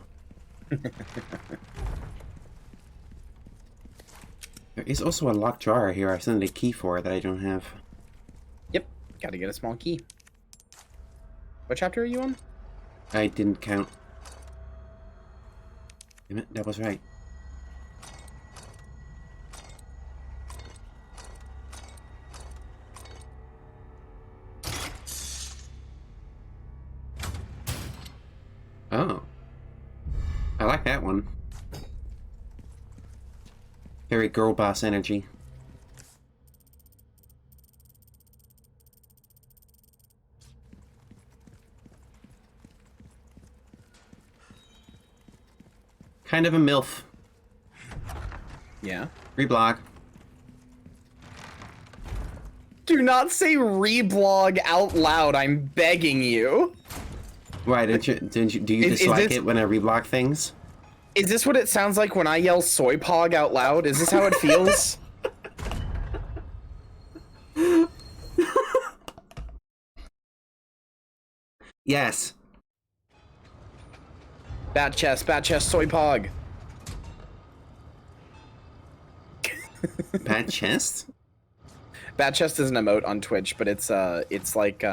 There is also a locked drawer here I sent a key for that I don't have. Yep, gotta get a small key. What chapter are you on? I didn't count. Damn it, that was right. Oh. I like that one. Very girl boss energy. Kind of a MILF. Yeah. Reblog. Do not say reblog out loud, I'm begging you. Why, do you dislike it when I reblog things? Is this what it sounds like when I yell soy pog out loud? Is this how it feels? Yes. Bat chest, soy pog. Bat chest? Bat chest is an emote on Twitch, but it's like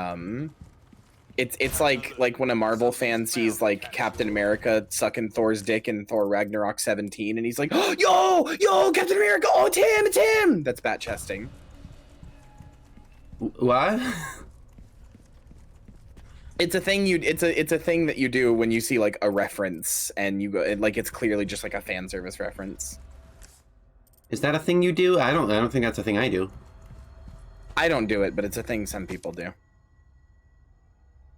it's like when a Marvel fan sees like Captain America sucking Thor's dick in Thor Ragnarok 17 and he's like, oh, yo, Captain America, oh, it's him. That's bat chesting. What? It's a thing it's a thing that you do when you see like a reference and you go like it's clearly just like a fan service reference. Is that a thing you do? I don't think that's a thing I do. I don't do it, but it's a thing some people do.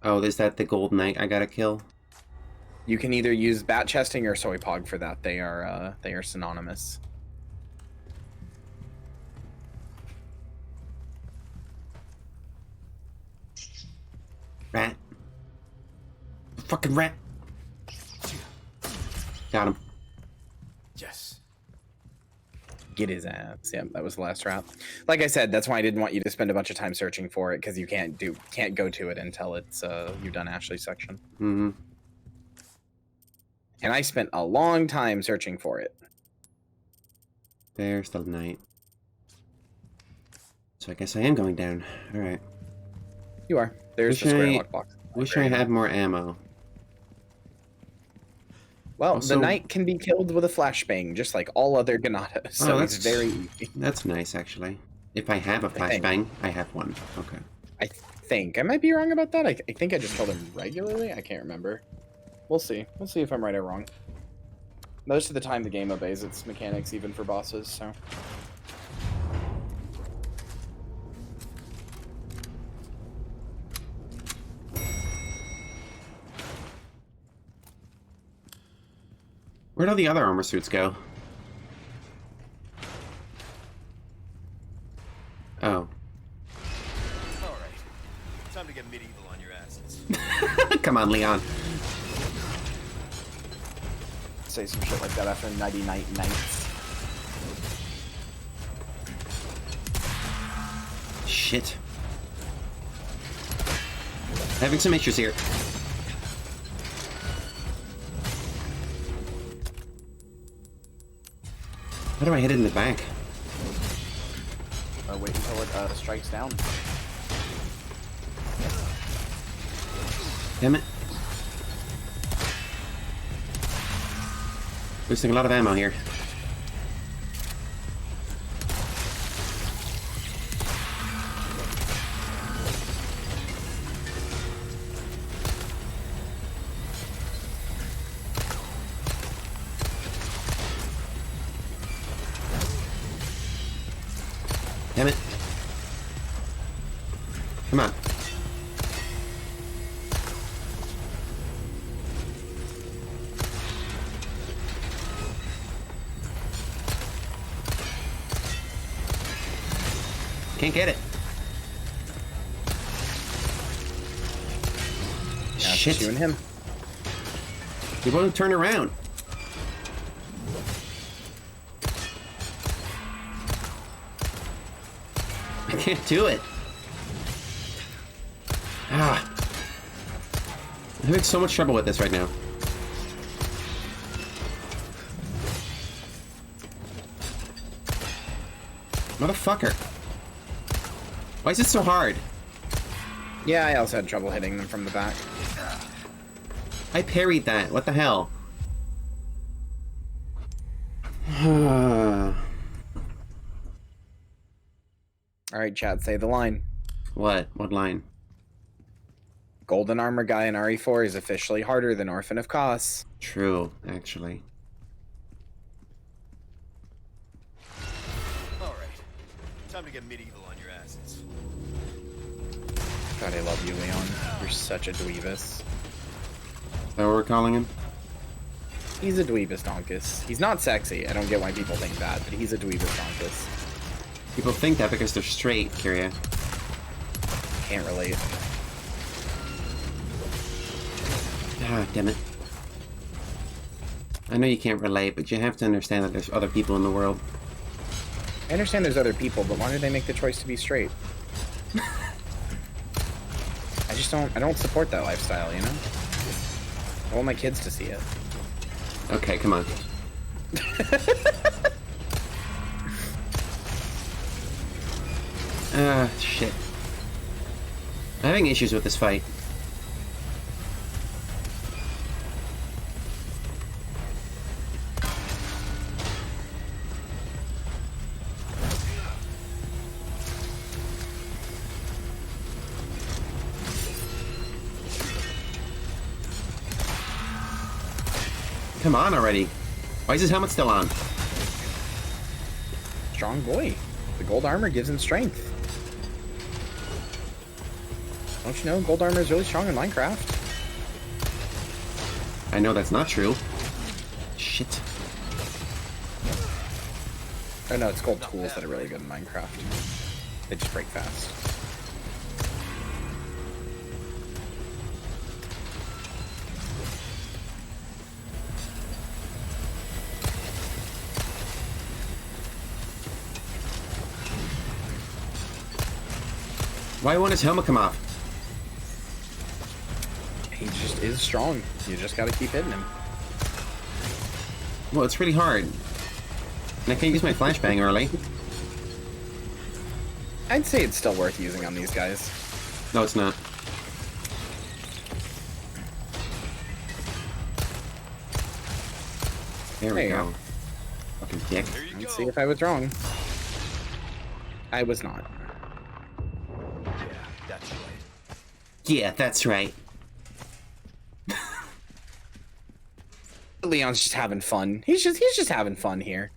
Oh, is that the gold knight I gotta kill? You can either use bat chesting or soy pog for that. They are synonymous. Rat. Fucking rat. Got him. Yes. Get his ass. Yeah, that was the last trap. Like I said, that's why I didn't want you to spend a bunch of time searching for it, because you can't go to it until it's you've done Ashley's section. Mm-hmm. And I spent a long time searching for it. There's the knight. So I guess I am going down. Alright. You are. There's the square lockbox. Wish I had more ammo. Well, Also, the knight can be killed with a flashbang, just like all other Ganatas. So it's very easy. That's nice, actually. If I have a flashbang, I have one. Okay. I think. I might be wrong about that. I think I just killed him regularly. I can't remember. We'll see. We'll see if I'm right or wrong. Most of the time, the game obeys its mechanics, even for bosses, so... Where'd all the other armor suits go? Oh. Alright. Time to get medieval on your asses. Come on, Leon. Say some shit like that after 90 nights. Shit. Having some issues here. How do I hit it in the back? Wait until it strikes down. Damn it. Wasting a lot of ammo here. Damn it. Come on. Can't get it. Yeah, Shit. You and him. He won't turn around. I can't do it. Ah. I'm having so much trouble with this right now. Motherfucker. Why is it so hard? Yeah, I also had trouble hitting them from the back. I parried that. What the hell? Alright, chat, say the line. What? What line? Golden armor guy in RE4 is officially harder than Orphan of Kos. True, actually. Alright. Time to get medieval on your asses. God, I love you, Leon. You're such a dweebus. Is that what we're calling him? He's a dweebus donkus. He's not sexy. I don't get why people think that, but he's a dweebus donkus. People think that because they're straight, Kyria. Can't relate. Ah, damn it. I know you can't relate, but you have to understand that there's other people in the world. I understand there's other people, but why did they make the choice to be straight? I don't support that lifestyle, you know? I want my kids to see it. Okay, come on. Ah, shit. I'm having issues with this fight. Come on already. Why is his helmet still on? Strong boy. The gold armor gives him strength. Don't you know gold armor is really strong in Minecraft? I know that's not true. Shit. Oh no, it's gold tools that are really good in Minecraft. They just break fast. Why won't his helmet come off? He just is strong. You just gotta keep hitting him. Well, it's really hard. And I can't use my flashbang early. I'd say it's still worth using on these guys. No, it's not. There we go. Fucking dick. Let's see if I was wrong. I was not. Yeah, that's right. Leon's just having fun. He's just having fun here.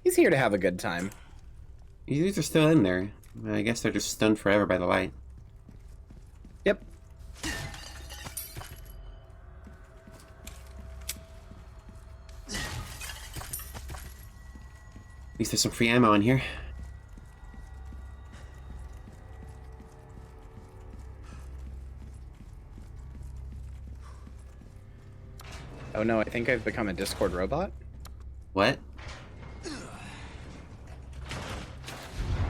He's here to have a good time. These are still in there. I guess they're just stunned forever by the light. Yep. At least there's some free ammo in here. Oh no, I think I've become a Discord robot. What?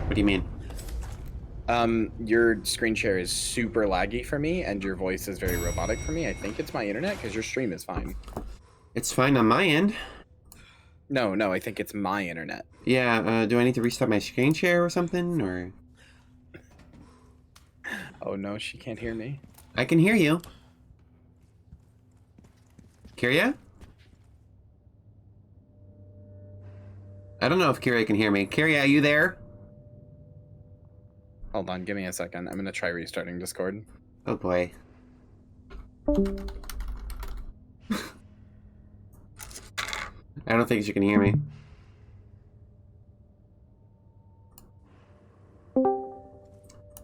What do you mean? Your screen share is super laggy for me, and your voice is very robotic for me. I think it's my internet, because your stream is fine. It's fine on my end. No, I think it's my internet. Yeah, do I need to restart my screen share or something, or...? Oh no, she can't hear me. I can hear you. Kyria? I don't know if Kyria can hear me. Kyria, are you there? Hold on, give me a second. I'm gonna try restarting Discord. Oh boy. I don't think she can hear me.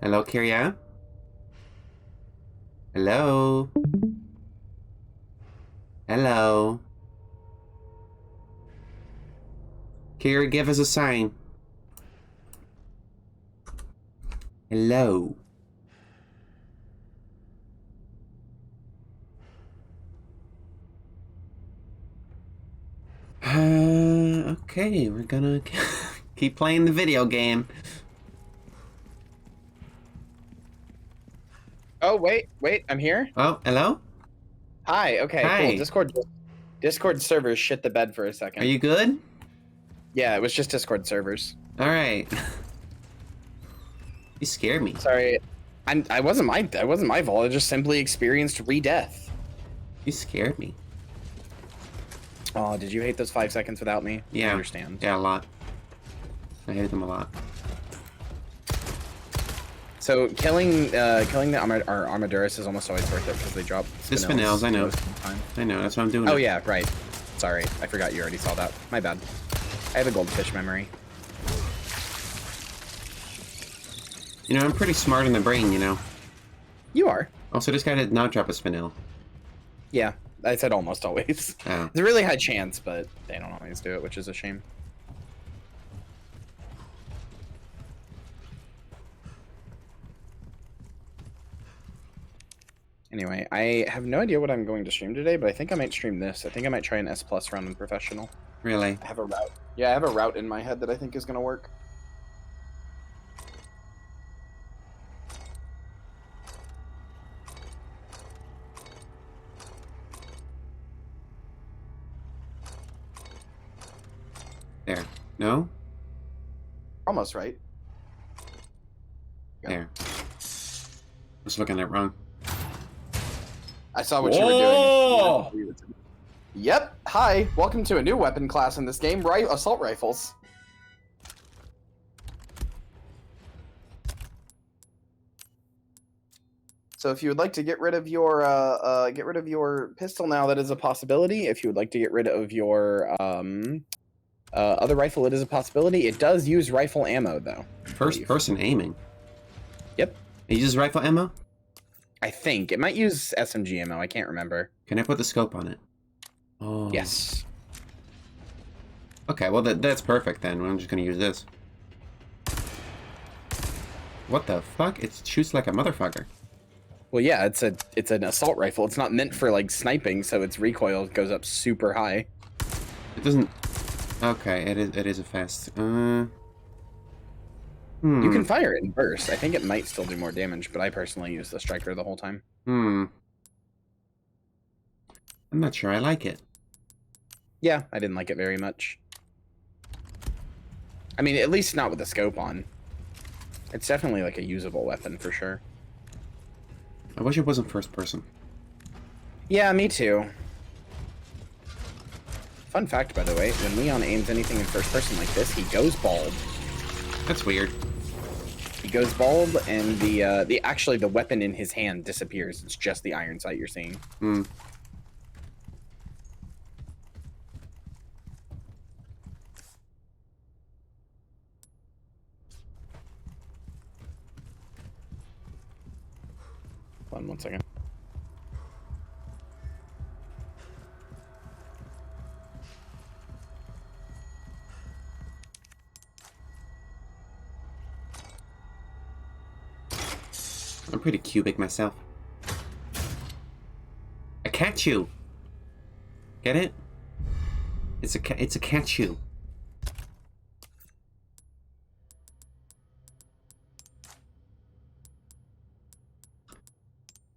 Hello, Kyria? Hello? Hello? Kyria, give us a sign. Hello? Okay, we're gonna keep playing the video game. Oh, wait, I'm here. Oh, hello? Hi, okay, Hi. cool. Discord server shit the bed for a second. Are you good? Yeah, it was just Discord servers. All right. You scared me. Sorry, I wasn't my fault. I just simply experienced re-death. You scared me. Oh, did you hate those 5 seconds without me? Yeah. I understand. Yeah, a lot. I hated them a lot. So killing the Armaduras is almost always worth it because they drop The spinels, I know. most of the time. I know, that's what I'm doing. Oh yeah, right. Sorry, I forgot you already saw that. My bad. I have a goldfish memory. You know, I'm pretty smart in the brain, you know. You are. Also, this guy did not drop a spinel. Yeah, I said almost always. Oh. It's a really high chance, but they don't always do it, which is a shame. Anyway, I have no idea what I'm going to stream today, but I think I might stream this. I think I might try an S+ round in professional. Really? I have a route. Yeah, I have a route in my head that I think is going to work. There. No? Almost right. There. I was looking at it wrong. I saw what you were doing. Yep. Hi. Welcome to a new weapon class in this game, assault rifles. So if you would like to get rid of your pistol now, that is a possibility. If you would like to get rid of your other rifle, it is a possibility. It does use rifle ammo though. First person aiming. Yep. It uses rifle ammo? I think it might use SMG ammo. I can't remember. Can I put the scope on it? Oh. Yes. Okay, well that's perfect then. I'm just gonna use this. What the fuck? It shoots like a motherfucker. Well, yeah, it's an assault rifle. It's not meant for like sniping, so its recoil goes up super high. It doesn't. Okay, it is a fast. You can fire it in burst. I think it might still do more damage, but I personally use the striker the whole time. I'm not sure I like it. Yeah, I didn't like it very much. I mean, at least not with the scope on. It's definitely like a usable weapon for sure. I wish it wasn't first person. Yeah, me too. Fun fact, by the way, when Leon aims anything in first person like this, he goes bald. That's weird. He goes bald, and the weapon in his hand disappears. It's just the iron sight you're seeing. Hmm. Hold on 1 second. I'm pretty cubic myself. A catchu. Get it? It's a catchu.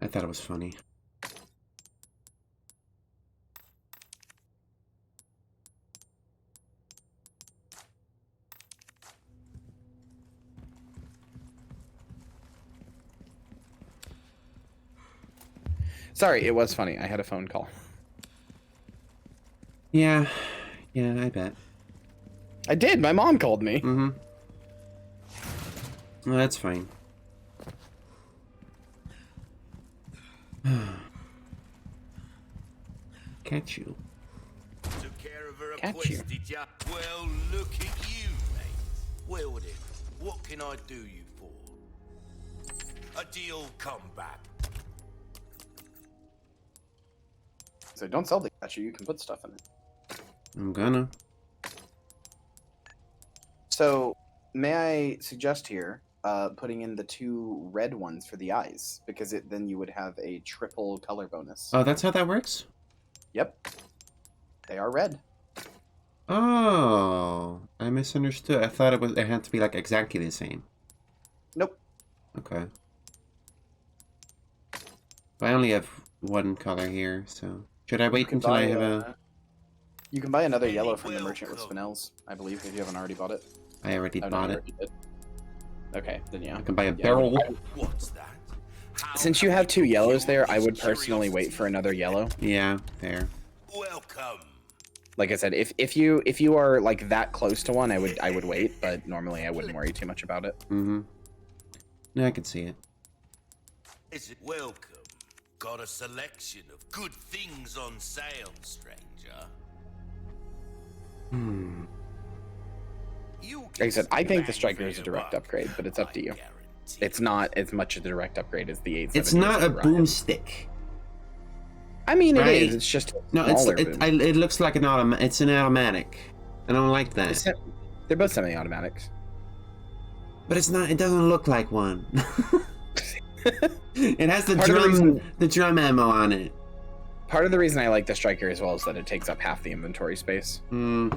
I thought it was funny. Sorry, it was funny. I had a phone call. Yeah, I bet. I did. My mom called me. Mm-hmm. Well, that's fine. Catch you. Took care of her Catch request, you. did ya? Well, look at you, mate. Well then, what can I do you for? A deal come back. So don't sell the catcher. You can put stuff in it. I'm gonna. So may I suggest here putting in the 2 red ones for the eyes, because then you would have a triple color bonus. Oh, that's how that works? Yep. They are red. Oh, I misunderstood. I thought it had to be like exactly the same. Nope. Okay. I only have one color here, so should I wait until I have a? You can buy another yellow from the merchant with spinels, I believe, if you haven't already bought it. I already Oh, no, bought you it. already did. Okay, then yeah. I can buy a Yeah, barrel. What's that? Since you have 2 yellows there, I would personally wait for another yellow. Yeah, fair. Welcome. Like I said, if you are like that close to one, I would wait, but normally I wouldn't worry too much about it. Mm-hmm. No, I can see it. Is it welcome? Got a selection of good things on sale, stranger. Hmm. Like I said, I think the striker is a direct upgrade, but it's up to you. It's not as much a direct upgrade as the 870. It's not a boomstick. I mean, right? it is. It's just no. It looks like an It's an automatic. I don't like that. They're both semi-automatics. But it's not. It doesn't look like one. It has the drum ammo on it. Part of the reason I like the striker as well is that it takes up half the inventory space. Hmm.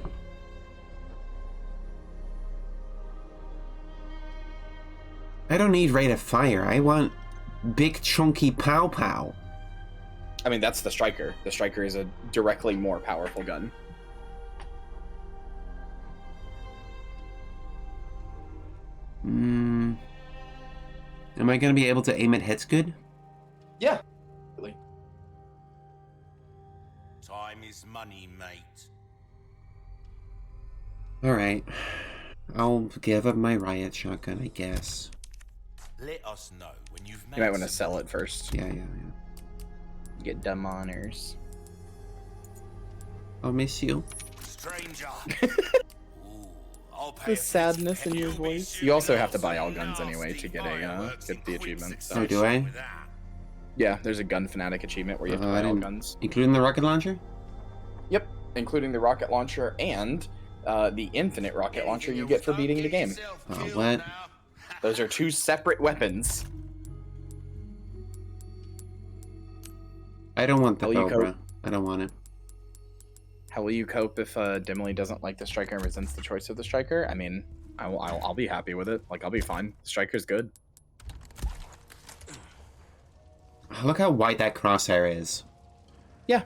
I don't need rate of fire. I want big chunky pow pow. I mean, that's the striker. The striker is a directly more powerful gun. Hmm. Am I going to be able to aim at hits good? Yeah. Really. Time is money, mate. Alright. I'll give up my riot shotgun, I guess. Let us know when you've made. You might want to sell it first. Yeah. Get dumb honors. I'll miss you. Stranger. The sadness in your voice. You also have to buy all guns anyway to get the achievement. So. Oh, do I? Yeah, there's a gun fanatic achievement where you have to buy all guns. Including the rocket launcher? Yep, including the rocket launcher and the infinite rocket launcher you get for beating the game. Oh, what? Those are 2 separate weapons. I don't want the How will you Cobra. cope? I don't want it. How will you cope if Demily doesn't like the striker and resents the choice of the striker? I mean, I'll be happy with it. Like, I'll be fine. The striker's good. Look how wide that crosshair is. Yeah.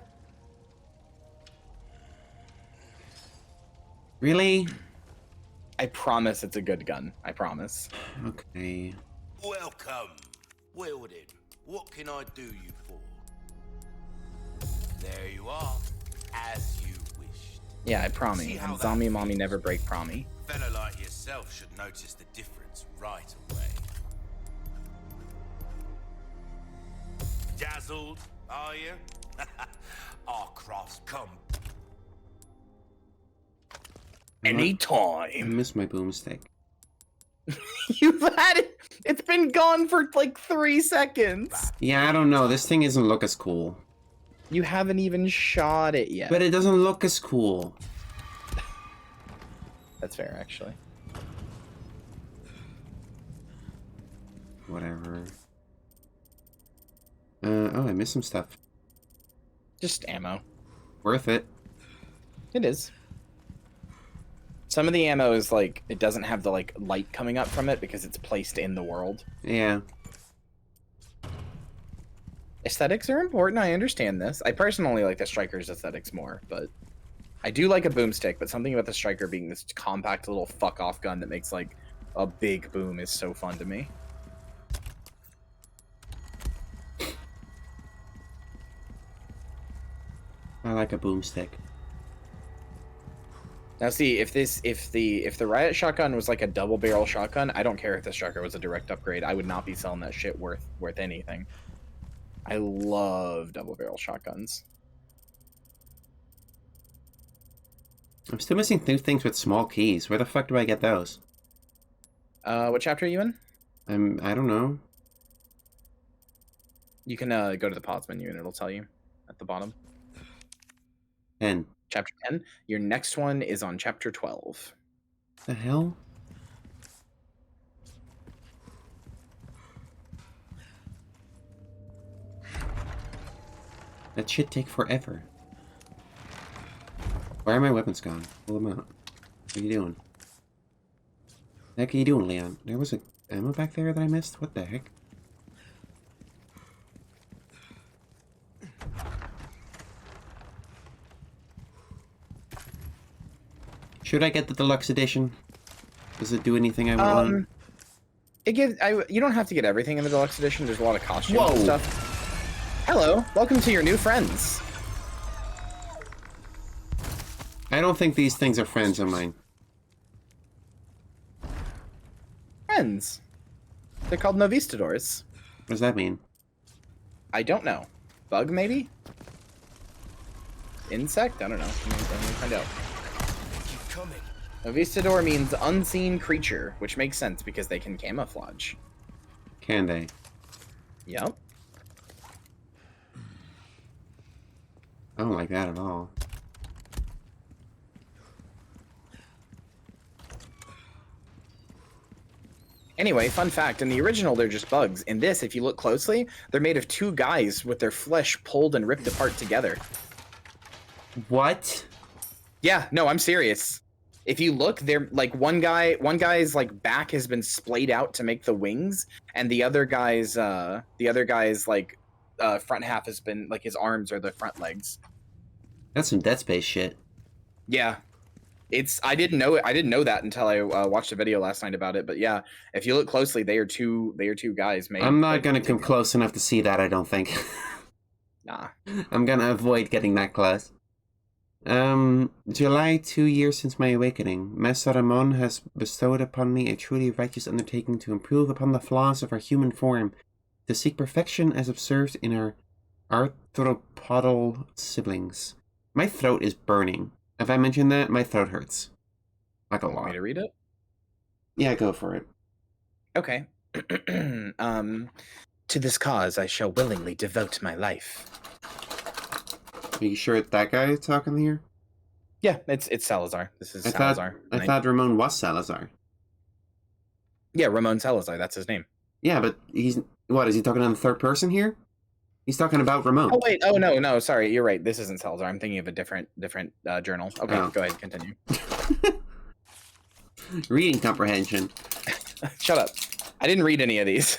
Really? I promise it's a good gun. I promise. Okay. Welcome. Well then, what can I do you for? There you are, as you wished. Yeah, I promise. See how And that zombie mommy feels? never break promise. A fellow like yourself should notice the difference right away. Dazzled, are you? Our crafts come. I Anytime. miss my boomstick. You've had it. It's been gone for like 3 seconds. Yeah, I don't know. This thing doesn't look as cool. You haven't even shot it yet. But it doesn't look as cool. That's fair, actually. Whatever. Oh, I missed some stuff. Just ammo. Worth it. It is. Some of the ammo is like, it doesn't have the like light coming up from it because it's placed in the world. Yeah. Aesthetics are important, I understand this. I personally like the striker's aesthetics more, but I do like a boomstick, but something about the striker being this compact little fuck-off gun that makes like a big boom is so fun to me. I like a boomstick. Now see, if the riot shotgun was like a double barrel shotgun, I don't care if the striker was a direct upgrade. I would not be selling that shit worth anything. I love double barrel shotguns. I'm still missing 2 things with small keys. Where the fuck do I get those? What chapter are you in? I don't know. You can go to the pods menu and it'll tell you at the bottom. 10. Chapter 10. Your next one is on chapter 12. The hell? That shit take forever. Why are my weapons gone? Pull them out. What are you doing? What the heck are you doing, Leon? There was a ammo back there that I missed? What the heck? Should I get the deluxe edition? Does it do anything I want? It gives. You don't have to get everything in the deluxe edition. There's a lot of costumes Whoa. and stuff. Hello, welcome to your new friends. I don't think these things are friends of mine. Friends. They're called Novistadors. What does that mean? I don't know. Bug, maybe? Insect? I don't know. Let me find out. Keep coming. Novistador means unseen creature, which makes sense because they can camouflage. Can they? Yep. I don't like that at all. Anyway, fun fact, in the original, they're just bugs. In this, if you look closely, they're made of two guys with their flesh pulled and ripped apart together. What? Yeah, no, I'm serious. If you look, they're like one guy's like back has been splayed out to make the wings, and the other guy's like front half has been like his arms are the front legs. That's some Dead Space shit. Yeah. I didn't know that until I watched a video last night about it. But yeah, if you look closely, they are two guys made. I'm not gonna come close enough to see that, I don't think. Nah. I'm gonna avoid getting that close. July, 2 years since my awakening. Master Ramon has bestowed upon me a truly righteous undertaking to improve upon the flaws of our human form, to seek perfection as observed in our arthropodal siblings. My throat is burning. Have I mentioned that? My throat hurts. Like a lot. Want me to read it? Yeah, go for it. Okay. To this cause I shall willingly devote my life. Are you sure it's that guy talking here? Yeah, it's Salazar. This is Salazar. I thought Ramon was Salazar. Yeah, Ramon Salazar, that's his name. Yeah, but he's... What, is he talking in the third person here? He's talking about Ramon. Oh, wait. Oh, no, sorry. You're right. This isn't Salazar. I'm thinking of a different journal. Okay, Oh. Go ahead. Continue. Reading comprehension. Shut up. I didn't read any of these.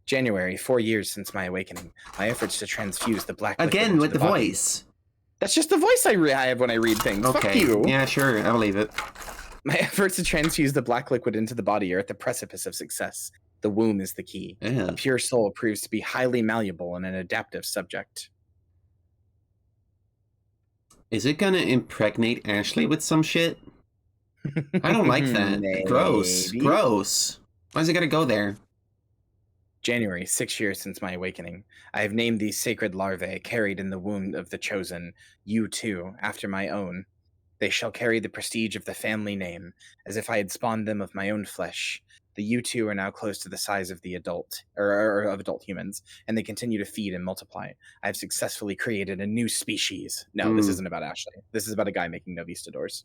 January, 4 years since my awakening. My efforts to transfuse the black liquid Again, into with the body- voice. That's just the voice I have when I read things. Okay. Fuck you. Yeah, sure. I believe it. My efforts to transfuse the black liquid into the body are at the precipice of success. The womb is the key. Yeah. A pure soul proves to be highly malleable and an adaptive subject. Is it gonna impregnate Ashley with some shit? I don't like that. Gross. Maybe. Gross. Why is it gotta go there? January, 6 years since my awakening. I have named these sacred larvae carried in the womb of the chosen, you too, after my own. They shall carry the prestige of the family name, as if I had spawned them of my own flesh. The U2 are now close to the size of the adult, or of adult humans, and they continue to feed and multiply. I have successfully created a new species. No, this isn't about Ashley. This is about a guy making Novistadors.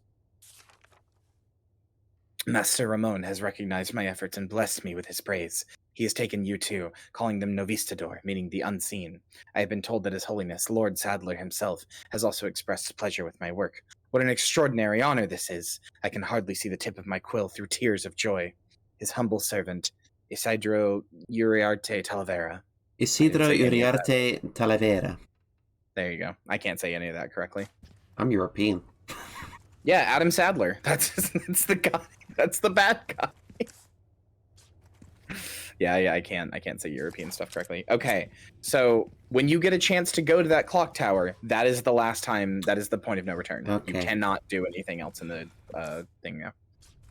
Master Ramon has recognized my efforts and blessed me with his praise. He has taken U2, calling them Novistador, meaning the unseen. I have been told that His Holiness, Lord Sadler himself, has also expressed pleasure with my work. What an extraordinary honor this is! I can hardly see the tip of my quill through tears of joy. His humble servant, Isidro Uriarte Talavera. Isidro Uriarte Talavera. There you go. I can't say any of that correctly. I'm European. Yeah, Adam Sadler. That's the guy. That's the bad guy. Yeah, I can't say European stuff correctly. Okay, so when you get a chance to go to that clock tower, that is the last time. That is the point of no return. Okay. You cannot do anything else in the thing now.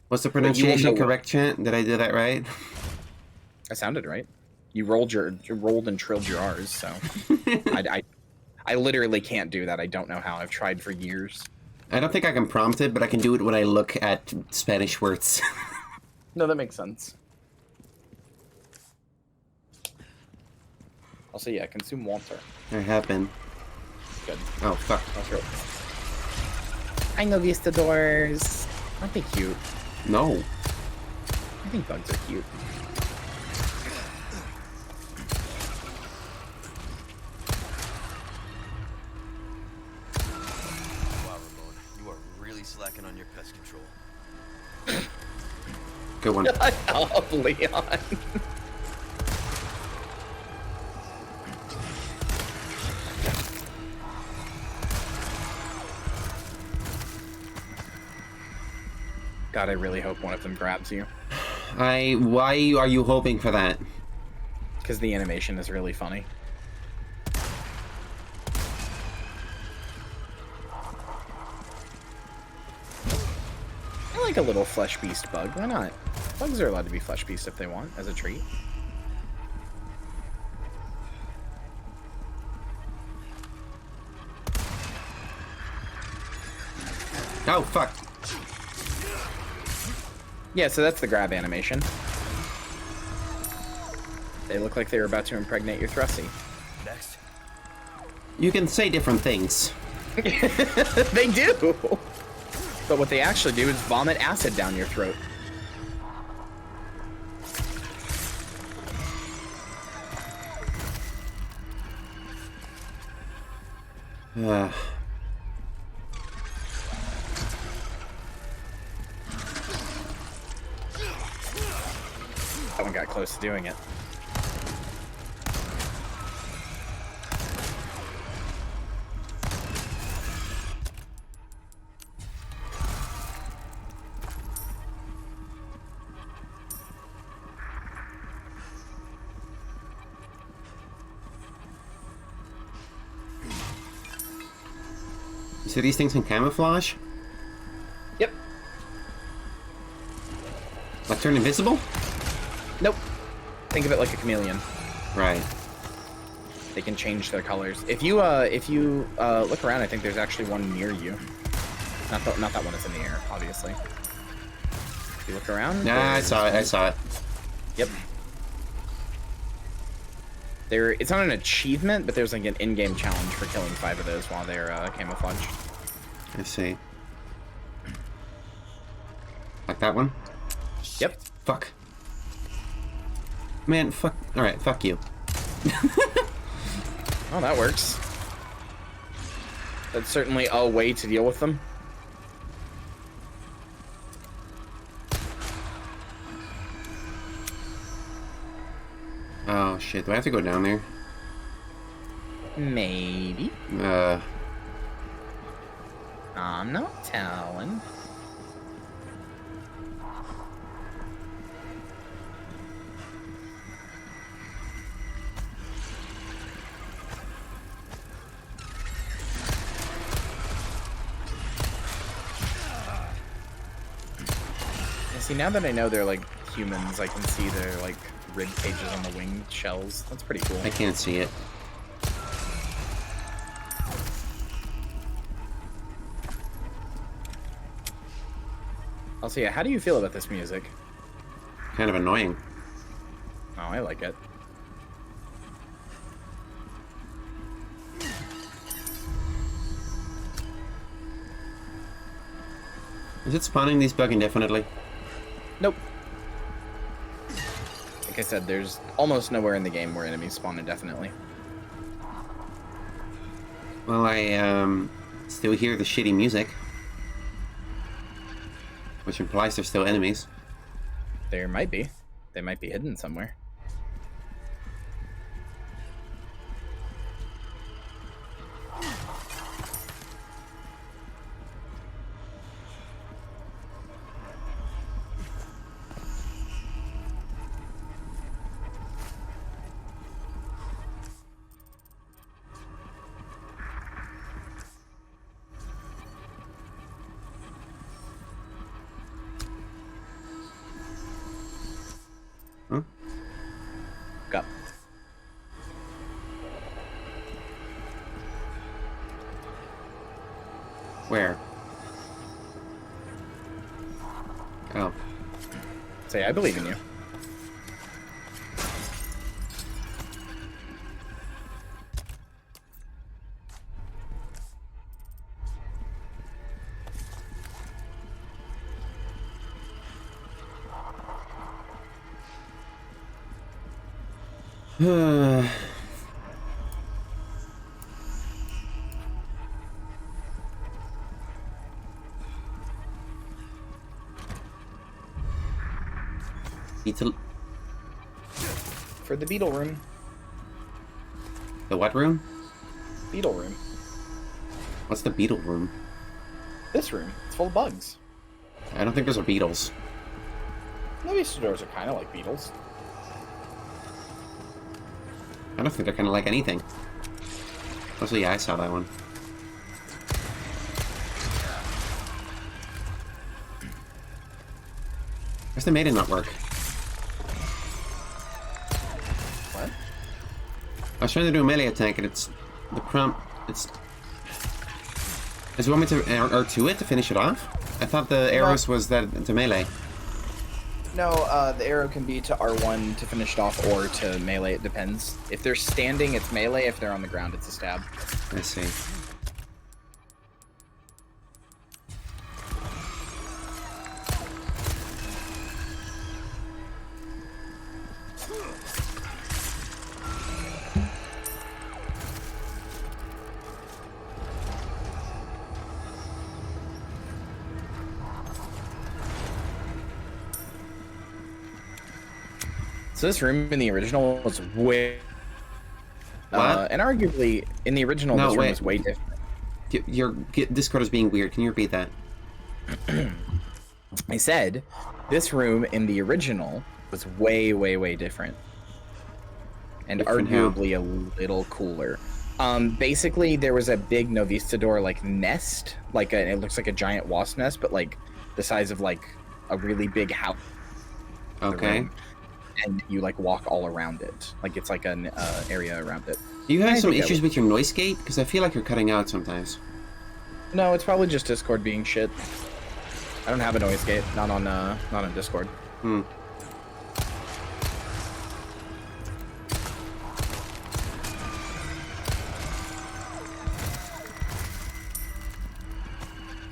What's the pronunciation correct, Chant? Did I do that right? I sounded right. You rolled and trilled your R's, so I literally can't do that. I don't know how. I've tried for years. I don't think I can prompt it, but I can do it when I look at Spanish words. No, that makes sense. Also, yeah, consume water. I have been. Good. Oh, fuck. I know Vistadors. Aren't they cute? No. I think bugs are cute. Wow, Ramon, you are really slacking on your pest control. Good one. Shut up, Leon. God, I really hope one of them grabs you. Why are you hoping for that? Because the animation is really funny. I like a little flesh beast bug. Why not? Bugs are allowed to be flesh beasts if they want, as a treat. Oh, fuck. Yeah, so that's the grab animation. They look like they were about to impregnate your Thrusty. Next. You can say different things. They do! But what they actually do is vomit acid down your throat. That one got close to doing it. You see these things in camouflage? Yep. Like turn invisible? Nope. Think of it like a chameleon. Right. They can change their colors. If you look around, I think there's actually one near you. Not that one is in the air, obviously. If you look around. Nah, I saw it. Yep. It's not an achievement, but there's like an in-game challenge for killing 5 of those while they're camouflaged. I see. Like that one? Yep. Fuck. Man, fuck. Alright, fuck you. Oh, that works. That's certainly a way to deal with them. Oh shit, do I have to go down there? Maybe. I'm not telling. See, now that I know they're like humans, I can see their like rib cages on the wing shells. That's pretty cool. I can't see it. Also, yeah, how do you feel about this music? Kind of annoying. Oh, I like it. Is it spawning these bug indefinitely? Nope. Like I said, there's almost nowhere in the game where enemies spawn indefinitely. Well, I still hear the shitty music. Which implies there's still enemies. There might be. They might be hidden somewhere. Huh? Go. Where? Oh. Say, I believe in you. Beetle. For the beetle room. The what room? Beetle room. What's the beetle room? This room. It's full of bugs. I don't think those are beetles. Conquistadors are kind of like beetles. I don't think they're kind of like anything. Also, yeah, I saw that one. Where's the maiden not work? What? I was trying to do a melee attack and it's... The prompt... It's... Does it want me to R2 it to finish it off? I thought the arrows was that to melee. No, the arrow can be to R1 to finish it off or to melee, it depends. If they're standing, it's melee. If they're on the ground, it's a stab. I see. So this room in the original was way... and arguably, in the original, this room was way different. Your Discord is being weird. Can you repeat that? I said, this room in the original was way, way, way different. And Different arguably a little cooler. Basically, there was a big Novistador, like, nest. It looks like a giant wasp nest, but, like, the size of, like, a really big house. Okay. And you, like, walk all around it. Like, it's like an area around it. Do you have some issues with your noise gate? Because I feel like you're cutting out sometimes. No, it's probably just Discord being shit. I don't have a noise gate. Not on Discord. Hmm.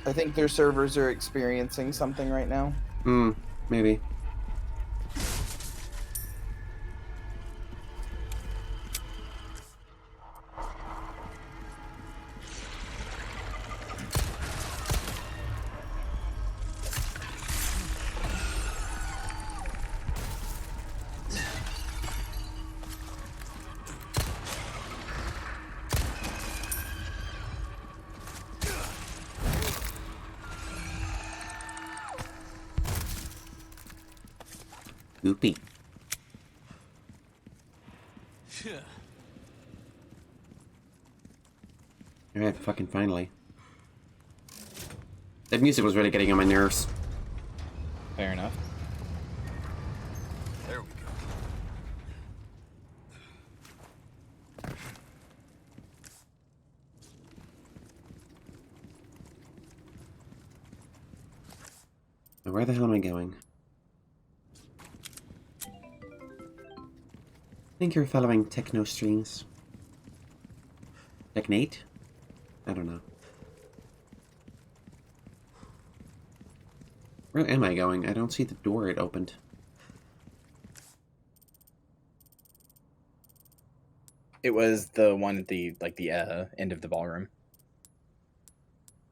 I think their servers are experiencing something right now. Hmm. Maybe. Goopy. Alright, fucking finally. That music was really getting on my nerves. Fair enough. There we go. Where the hell am I going? I think you're following techno streams. Technate? I don't know. Where am I going? I don't see the door it opened. It was the one at the end of the ballroom.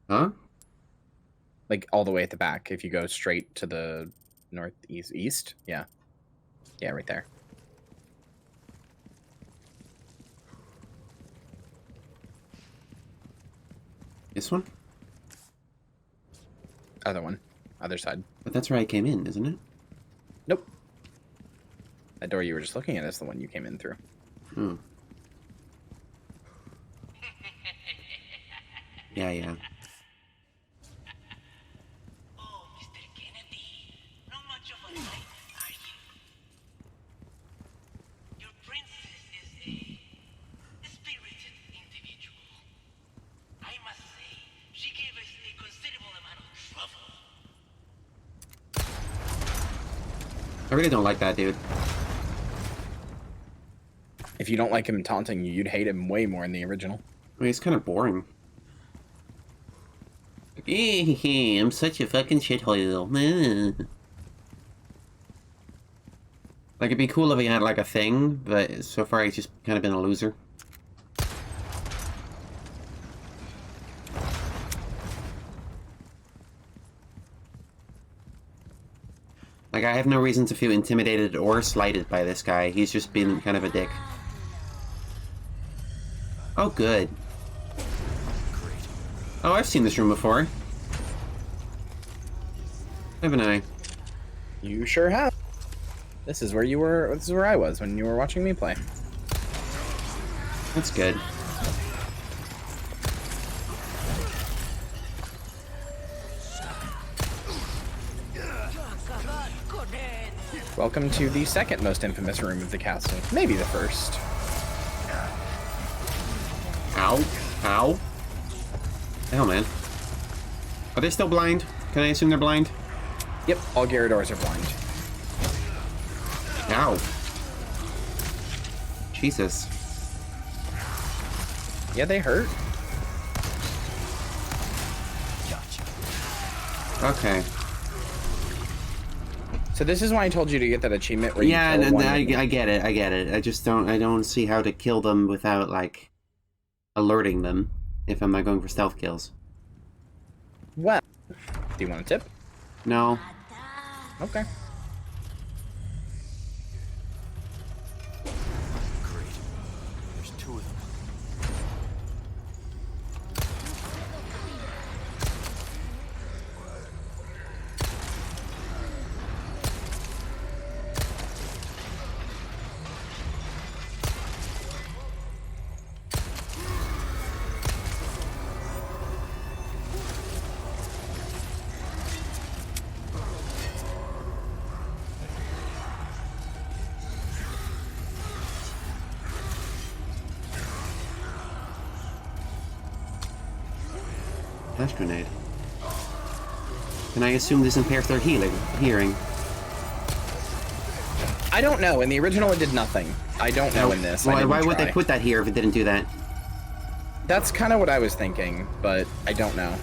Huh? Like all the way at the back. If you go straight to the northeast, yeah, right there. This one? Other one. Other side. But that's where I came in, isn't it? Nope. That door you were just looking at is the one you came in through. Hmm. Yeah. Oh, Mr. Kennedy. Not much of a knight, are you? Your princess is a spirited individual. I must say, she gave us a considerable amount of trouble. I really don't like that dude. If you don't like him taunting you, you'd hate him way more in the original. I mean, it's kind of boring. Like, I'm such a fucking shithole. Like, it'd be cool if he had, like, a thing, but so far he's just kind of been a loser. Like, I have no reason to feel intimidated or slighted by this guy. He's just been kind of a dick. Oh, good. Oh, I've seen this room before. Haven't I? You sure have. This is where you were. This is where I was when you were watching me play. That's good. Welcome to the second most infamous room of the castle. Maybe the first. Ow. Ow. Hell, man. Are they still blind? Can I assume they're blind? Yep, all Gyarados are blind. Ow. Jesus. Yeah, they hurt. Okay. So this is why I told you to get that achievement where you Yeah, kill and one I get it. I get it. I just don't see how to kill them without, like, alerting them if I'm not going for stealth kills. Well, do you want a tip? No. Okay. Great. There's two of them. Flash grenade. Can I assume this impairs their hearing? I don't know. In the original, it did nothing. I don't know in this. Why would they put that here if it didn't do that? That's kind of what I was thinking, but I don't know.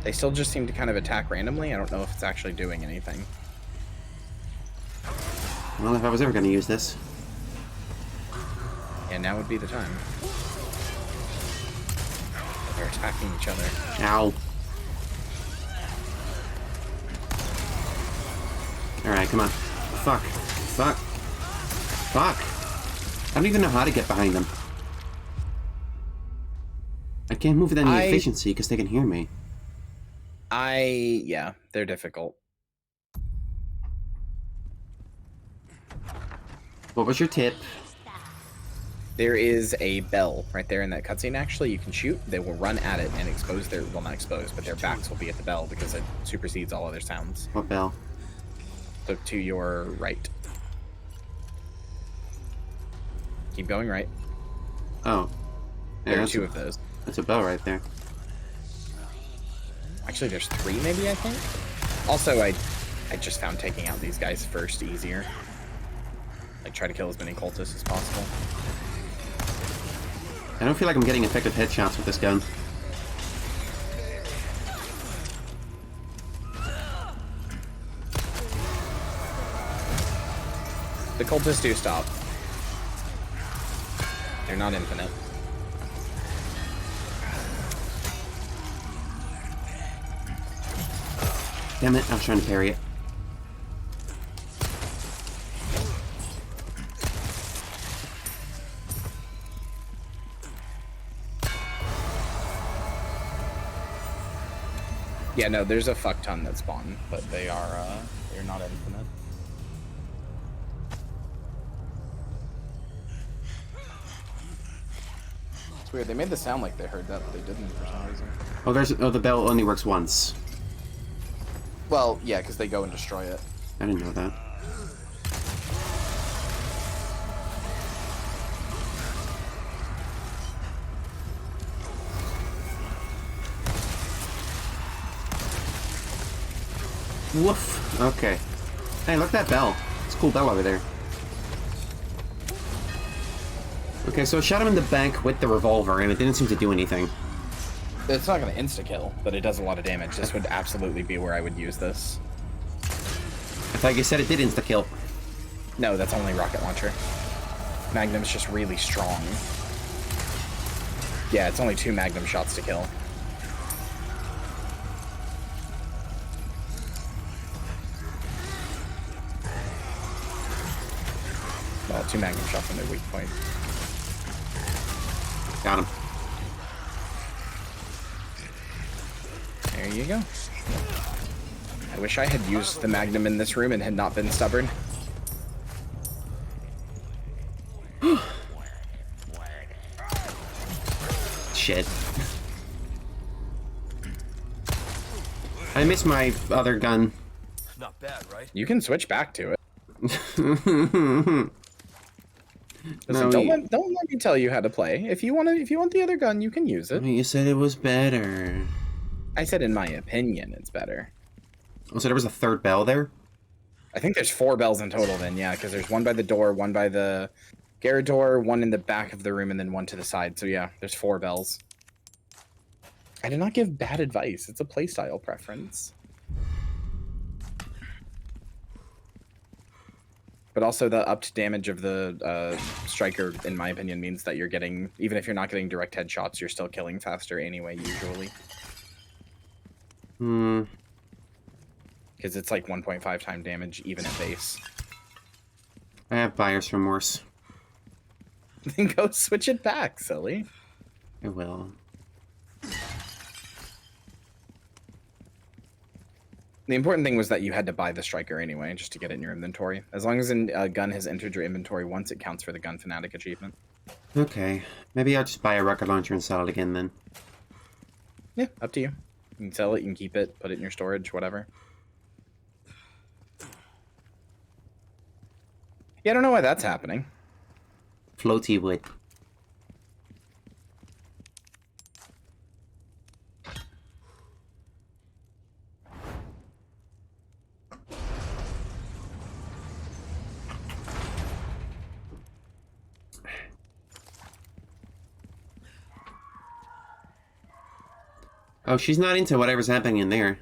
They still just seem to kind of attack randomly. I don't know if it's actually doing anything. Well, if I was ever going to use this. Yeah, now would be the time. They're attacking each other. Ow. Alright, come on. Fuck. Fuck. Fuck. I don't even know how to get behind them. I can't move with any efficiency because they can hear me. Yeah, they're difficult. What was your tip? There is a bell right there in that cutscene, actually. You can shoot. They will run at it and expose their... Well, not expose, but their backs will be at the bell because it supersedes all other sounds. What bell? Look to your right. Keep going right. Oh. Yeah, There are two of those. That's a bell right there. Actually, there's three, maybe, I think? Also, I just found taking out these guys first easier. Like, try to kill as many cultists as possible. I don't feel like I'm getting effective headshots with this gun. The cultists do stop. They're not infinite. Damn it, I was trying to parry it. Yeah, no, there's a fuck ton that spawn, but they're not infinite. It's weird, they made the sound like they heard that, but they didn't for some reason. Oh, the bell only works once. Well, yeah, because they go and destroy it. I didn't know that. Woof. Okay. Hey, look at that bell. It's a cool bell over there. Okay, so I shot him in the back with the revolver, and it didn't seem to do anything. It's not going to insta-kill, but it does a lot of damage. This would absolutely be where I would use this. I thought you said it did insta-kill. No, that's only rocket launcher. Magnum's just really strong. Yeah, it's only 2 Magnum shots to kill. Well, 2 Magnum shots on their weak point. Got him. There you go. I wish I had used the Magnum in this room and had not been stubborn. Shit. I miss my other gun. Not bad, right? You can switch back to it. No, Listen, don't let me tell you how to play. If you want the other gun, you can use it. you said it was better. I said, in my opinion, it's better. Oh, so there was a third bell there? I think there's 4 bells in total then, yeah, because there's one by the door, one by the garage door, one in the back of the room, and then one to the side. So yeah, there's 4 bells. I did not give bad advice. It's a playstyle preference. But also the upped damage of the striker, in my opinion, means that you're getting, even if you're not getting direct headshots, you're still killing faster anyway, usually. Because it's like 1.5 time damage, even at base. I have buyer's remorse. Then go switch it back, silly. I will. The important thing was that you had to buy the striker anyway, just to get it in your inventory. As long as a gun has entered your inventory once, it counts for the Gun Fanatic achievement. Okay. Maybe I'll just buy a rocket launcher and sell it again then. Yeah, up to you. You can sell it, you can keep it, put it in your storage, whatever. Yeah, I don't know why that's happening. Floaty wood. Oh, she's not into whatever's happening in there.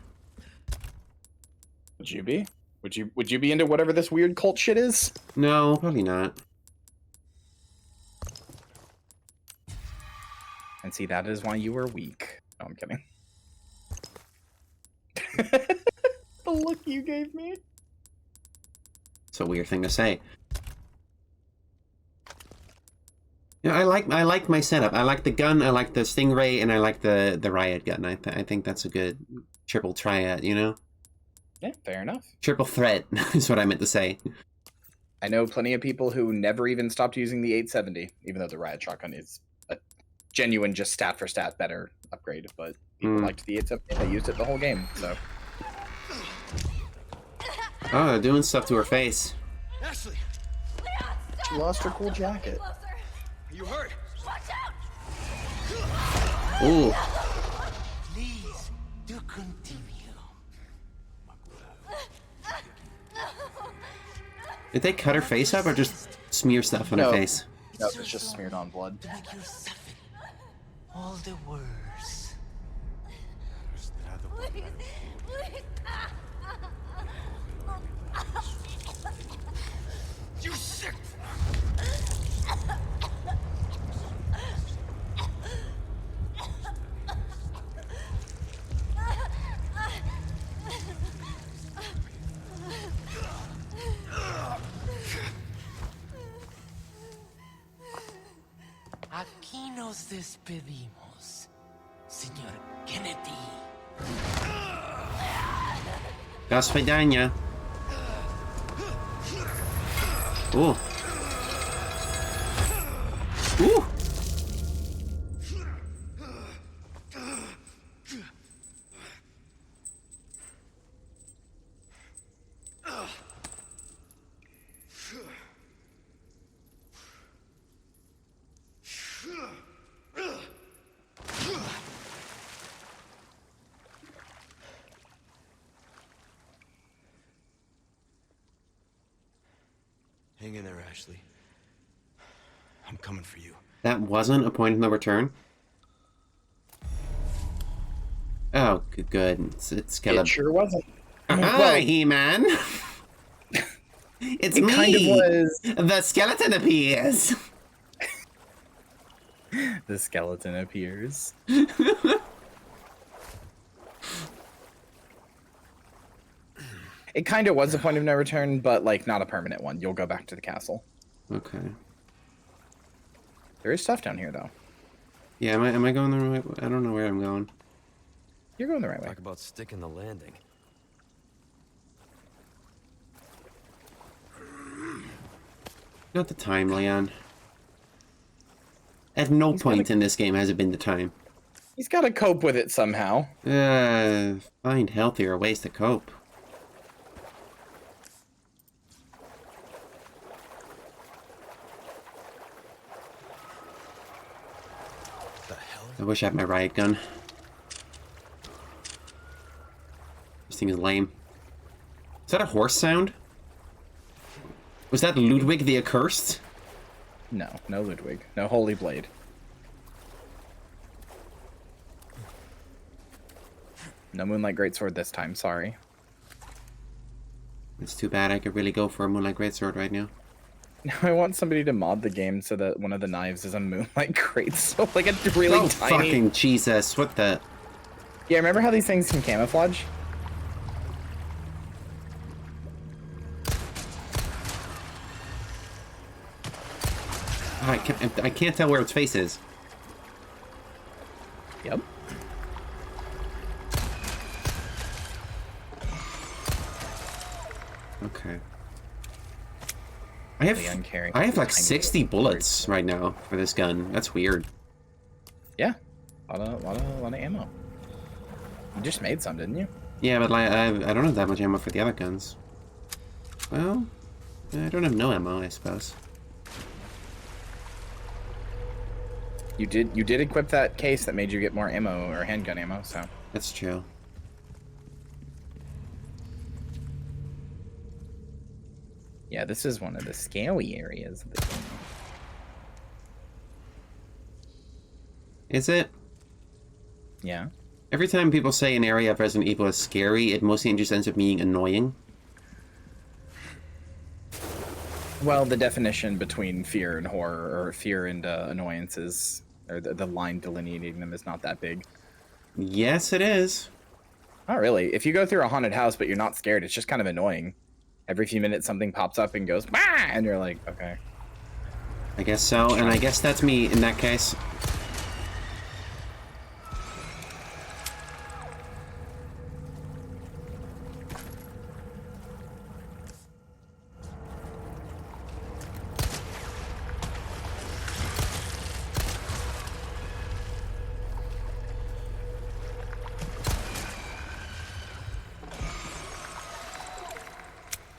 Would you be? Would you be into whatever this weird cult shit is? No, probably not. And see, that is why you were weak. No, I'm kidding. The look you gave me. It's a weird thing to say. Yeah, I like my setup. I like the gun, I like the Stingray, and I like the riot gun. I think that's a good triple triad, you know? Yeah, fair enough. Triple threat is what I meant to say. I know plenty of people who never even stopped using the 870, even though the riot shotgun is a genuine, just stat for stat better upgrade, but people liked the 870, they used it the whole game, so. Oh, doing stuff to her face. Ashley, She lost her cool jacket. you hurt? Watch out! Ooh. Please, do continue. Did they cut her face up or just smear stuff on her face? No, it's just smeared on blood. To make you suffer all the worse. Please, please. You sick! Aquí nos despedimos, señor Kennedy. До свидания. Ooh. Ooh. Hang in there, Ashley. I'm coming for you. That wasn't a point of no return? Oh, good. It's Skeleton. It sure wasn't. Hi, He-Man. It's It me. kind of was. The skeleton appears. The skeleton appears. It kind of was a point of no return, but like not a permanent one. You'll go back to the castle. Okay. There is stuff down here though. Yeah, am I going the right way? I don't know where I'm going. You're going the right way. Talk about sticking the landing. Not the time, Leon. At no point in this game has it been the time. He's got to cope with it somehow. Find healthier ways to cope. The hell? I wish I had my riot gun. This thing is lame. Is that a horse sound? Was that Ludwig the Accursed? No, no Ludwig. No Holy Blade. No Moonlight Greatsword this time, sorry. It's too bad. I could really go for a Moonlight Greatsword right now. I want somebody to mod the game so that one of the knives is a Moonlight Greatsword. Like a really Oh, tiny... fucking Jesus. What the... Yeah, remember how these things can camouflage? Oh, I can't tell where its face is. Yep. Okay. I have like 60 bullets right now for this gun. That's weird. Yeah. A lot of ammo. You just made some, didn't you? Yeah, but like I don't have that much ammo for the other guns. Well, I don't have no ammo, I suppose. You did equip that case that made you get more ammo or handgun ammo, so. That's true. Yeah, this is one of the scary areas of the game. Is it? Yeah. Every time people say an area of Resident Evil is scary, it mostly just ends up being annoying. Well, the definition between fear and horror, or fear and annoyances, or the line delineating them is not that big. Yes, it is. Not really. If you go through a haunted house but you're not scared, it's just kind of annoying. Every few minutes something pops up and goes, bah! And you're like, okay. I guess so, and I guess that's me in that case.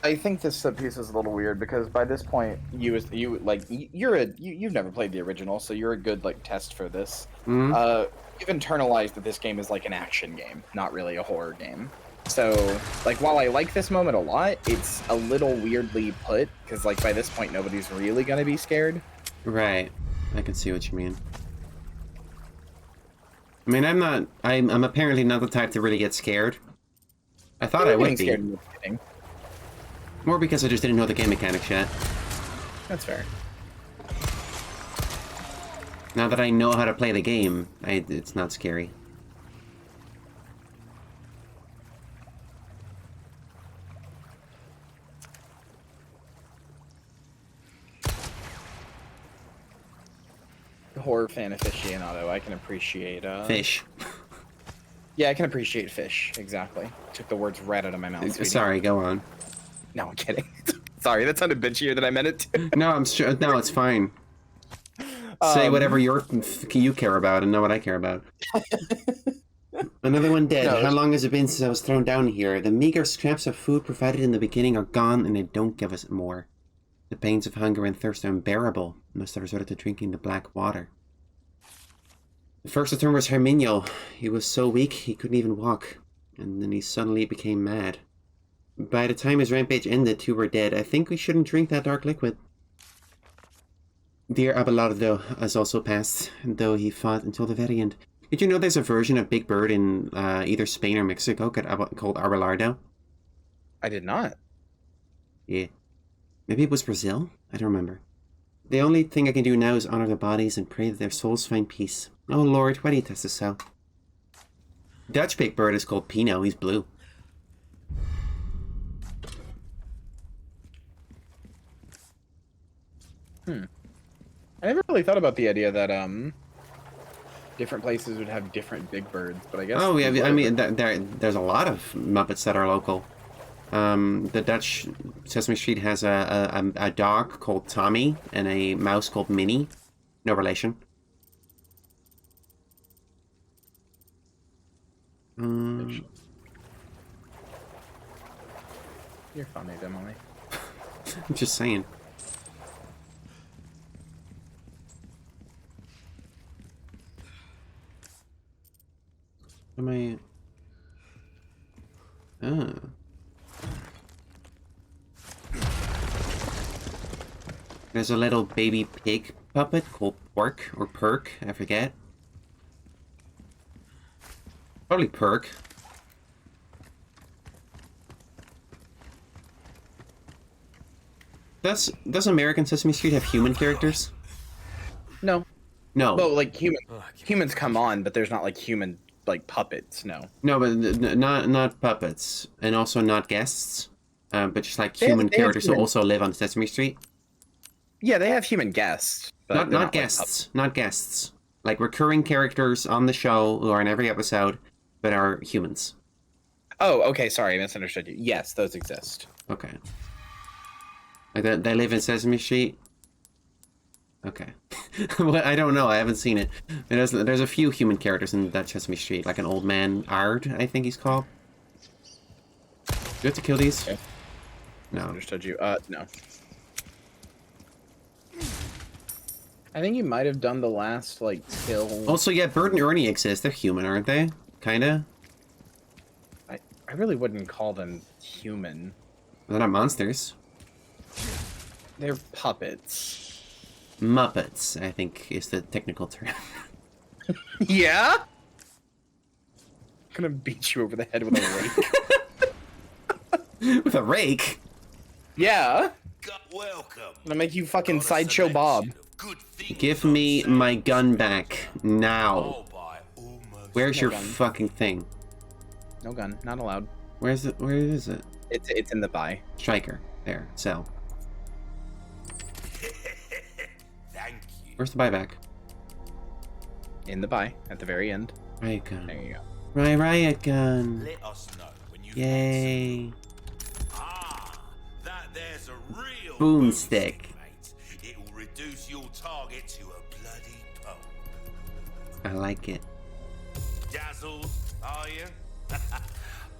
I think this piece is a little weird because by this point you've never played the original, so you're a good like test for this. Mm-hmm. You've internalized that this game is like an action game, not really a horror game. So like while I like this moment a lot, it's a little weirdly put because like by this point nobody's really gonna be scared. Right. I can see what you mean. I mean, I'm apparently not the type to really get scared. I thought I would be. Scared in the beginning. More because I just didn't know the game mechanics yet. That's fair. Now that I know how to play the game, it's not scary. Horror fan aficionado, I can appreciate fish. Yeah, I can appreciate fish. Exactly. Took the words right out of my mouth. Sweetie. Sorry, go on. No, I'm kidding. Sorry, that sounded bitchier than I meant it to. No, I'm sure. No, it's fine. Say whatever you care about, and know what I care about. Another one dead. No, How long has it been since I was thrown down here? The meager scraps of food provided in the beginning are gone, and they don't give us more. The pains of hunger and thirst are unbearable. I must have resorted to drinking the black water. The first return was Herminio. He was so weak he couldn't even walk, and then he suddenly became mad. By the time his rampage ended, two were dead. I think we shouldn't drink that dark liquid. Dear Abelardo has also passed, though he fought until the very end. Did you know there's a version of Big Bird in either Spain or Mexico called Abelardo? I did not. Yeah. Maybe it was Brazil? I don't remember. The only thing I can do now is honor their bodies and pray that their souls find peace. Oh Lord, why do you test us so? Dutch Big Bird is called Pino, he's blue. I never really thought about the idea that Different places would have different big birds, but I guess. Oh yeah, I mean, there's a lot of Muppets that are local. The Dutch Sesame Street has a dog called Tommy and a mouse called Minnie. No relation. You're funny, Demily. I'm just saying. Am I? Oh. There's a little baby pig puppet called Pork or Perk, I forget. Probably Perk. Does American Sesame Street have human characters? No. No. Well, like humans come on, but there's not like human like puppets. No. No, but not puppets, and also not guests, but just like They have- human they have characters who human- also live on Sesame Street. Yeah, they have human guests. But Not they're like guests, not guests. Like recurring characters on the show who are in every episode, but are humans. Oh, okay. Sorry, I misunderstood you. Yes, those exist. Okay. Like they live in Sesame Street. Okay. Well, I don't know. I haven't seen it. There's a few human characters in that Sesame Street, like an old man Ard, I think he's called. Do you have to kill these? Okay. No. Understood you. No. I think you might have done the last like kill. Also, yeah, Bert and Ernie exist. They're human, aren't they? Kinda. I really wouldn't call them human. They're not monsters. They're puppets. Muppets, I think, is the technical term. Yeah? I'm gonna beat you over the head with a rake. With a rake? Yeah. Welcome. I'm gonna make you fucking Sideshow Bob. Give me my gun back now. Where's No your gun. fucking thing? No gun, not allowed. Where is it? Where is it? It's in the buy. Striker. There. Sell. Thank you. Where's the buyback? In the buy at the very end. Riot gun. There you go. Riot gun. Let us know when you Yay. that there's a real Boomstick. mate. It will reduce your target to a bloody pulp. I like it. Dazzled, are you?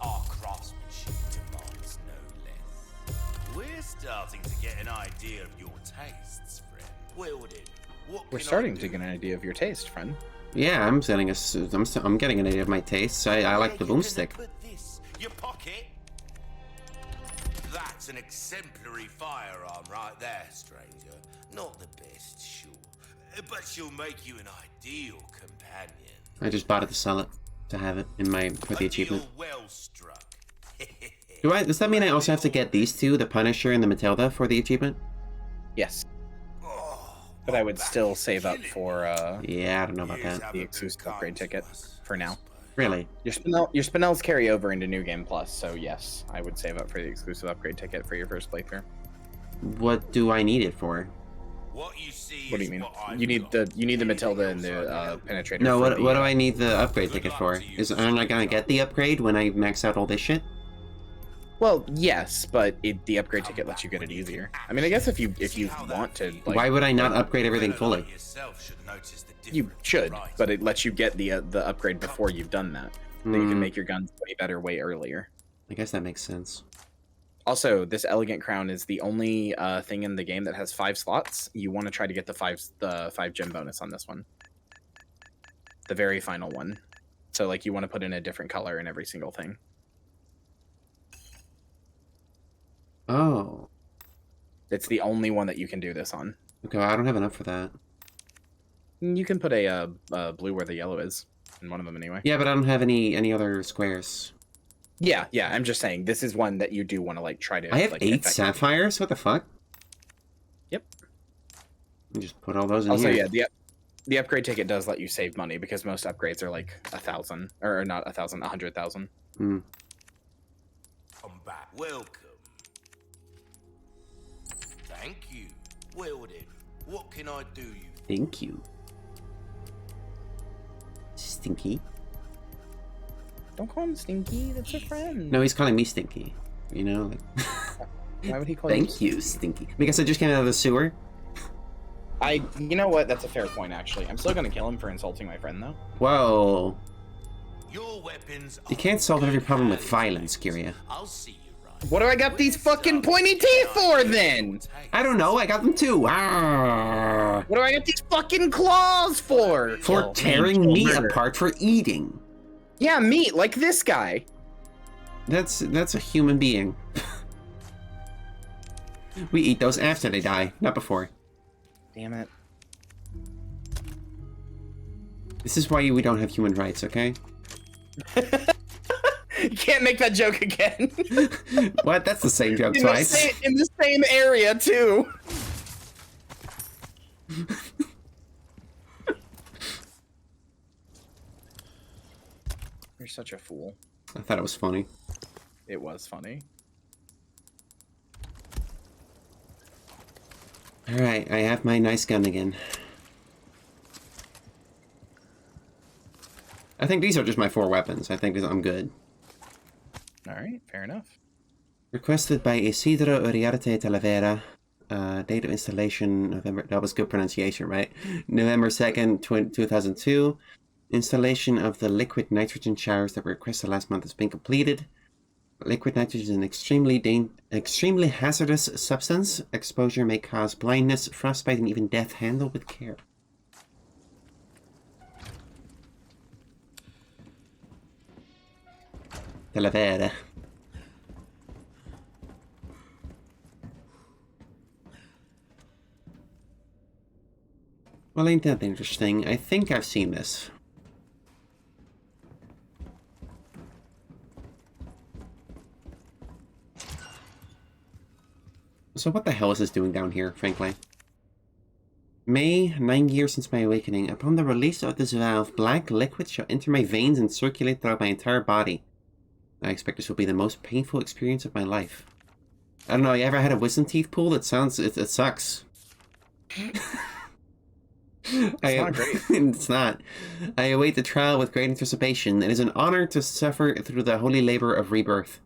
Our craftsmanship demands no less. We're starting to get an idea of your tastes, friend. Wielded, what We're can I starting do? to get an idea of your taste, friend. Yeah, I'm getting an idea of my tastes. I like the boomstick. Put this, your pocket. That's an exemplary firearm right there, stranger. Not the best, sure, but she'll make you an ideal companion. I just bought it to sell it, to have it in my for the achievement. Well struck. Does that mean I also have to get these two, the Punisher and the Matilda, for the achievement? Yes. But I would still save up for Yeah, I don't know about that. the exclusive upgrade ticket for now. Really? Your spinels carry over into New Game Plus, so yes, I would save up for the exclusive upgrade ticket for your first playthrough. What do I need it for? What you see What do you mean? You need the Matilda and the penetrator. No, for what do I need the upgrade ticket for? Am I gonna get the upgrade when I max out all this shit? Well, yes, but the upgrade ticket lets you get it easier. I mean, I guess if you want to, like, Why would I not upgrade everything fully? you should, but it lets you get the upgrade before you've done that. So you can make your guns way better way earlier. I guess that makes sense. Also, this elegant crown is the only thing in the game that has 5 slots. You want to try to get the 5 gem bonus on this one, the very final one. So like you want to put in a different color in every single thing. Oh. It's the only one that you can do this on. Okay, well, I don't have enough for that. You can put a blue where the yellow is in one of them anyway. Yeah, but I don't have any other squares. Yeah. I'm just saying this is one that you do want to like try to. I have like, 8 affect- sapphires? What the fuck? Yep. You just put all those in Also, here. yeah, the upgrade ticket does let you save money because most upgrades are like 1,000 or not 1,000, 100,000. Hmm. Come back. Welcome. Thank you. Wielded. What can I do you? Thank you. Stinky. Don't call him Stinky. That's your friend. No, he's calling me Stinky. You know? Like, why would he call you? Thank you, Stinky. Because I just came out of the sewer. You know what? That's a fair point, actually. I'm still gonna kill him for insulting my friend, though. Whoa. Your weapons You can't solve every problem with violence, Kyria. I'll see you right. What do I got these fucking pointy teeth for, then? I don't know, I got them too. Ah. What do I got these fucking claws for? For tearing meat apart for eating. Yeah, meat, like this guy. That's a human being. We eat those after they die, not before. Damn it. This is why we don't have human rights, okay? You can't make that joke again. What? That's the same joke twice. In the same area, too. You're such a fool. I thought it was funny. It was funny. Alright, I have my nice gun again. I think these are just my 4 weapons. I think I'm good. Alright, fair enough. Requested by Isidro Uriarte Talavera. Date of installation, November... That was good pronunciation, right? November 2nd, 2002. Installation of the liquid nitrogen showers that were requested last month has been completed. Liquid nitrogen is an extremely hazardous substance. Exposure may cause blindness, frostbite, and even death. Handle with care. Talavera. Well, ain't that interesting? I think I've seen this. So what the hell is this doing down here, frankly? May, 9 years since my awakening. Upon the release of this valve, black liquid shall enter my veins and circulate throughout my entire body. I expect this will be the most painful experience of my life. I don't know, you ever had a wisdom teeth pulled? It sucks. It's not great. It's not. I await the trial with great anticipation. It is an honor to suffer through the holy labor of rebirth.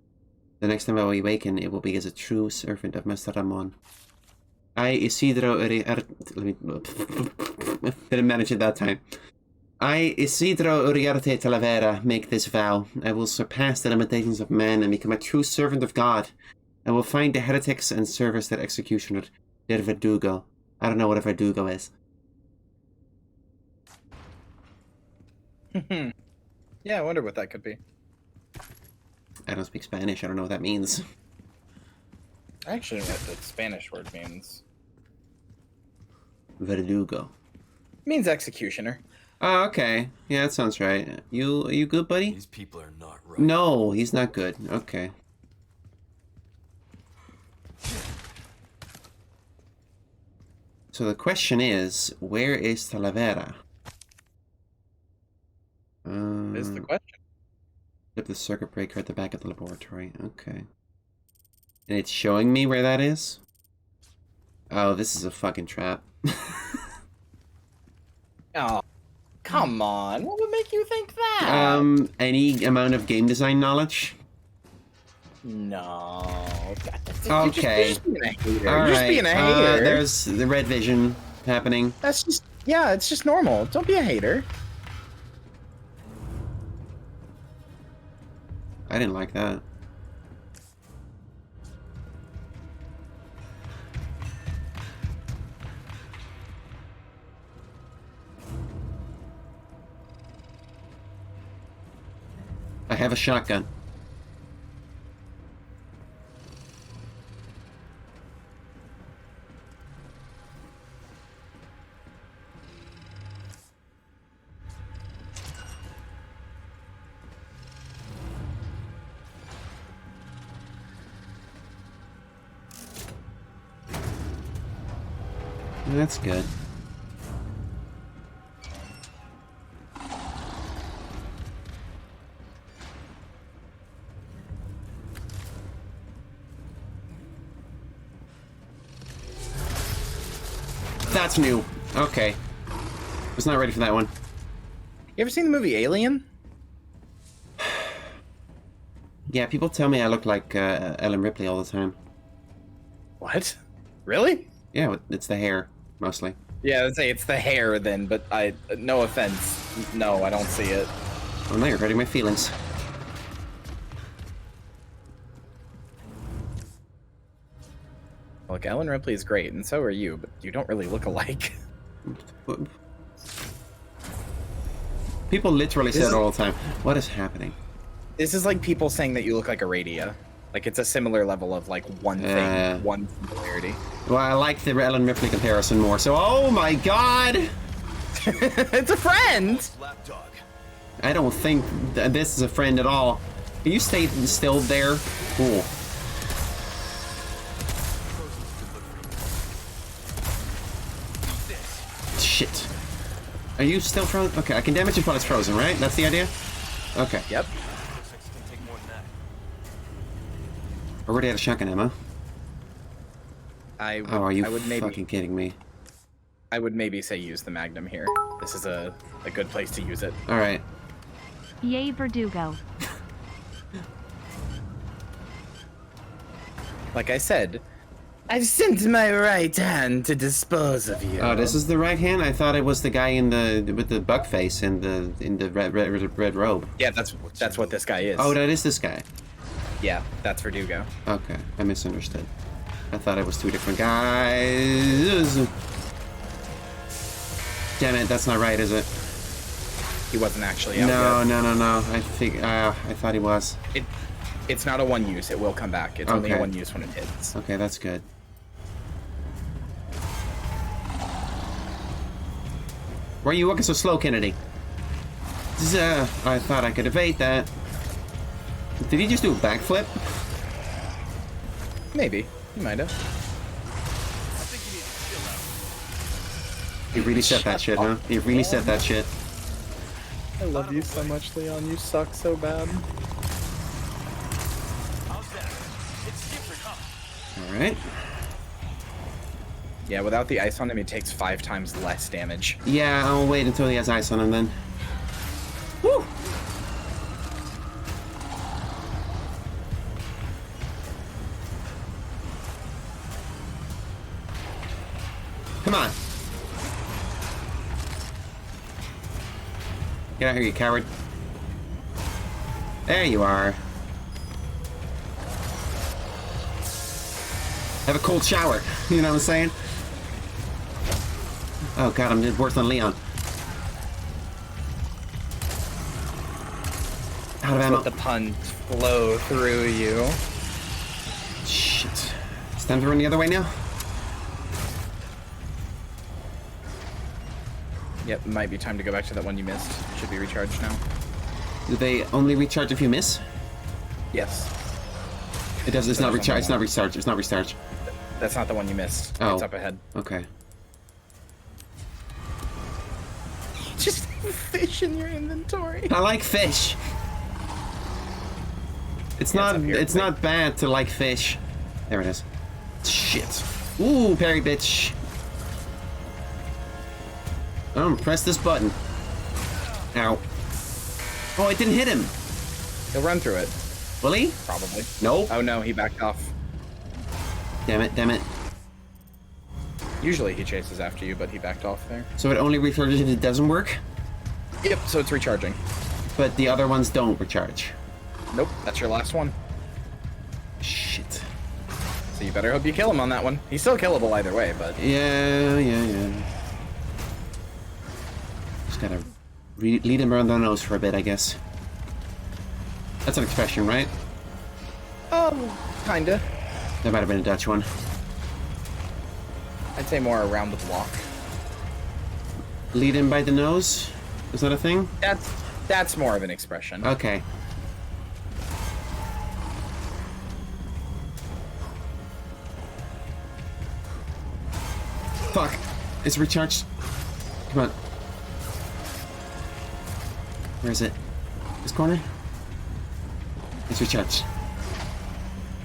The next time I awaken, it will be as a true servant of Master Ramon. I, Isidro didn't manage it that time. I, Isidro Uriarte Talavera, make this vow. I will surpass the limitations of man and become a true servant of God. I will find the heretics and service their executioner, their verdugo. I don't know what a verdugo is. Yeah, I wonder what that could be. I don't speak Spanish. I don't know what that means. I actually know what the Spanish word means. Verdugo. It means executioner. Oh, okay. Yeah, that sounds right. Are you good, buddy? These people are not right. No, he's not good. Okay. So the question is, where is Talavera? Is the question. Flip the circuit breaker at the back of the laboratory. Okay. And it's showing me where that is? Oh, this is a fucking trap. Oh, come on. What would make you think that? Any amount of game design knowledge? No. Okay. You're just being a hater. All You're just right. being a hater. There's the red vision happening. That's just, yeah, it's just normal. Don't be a hater. I didn't like that. I have a shotgun. That's good. That's new. Okay. Was not ready for that one. You ever seen the movie Alien? Yeah, people tell me I look like Ellen Ripley all the time. What? Really? Yeah, it's the hair, mostly. Yeah, I'd say it's the hair then, but no offense. No, I don't see it. Oh, now you're hurting my feelings. Look, Ellen Ripley is great, and so are you, but you don't really look alike. People literally say it all the time. What is happening? This is like people saying that you look like a Radia. Like, it's a similar level of, like, one thing, one similarity. Well, I like the Ellen Ripley comparison more, so... Oh my god! It's a friend! I don't think this is a friend at all. Can you stay still there? Cool. Shit. Are you still frozen? Okay, I can damage it while it's frozen, right? That's the idea? Okay. Yep. Already out of shotgun ammo. I would, Oh, are you I would maybe, fucking kidding me? I would maybe say use the Magnum here. This is a good place to use it. Alright. Yay, Verdugo. Like I said, I've sent my right hand to dispose of you. Oh, this is the right hand? I thought it was the guy in the with the bug face and the red robe. Yeah, that's what this guy is. Oh, that is this guy. Yeah, that's Verdugo. Okay, I misunderstood. I thought it was two different guys. Damn it, that's not right, is it? He wasn't actually out No. yet. I thought he was. It's not a one use. It will come back. It's only a one use when it hits. Okay, that's good. Why are you walking so slow, Kennedy? I thought I could evade that. Did he just do a backflip? Maybe. He might have. He really said that shit, huh? He really said that shit. I love you so much, Leon. You suck so bad. Alright. Yeah, without the ice on him, it takes 5 times less damage. Yeah, I'll wait until he has ice on him then. Woo! Come on. Get out here, you coward. There you are. Have a cold shower. You know what I'm saying? Oh god, I'm worse than Leon. Out of ammo. Let the puns flow through you. Shit. It's time to run the other way now? Yep, might be time to go back to that one you missed. Should be recharged now. Do they only recharge if you miss? Yes. It does. It's not recharged. It's not recharged. It's not recharged. That's not the one you missed. Oh. It's up ahead. Okay. Just fish in your inventory. I like fish. It's not. It's not bad to like fish. There it is. Shit. Ooh, parry, bitch. Press this button. Ow. Oh, it didn't hit him. He'll run through it. Will he? Probably. Nope. Oh no, he backed off. Damn it, damn it. Usually he chases after you, but he backed off there. So it only recharges if it doesn't work? Yep, so it's recharging. But the other ones don't recharge. Nope, that's your last one. Shit. So you better hope you kill him on that one. He's still killable either way, but... Yeah. Just gotta lead him around the nose for a bit, I guess. That's an expression, right? Oh, kinda. That might have been a Dutch one. I'd say more around the block. Lead him by the nose? Is that a thing? That's more of an expression. Okay. Fuck. It's recharged. Come on. Where is it? This corner? It's recharged.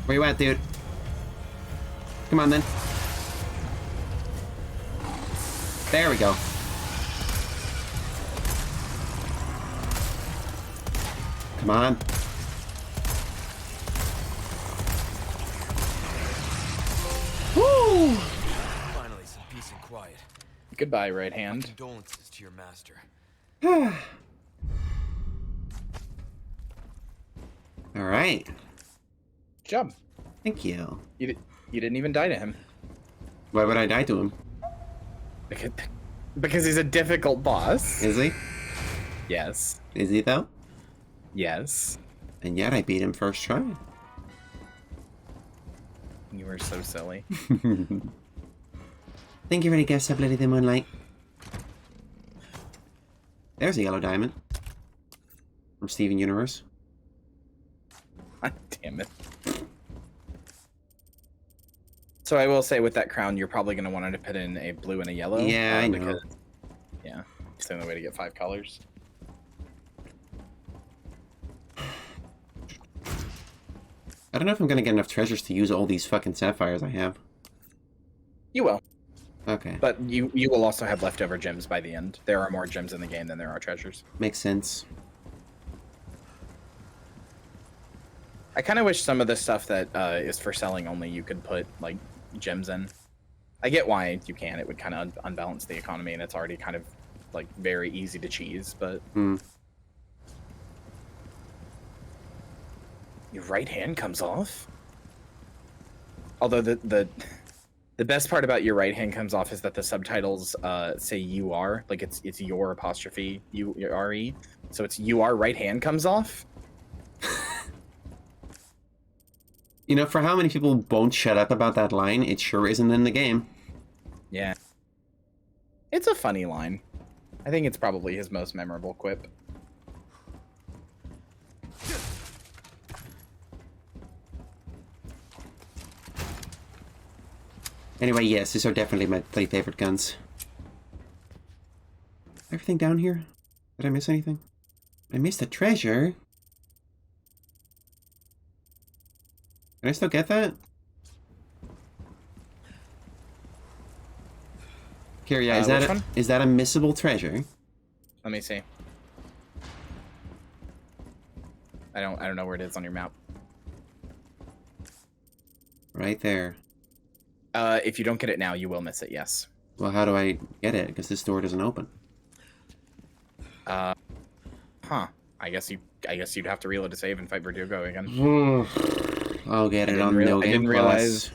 Where you at, dude? Come on, then. There we go. Come on. Woo! Finally, some peace and quiet. Goodbye, right My hand. condolences to your master. All right. Good job. Thank you. You didn't even die to him. Why would I die to him? Because he's a difficult boss. Is he? Yes. Is he though? Yes. And yet I beat him first try. You were so silly. Thank you for the guest up, Lady the Moonlight. There's a yellow diamond. From Steven Universe. God damn it. So I will say with that crown, you're probably going to want to put in a blue and a yellow. Yeah, I know. Because, yeah, it's the only way to get 5 colors. I don't know if I'm gonna get enough treasures to use all these fucking sapphires I have. You will. Okay. But you will also have leftover gems by the end. There are more gems in the game than there are treasures. Makes sense. I kind of wish some of the stuff that is for selling only you could put, like, gems in. I get why you can. It would kind of unbalance the economy, and it's already kind of, like, very easy to cheese, but... Your right hand comes off? Although the best part about your right hand comes off is that the subtitles say you are, like it's your apostrophe U-R-E. So it's you are right hand comes off. You know, for how many people won't shut up about that line, it sure isn't in the game. Yeah. It's a funny line. I think it's probably his most memorable quip. Anyway, yes, these are definitely my 3 favorite guns. Everything down here? Did I miss anything? I missed a treasure. Can I still get that? Here, yeah, is that a missable treasure? Let me see. I don't know where it is on your map. Right there. If you don't get it now, you will miss it, yes. Well, how do I get it? Because this door doesn't open. Huh. I guess you'd have to reload to save and fight Verdugo again. I'll get it on No Game Plus.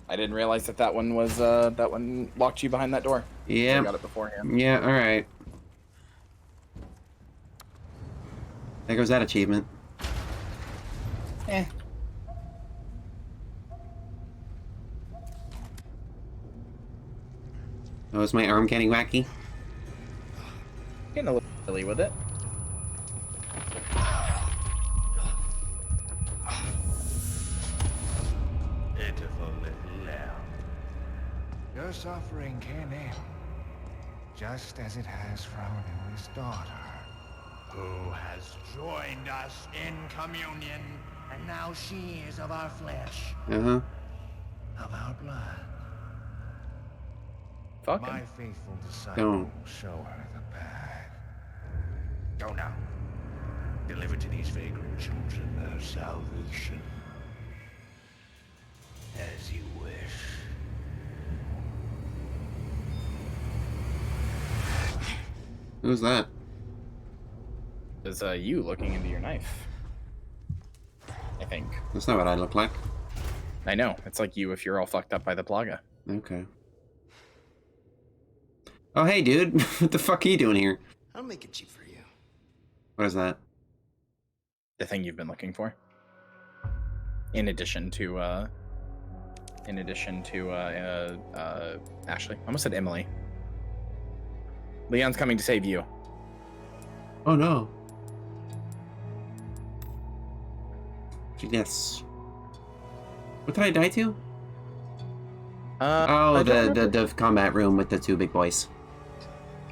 I didn't realize that one was that one locked you behind that door. Yeah. I got it beforehand. Yeah, alright. There goes that achievement. Eh. Oh, is my arm getting wacky? Getting a little silly with it. Pitiful little lamb. Your suffering came in, just as it has for our newest daughter. Who has joined us in communion, And now she is of our flesh, Uh-huh. of our blood. Fucking. My faithful disciple Don't. will show her the path. Go now. Deliver to these vagrant children their salvation. As you wish. Who's that? Is you looking into your knife? I think. That's not what I look like. I know. It's like you if you're all fucked up by the plaga. Okay. Oh, hey, dude. What the fuck are you doing here? I'll make it cheap for you. What is that? The thing you've been looking for. In addition to Ashley. I almost said Emily. Leon's coming to save you. Oh, no. Yes. What did I die to? Oh, the combat room with the 2 big boys.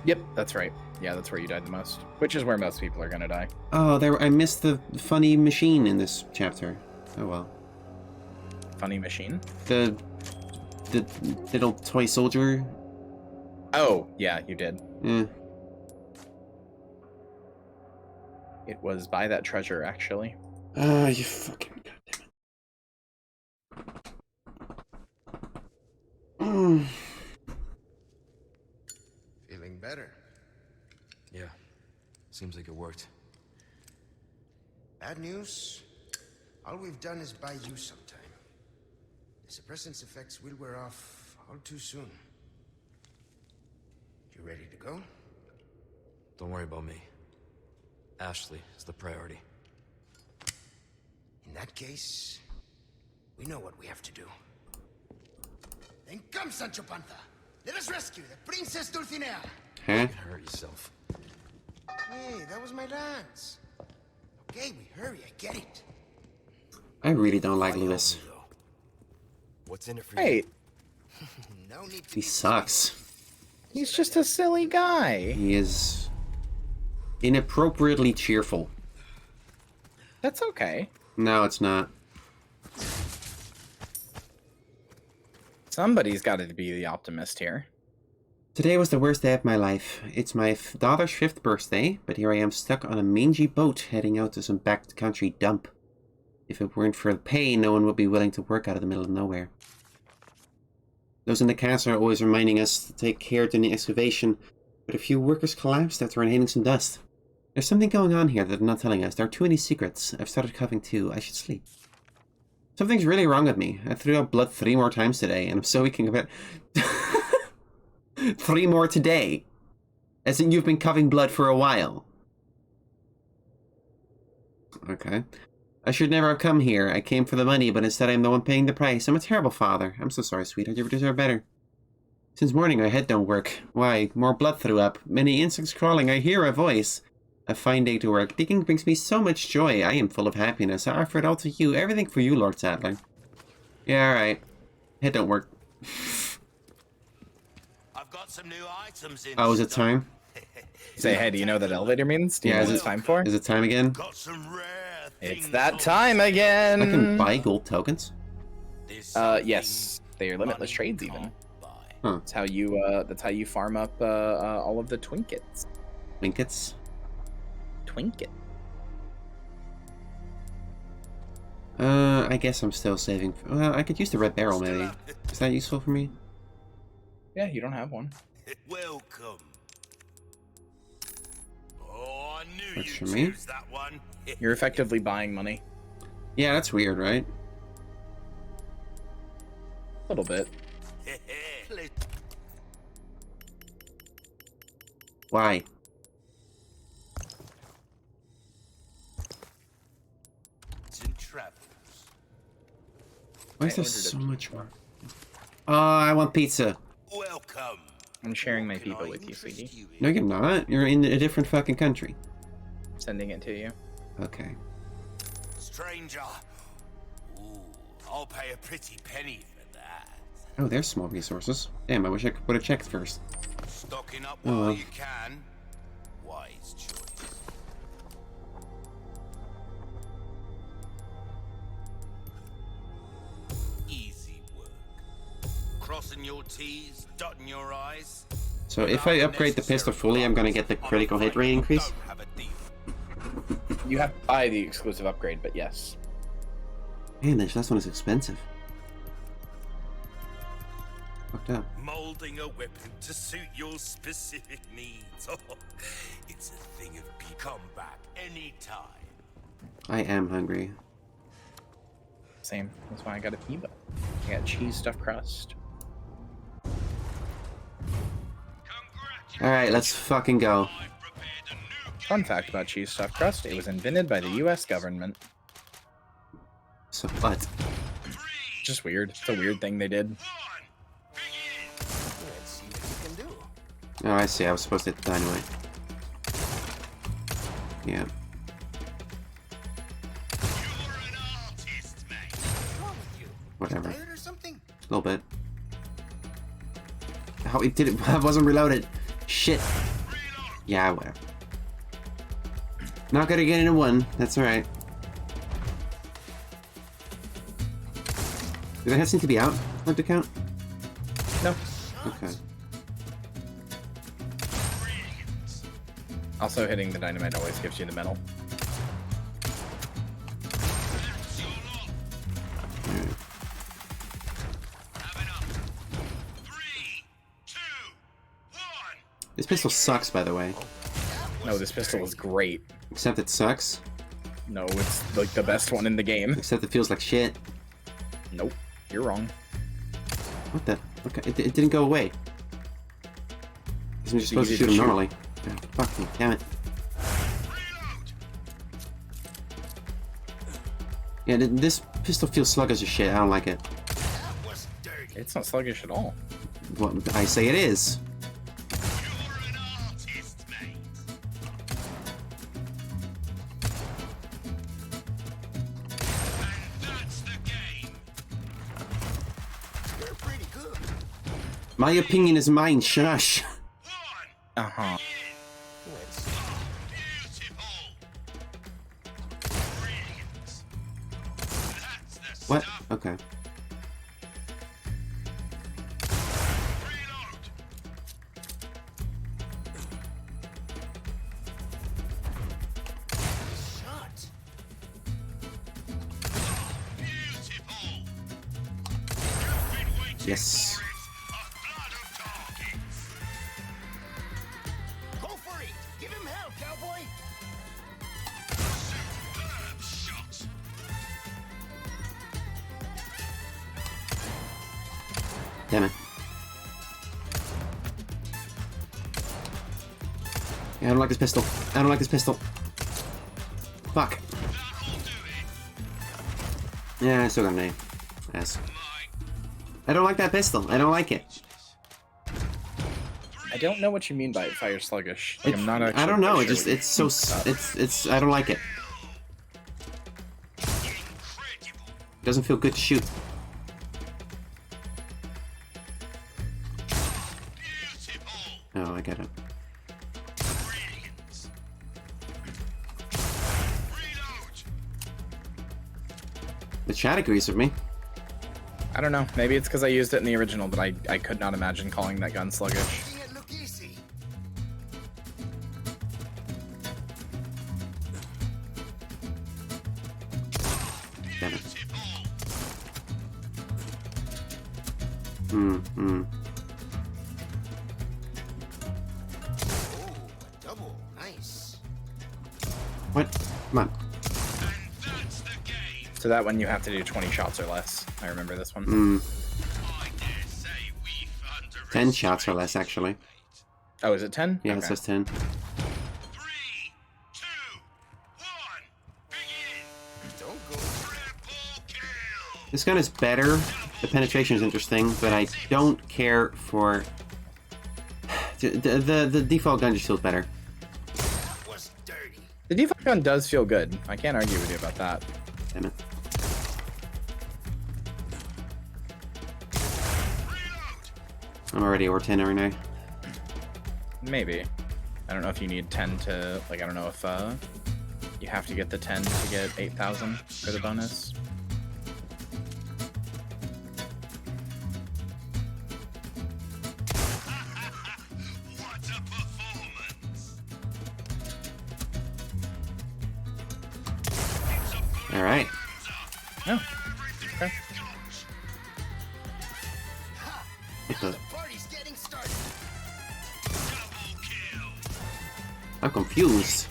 Yep, that's right. Yeah, that's where you died the most. Which is where most people are gonna die. Oh, I missed the funny machine in this chapter. Oh well. Funny machine? The little toy soldier. Oh, yeah, you did. Eh. It was by that treasure, actually. Ah, you fucking goddamn it. Feeling better? Yeah. Seems like it worked. Bad news. All we've done is buy you some time. The suppressant's effects will wear off all too soon. You ready to go? Don't worry about me. Ashley is the priority. In that case, we know what we have to do. Then come, Sancho Panza. Let us rescue the Princess Dulcinea. Huh? You can hurt yourself. Hey, that was my lance. Okay, we hurry, I get it. I really don't like Lewis. What's in it for Hey, you? No need to He sucks. he's just a silly guy. He is inappropriately cheerful. That's okay. No, it's not. Somebody's got to be the optimist here. Today was the worst day of my life. It's my daughter's 5th birthday, but here I am stuck on a mangy boat heading out to some backcountry dump. If it weren't for the pay, no one would be willing to work out of the middle of nowhere. Those in the castle are always reminding us to take care during the excavation, but a few workers collapsed after inhaling some dust. There's something going on here that they're not telling us. There are too many secrets. I've started coughing too. I should sleep. Something's really wrong with me. I threw up blood 3 more times today, and I'm so weak about 3 more today. As in you've been coughing blood for a while. Okay. I should never have come here. I came for the money, but instead I'm the one paying the price. I'm a terrible father. I'm so sorry, sweetheart. You deserve better. Since morning, my head don't work. Why? More blood threw up. Many insects crawling. I hear a voice. A fine day to work. Digging brings me so much joy. I am full of happiness. I offer it all to you. Everything for you, Lord Sadler. Yeah, alright. Head don't work. I've got some new items in. Oh, is it time? Say, hey, do you know what that elevator means? Do you know what it's time for? Is it time again? Got some rare It's that time again. I can buy gold tokens? Yes. They are limitless trades even. Huh. That's how you farm up all of the twinkets. Trinkets? Twinket. I guess I'm still saving. Well, I could use the red barrel, maybe. Is that useful for me? Yeah, you don't have one. Welcome. Oh, I knew That's you'd for me? choose that one. You're effectively buying money. Yeah, that's weird, right? A little bit. Why? Why is there so much more? Oh, I want pizza. Welcome. I'm sharing my pizza with you, sweetie. No, you're not. You're in a different fucking country. Sending it to you. Okay. Stranger. Ooh, I'll pay a pretty penny for that. Oh, there's small resources. Damn, I wish I would have checked first. Stocking up Oh, while well. you can. Wise choice. Easy work. Crossing your T's, dotting your I's. So if I upgrade the pistol fully, I'm gonna get the critical hit rate increase? Don't have a deal. You have to buy the exclusive upgrade, but yes. Man, this last one is expensive. Fucked up. Molding a weapon to suit your specific needs. Oh, it's a thing of beauty. Come back anytime. I am hungry. Same. That's why I got a pizza. I got cheese stuffed crust. Alright, let's fucking go. Fun fact about cheese stuffed crust, it was invented by the US government. So what? Just weird. It's a weird thing they did. Let's see what you can do. Oh, I see. I was supposed to hit the dynamite. Yeah. Whatever. Tired or something? A little bit. How it did it? I wasn't reloaded. Shit. Yeah, whatever. Not gonna get into one. That's all right. Do the heads need to be out? Like to count? No. Okay. Also, hitting the dynamite always gives you the medal. This pistol sucks, by the way. No, this pistol is great. Except it sucks. No, it's like the best one in the game. Except it feels like shit. Nope, you're wrong. What the? Okay, it didn't go away. Isn't just supposed to shoot him normally? Oh, fuck me, damn it. Yeah, this pistol feels sluggish as shit. I don't like it. It's not sluggish at all. What I say it is. My opinion is mine, shush. Uh-huh. What? Okay. Yes. Go for it! Give him hell, cowboy! Damn it. Yeah, I don't like this pistol. I don't like this pistol. Fuck. Yeah, I still got an A. Yes. I don't like that pistol. I don't like it. I don't know what you mean by fire sluggish. Like, I'm not actually I don't know. quite It just sure it's so it's I don't like it. Doesn't feel good to shoot. Oh, I get it. The chat agrees with me. I don't know. Maybe it's because I used it in the original, but I could not imagine calling that gun sluggish. Damn it. Double, nice. What? Come on. So that one you have to do 20 shots or less. I remember this one. 10 shots or less, actually. Oh, is it 10? Yeah, okay. it says 10. This gun is better. The penetration is interesting, but I don't care for... The default gun just feels better. The default gun does feel good. I can't argue with you about that. Damn it. I'm already over 10 right now. Maybe. I don't know if you need 10 to... Like, I don't know if you have to get the 10 to get 8,000 for the bonus. Alright. Oh. Okay. What the? I'm confused.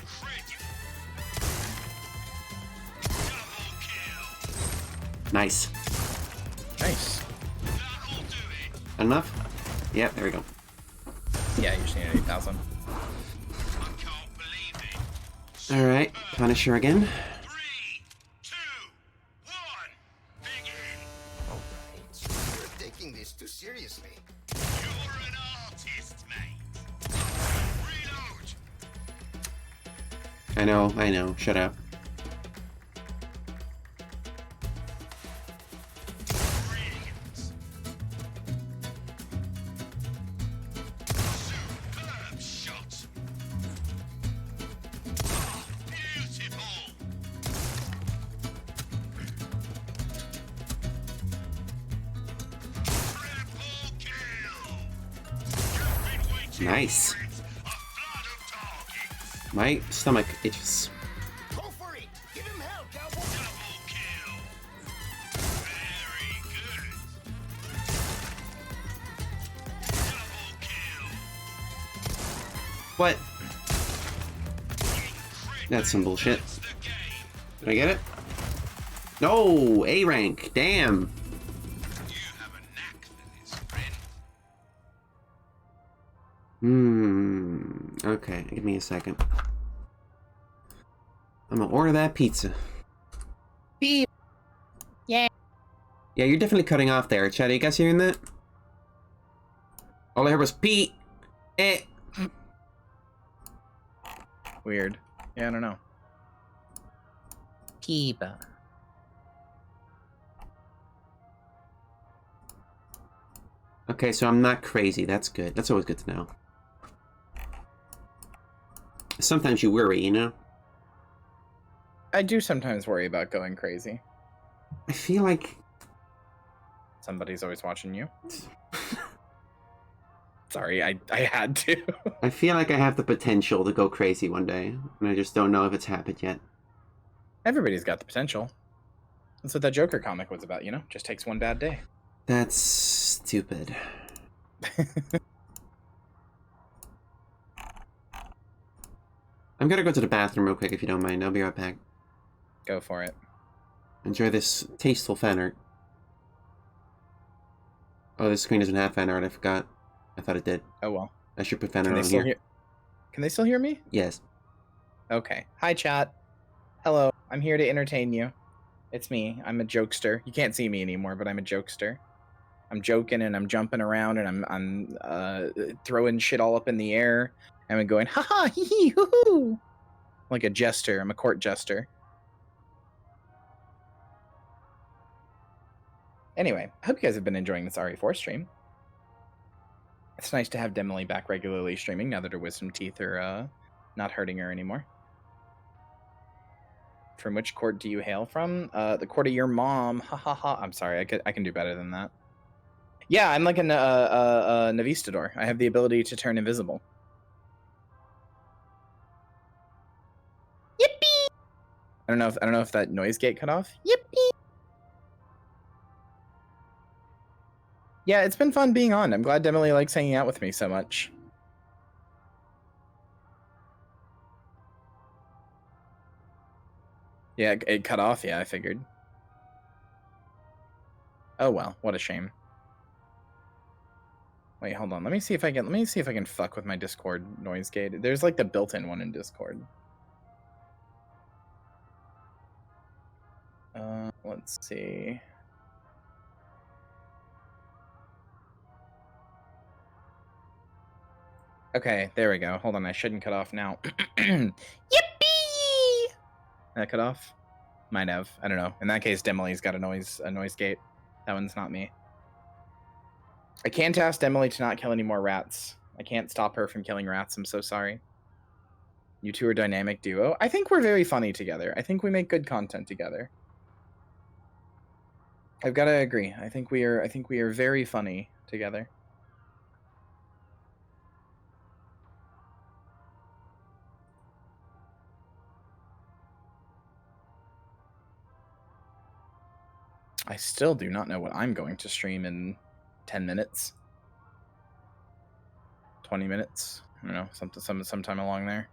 Nice. Nice. Enough? Yeah, there we go. Yeah, you just need 8,000. Alright, Punisher again. You're taking this too seriously. I know. Shut up. Nice. My stomach itches. Go for it! Give him hell, cowboy! What? That's some bullshit. Did I get it? No, A rank. Damn. Okay, give me a second. I'm gonna order that pizza. Beep. Yeah. Yeah, you're definitely cutting off there. Chad, are you guys hearing that? All I heard was Pete. Weird. Yeah, I don't know. Peeba. Okay, so I'm not crazy. That's good. That's always good to know. Sometimes you worry, you know? I do sometimes worry about going crazy. I feel like... Somebody's always watching you. Sorry, I had to. I feel like I have the potential to go crazy one day, and I just don't know if it's happened yet. Everybody's got the potential. That's what that Joker comic was about, you know? Just takes one bad day. That's stupid. I'm gonna go to the bathroom real quick if you don't mind. I'll be right back. Go for it. Enjoy this tasteful fan art. Oh, this screen doesn't have fan art. I forgot. I thought it did. Oh well. I should put fan art on here. Can they still hear me? Yes. Okay. Hi, chat. Hello. I'm here to entertain you. It's me. I'm a jokester. You can't see me anymore, but I'm a jokester. I'm joking and I'm jumping around and I'm throwing shit all up in the air. And I'm going, ha ha, hee hee, hoo hoo. Like a jester. I'm a court jester. Anyway, I hope you guys have been enjoying this RE4 stream. It's nice to have Demily back regularly streaming now that her wisdom teeth are not hurting her anymore. From which court do you hail from? The court of your mom. Ha ha ha. I'm sorry, I can do better than that. Yeah, I'm like a Navistador. I have the ability to turn invisible. Yippee! I don't know if that noise gate cut off. Yippee! Yeah, it's been fun being on. I'm glad Demily likes hanging out with me so much. Yeah, it cut off. Yeah, I figured. Oh well, what a shame. Wait, hold on. Let me see if I can fuck with my Discord noise gate. There's like the built-in one in Discord. Let's see. Okay, there we go. Hold on, I shouldn't cut off now. Yippee! That cut off? Might have. I don't know. In that case, Demily's got a noise gate. That one's not me. I can't ask Demily to not kill any more rats. I can't stop her from killing rats. I'm so sorry. You two are a dynamic duo. I think we're very funny together. I think we make good content together. I've got to agree. I think we are very funny together. I still do not know what I'm going to stream in 10 minutes. 20 minutes. I don't know, sometime along there.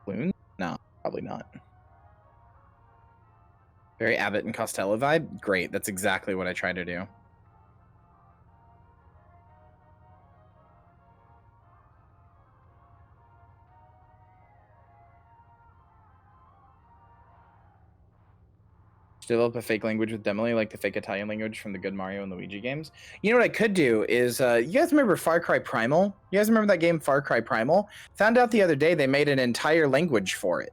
Balloon? No, probably not. Very Abbott and Costello vibe? Great, that's exactly what I try to do. Develop a fake language with Demily, like the fake Italian language from the good Mario and Luigi games. You know what I could do is, you guys remember Far Cry Primal? You guys remember that game Far Cry Primal? Found out the other day they made an entire language for it.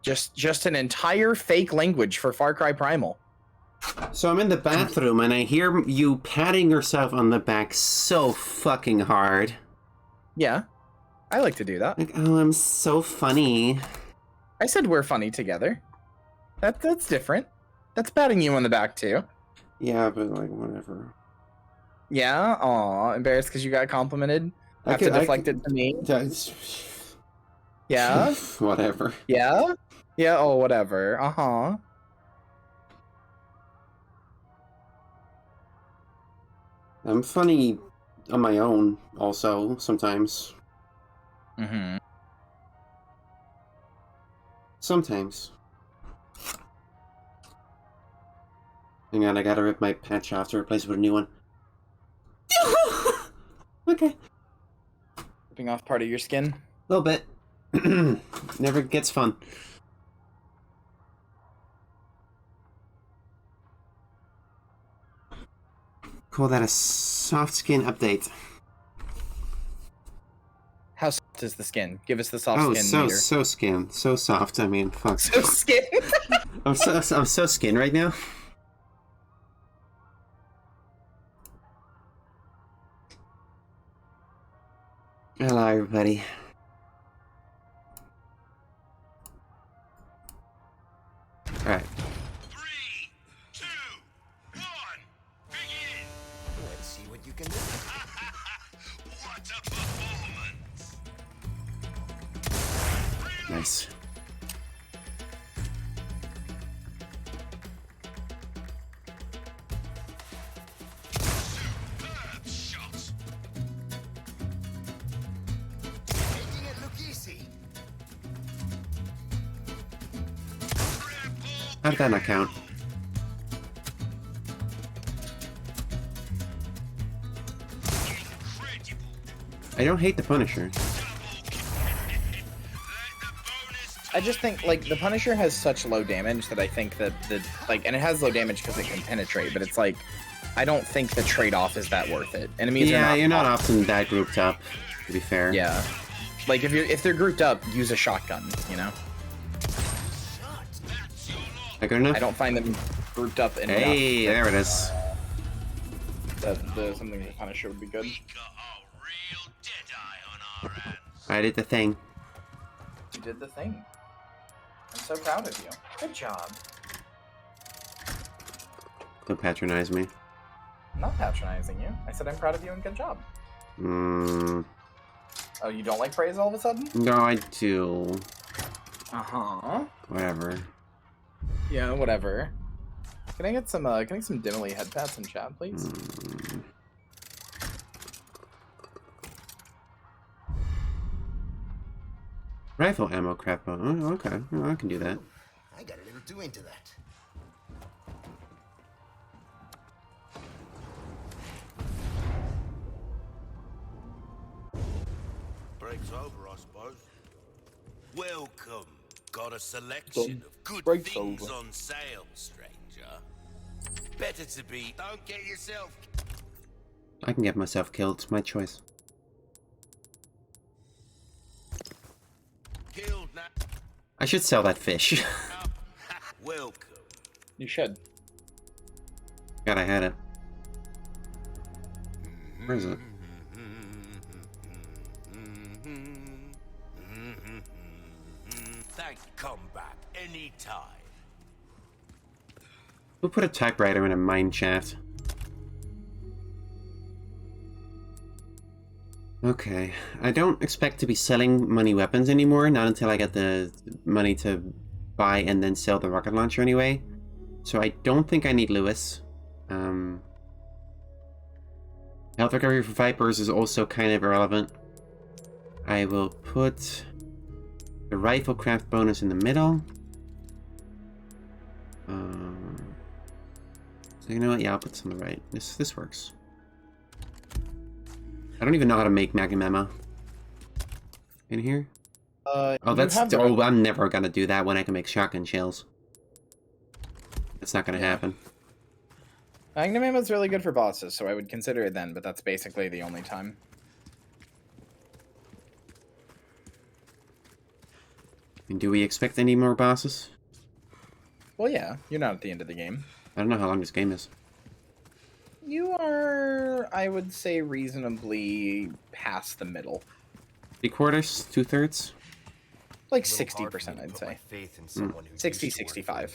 Just an entire fake language for Far Cry Primal. So I'm in the bathroom and I hear you patting yourself on the back so fucking hard. Yeah, I like to do that. Like, oh, I'm so funny. I said we're funny together. That's different. That's patting you on the back too. Yeah, but like whatever. Yeah, aw, embarrassed because you got complimented. Have to deflect it to me. Yeah? Whatever. Yeah? Yeah, oh, whatever. Uh-huh. I'm funny on my own, also, sometimes. Mm-hmm. Sometimes. Hang on, I gotta rip my patch off to replace it with a new one. Okay. Ripping off part of your skin? A little bit. Never gets fun. Call that a soft skin update. How soft is the skin? Give us the soft Oh, skin meter. so skin. So soft, I mean, fuck. So skin? I'm so skin right now. Hello, everybody. Alright. 3, 2, 1, begin! Let's see what you can do. What a performance! Nice. Superb shot! Making it look easy. How did that not count? I don't hate the Punisher. I just think, like, the Punisher has such low damage that I think that and it has low damage because it can penetrate, but it's like, I don't think the trade-off is that worth it. Enemies are Yeah, you're not often that grouped up, to be fair. Yeah. Like, if they're grouped up, use a shotgun, you know? Good enough? I don't find them grouped up enough. Hey, there it is. That something the Punisher would be good. I did the thing. You did the thing. I'm so proud of you. Good job. Don't patronize me. I'm not patronizing you. I said I'm proud of you and good job. Oh, you don't like praise all of a sudden? No, I do. Uh-huh. Whatever. Yeah, whatever. Can I get some Demily head pats in chat, please? Rifle ammo crap. Oh, okay. Oh, I can do that. I got a little too into that. Break's over, I suppose. Welcome. Got a selection of good Break's things over. on sale, stranger. Better to be. Don't get yourself. I can get myself killed. It's my choice. Killed now. I should sell that fish. Welcome. You should. God, I had it. Where is it? Thank come back anytime. Who put a typewriter in a mine shaft? Okay, I don't expect to be selling money weapons anymore, not until I get the money to buy and then sell the rocket launcher anyway. So I don't think I need Lewis. Health recovery for Vipers is also kind of irrelevant. I will put the rifle craft bonus in the middle. So you know what? Yeah, I'll put this on the right. This works. I don't even know how to make Magnum ammo. In here? Oh, I'm never gonna do that when I can make shotgun shells. It's not gonna happen. Magnum ammo is really good for bosses, so I would consider it then, but that's basically the only time. And do we expect any more bosses? Well, yeah, you're not at the end of the game. I don't know how long this game is. You are, I would say, reasonably past the middle. 3/4? 2/3? Like 60%, I'd say. Faith in someone who 60, 65.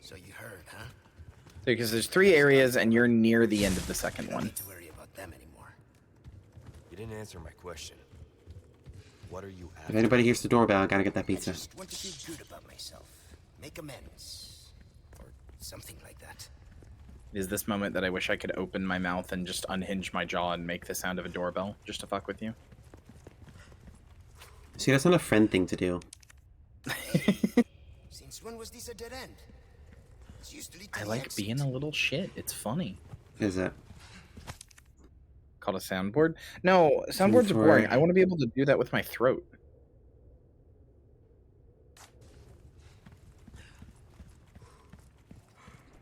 So you heard, huh? Because there's 3 areas, and you're near the end of the second one. Don't worry about them anymore. You didn't answer my question. What are you If after? anybody hears the doorbell, I gotta get that pizza. I just want to feel good about myself. Make amends. Or something like that. Is this moment that I wish I could open my mouth and just unhinge my jaw and make the sound of a doorbell just to fuck with you? See, that's not a friend thing to do. Since when was this a dead end? It's used to lead to I the like exit. being a little shit. It's funny. Is it? Called a soundboard? No, soundboards are boring. I want to be able to do that with my throat.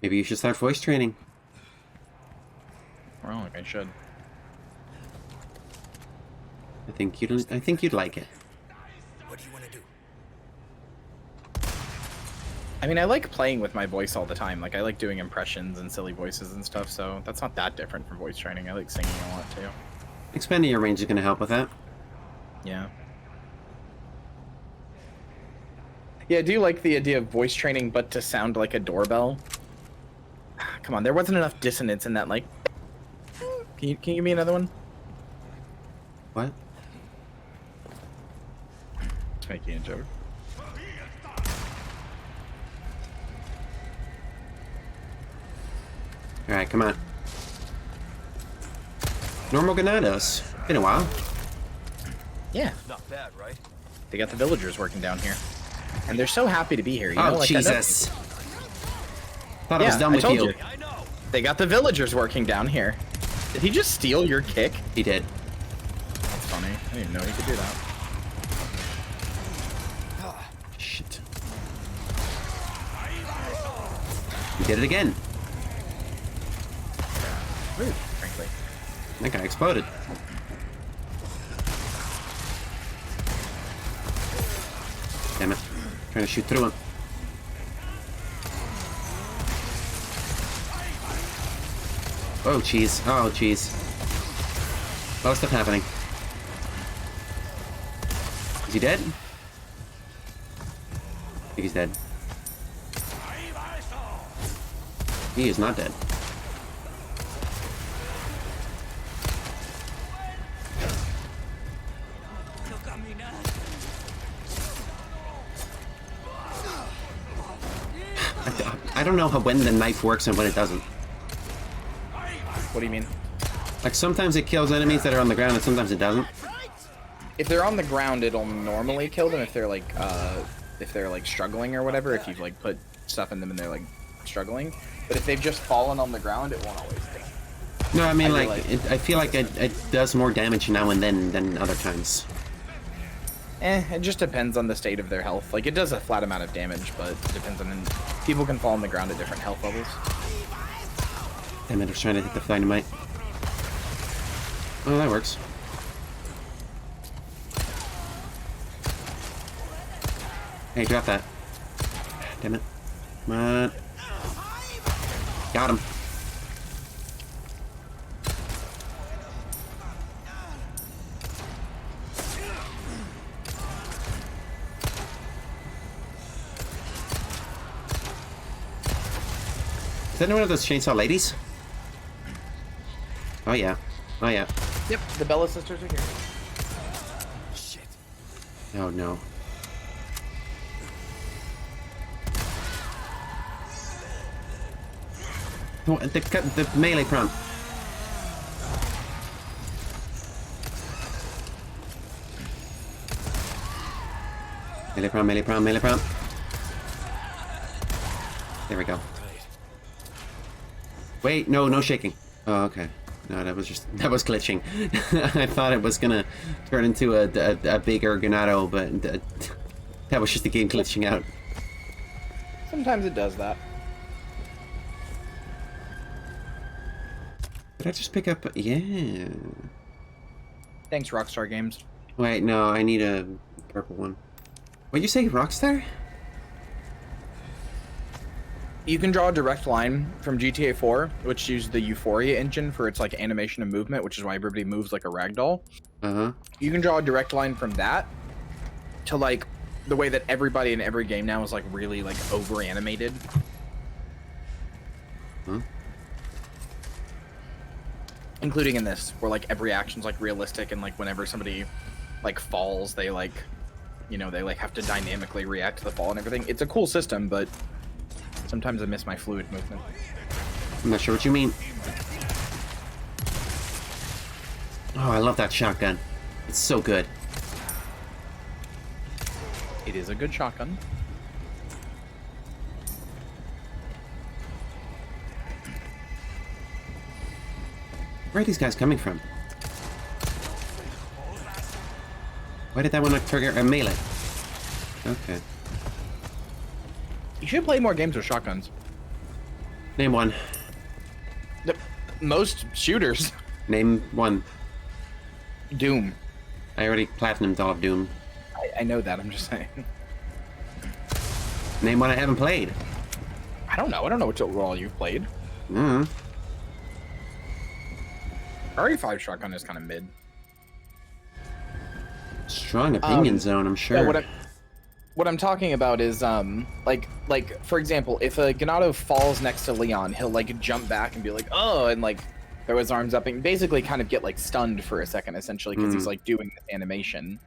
Maybe you should start voice training. Well, I should. I think you'd like it. What do you want to do? I mean, I like playing with my voice all the time. Like, I like doing impressions and silly voices and stuff, so that's not that different from voice training. I like singing a lot, too. Expanding your range is gonna help with that. Yeah. Yeah, I do like the idea of voice training, but to sound like a doorbell. Come on, there wasn't enough dissonance in that, like... Can you give me another one? What? Just making a joke. Alright, come on. Normal Ganados. Been a while. Yeah. Not bad, right? They got the villagers working down here. And they're so happy to be here, you Oh, know? Like, Jesus. Thought I was Yeah, done I with told you. you. They got the villagers working down here. Did he just steal your kick? He did. That's funny. I didn't even know he could do that. Shit. He did it again. Rude, frankly. That guy exploded. Damn it. Trying to shoot through him. Oh, jeez. Oh, jeez. A lot of stuff happening. Is he dead? I think he's dead. He is not dead. I don't know when the knife works and when it doesn't. What do you mean? Like, sometimes it kills enemies that are on the ground and sometimes it doesn't. If they're on the ground, it'll normally kill them if they're like struggling or whatever, if you've like put stuff in them and they're like struggling. But if they've just fallen on the ground, it won't always take. No, I mean, I feel like it does more damage now and then than other times. It just depends on the state of their health. Like, it does a flat amount of damage, but it depends on... People can fall on the ground at different health levels. Damn it, I was trying to hit the dynamite. Oh, that works. Hey, drop that. Damn it. Come on. Got him. Is that one of those chainsaw ladies? Oh yeah. Oh yeah. Yep, the Bella sisters are here. Shit. Oh no. Oh, the melee prompt. Melee prompt, melee prompt, melee prompt. There we go. Wait, no, no shaking. Oh, okay. No, that was glitching. I thought it was gonna turn into a bigger Ganado, but that was just the game glitching out. Sometimes it does that. Did I just pick up? Yeah. Thanks, Rockstar Games. Wait, no, I need a purple one. What'd you say, Rockstar? You can draw a direct line from GTA 4, which uses the Euphoria engine for its like animation and movement, which is why everybody moves like a ragdoll. Uh-huh. You can draw a direct line from that to like the way that everybody in every game now is like really like over animated. Huh? Including in this, where like every action's like realistic and like whenever somebody like falls, they like, you know, they like have to dynamically react to the fall and everything. It's a cool system, but sometimes I miss my fluid movement. I'm not sure what you mean. Oh, I love that shotgun. It's so good. It is a good shotgun. Where are these guys coming from? Why did that one not trigger a melee? Okay. You should play more games with shotguns. Name one. Most shooters. Name one. Doom. I already platinumed all of Doom. I know that, I'm just saying. Name one I haven't played. I don't know which role you've played. RE5 shotgun is kind of mid. Strong opinion zone, I'm sure. Yeah, what I'm talking about is like for example, if a Ganado falls next to Leon, he'll like jump back and be like, oh, and like throw his arms up and basically kind of get like stunned for a second, essentially, because he's like doing this animation.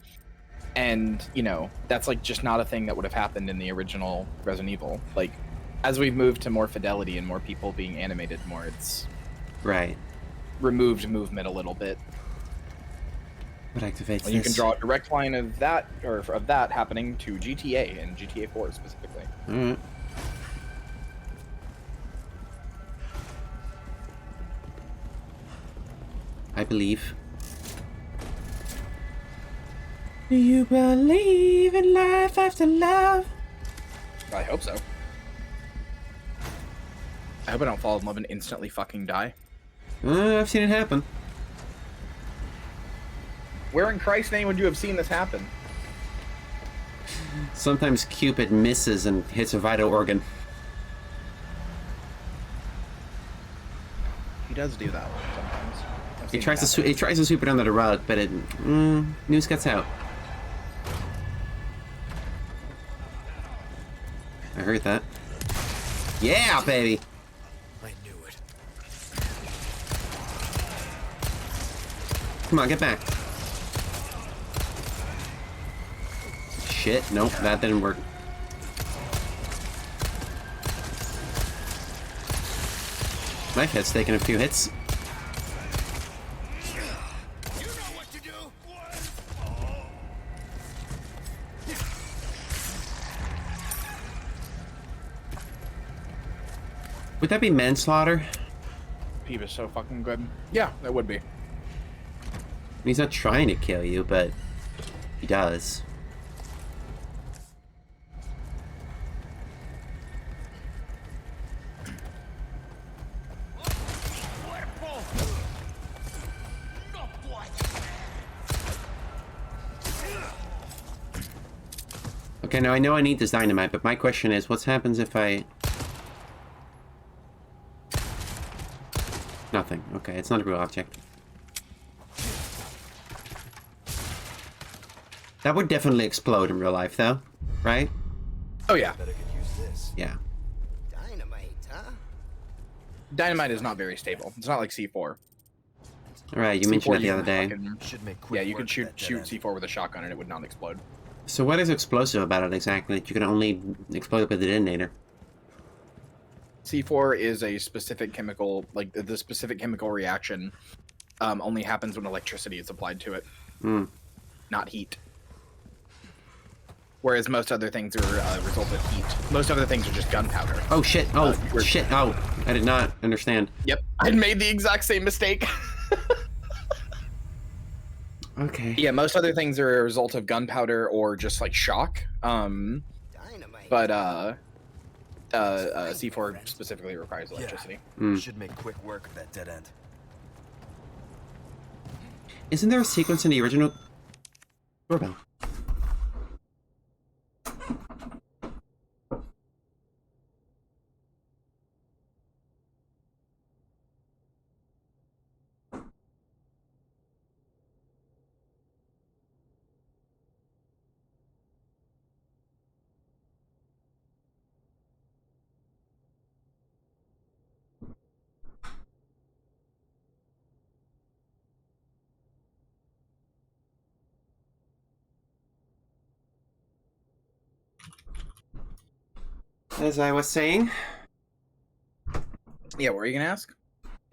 And you know, that's like just not a thing that would have happened in the original Resident Evil. Like, as we've moved to more fidelity and more people being animated more, it's right. Removed movement a little bit. What activates this? You can draw a direct line of that, or of that happening to GTA and GTA 4 specifically. Alright. I believe. Do you believe in life after love? I hope so. I hope I don't fall in love and instantly fucking die. I've seen it happen. Where in Christ's name would you have seen this happen? Sometimes Cupid misses and hits a vital organ. He does do that sometimes. He tries to sweep it under the rug, but it news gets out. I heard that. Yeah, baby. I knew it. Come on, get back. Shit, nope, that didn't work. Knife head's taking a few hits. You know what to do. Would that be manslaughter? Peep is so fucking good. Yeah, that would be. He's not trying to kill you, but he does. Okay, now I know I need this dynamite, but my question is, what happens if I... Nothing. Okay, it's not a real object. That would definitely explode in real life, though, right? Oh, yeah. Yeah. Dynamite, huh? Dynamite is not very stable. It's not like C4. Alright, you mentioned that the other day. Yeah, you could shoot C4 with a shotgun and it would not explode. So what is explosive about it exactly? You can only explode with the detonator. C4 is a specific chemical, like the specific chemical reaction only happens when electricity is applied to it, not heat. Whereas most other things are a result of heat. Most other things are just gunpowder. Oh shit, oh shit, oh, I did not understand. Yep, I made the exact same mistake. Okay. Yeah, most other things are a result of gunpowder or just like shock. But C4 specifically requires electricity. Should make quick work of that dead end. Isn't there a sequence in the original? Doorbell. as I was saying, Yeah, what were you gonna ask?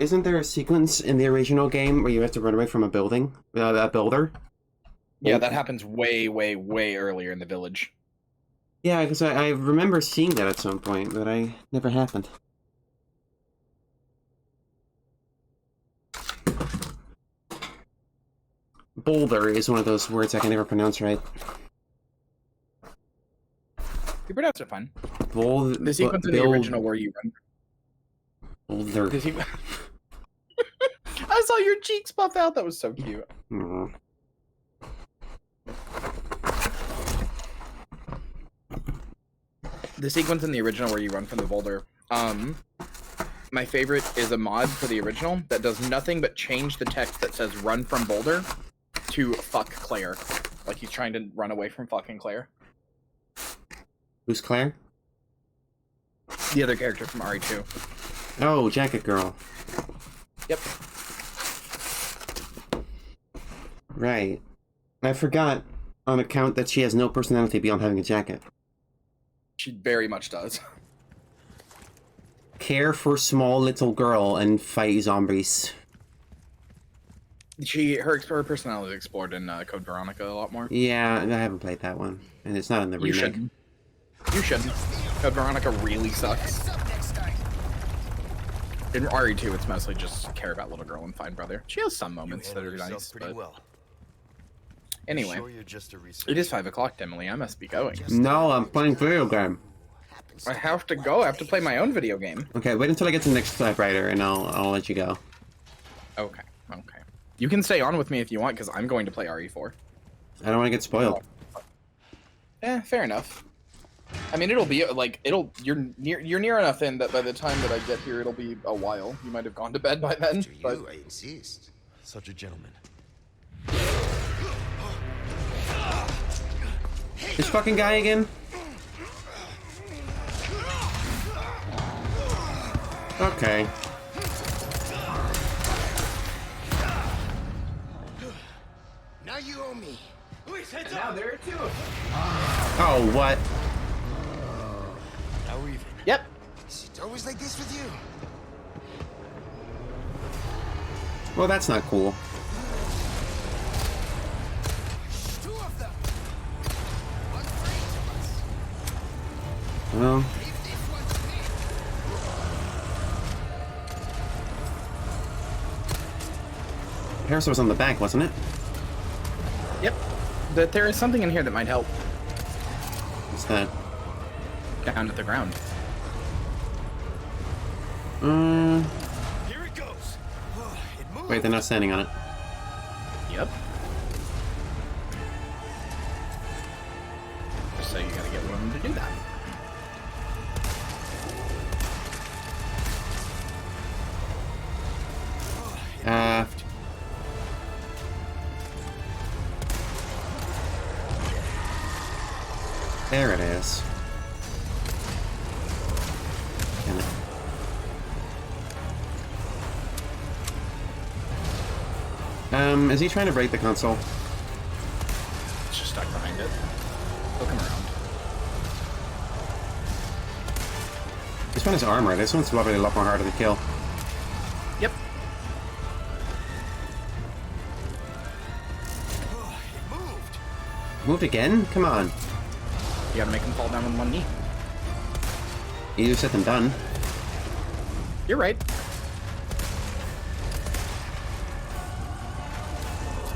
isn't there a sequence in the original game where you have to run away from a building, a builder? Yeah, that happens way, way, way earlier in the village. Yeah, because I remember seeing that at some point, but I never happened. Boulder is one of those words I can never pronounce right. You pronounced it fine. The sequence in the original where you run. Boulder. I saw your cheeks puff out. That was so cute. Mm. The sequence in the original where you run from the boulder. My favorite is a mod for the original that does nothing but change the text that says "run from boulder" to "fuck Claire," like he's trying to run away from fucking Claire. Who's Claire? The other character from RE2. Oh, Jacket Girl. Yep. Right. I forgot on account that she has no personality beyond having a jacket. She very much does. Care for small little girl and fight zombies. Her personality is explored in Code Veronica a lot more. Yeah, I haven't played that one, and it's not in the remake. Shouldn't. You shouldn't. Code Veronica really sucks. In RE2, it's mostly just care about little girl and find brother. She has some moments that are nice, but... Well. Anyway, Sure you're just a it is 5 o'clock, Demily. I must be going. No, I'm playing video game. I have to go. I have to play my own video game. Okay, wait until I get to the next typewriter, and I'll let you go. Okay, okay. You can stay on with me if you want, because I'm going to play RE4. I don't want to get spoiled. Fair enough. I mean, it'll be like you're near enough in that by the time that I get here, it'll be a while. You might have gone to bed by then. But I insist. Such a gentleman. This fucking guy again? Okay. Now you owe me. And now there are two. Oh, what? Now we're even. Yep. Is it always like this with you? Well, that's not cool. Two of them. One for each of us. Well. Leave this one to me. Parasol was on the back, wasn't it? Yep. But there is something in here that might help. What's that? Down at the ground. Here it goes. It moves. Wait, they're not standing on it. Yep. So you gotta get one of them to do that. There it is. Damn it. Is he trying to break the console? It's just stuck behind it. Look him around. This one is armor. This one's probably a lot more harder to kill. Yep. It moved. Moved again? Come on. You gotta make him fall down on one knee. Easier said than done. You're right.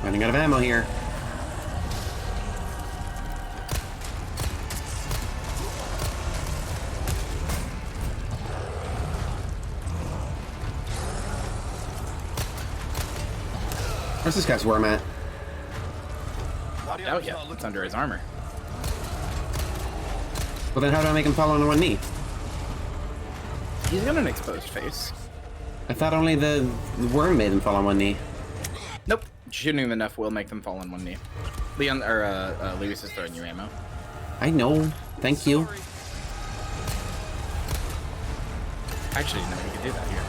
Running out of ammo here. Where's this guy's worm at? Popped out yet. It's under his armor. Well, then how do I make him fall on one knee? He's got an exposed face. I thought only the worm made him fall on one knee. Nope. Shooting them enough will make them fall on one knee. Leon or Lewis is throwing you ammo. I know. Thank you. Actually, no, you can do that here.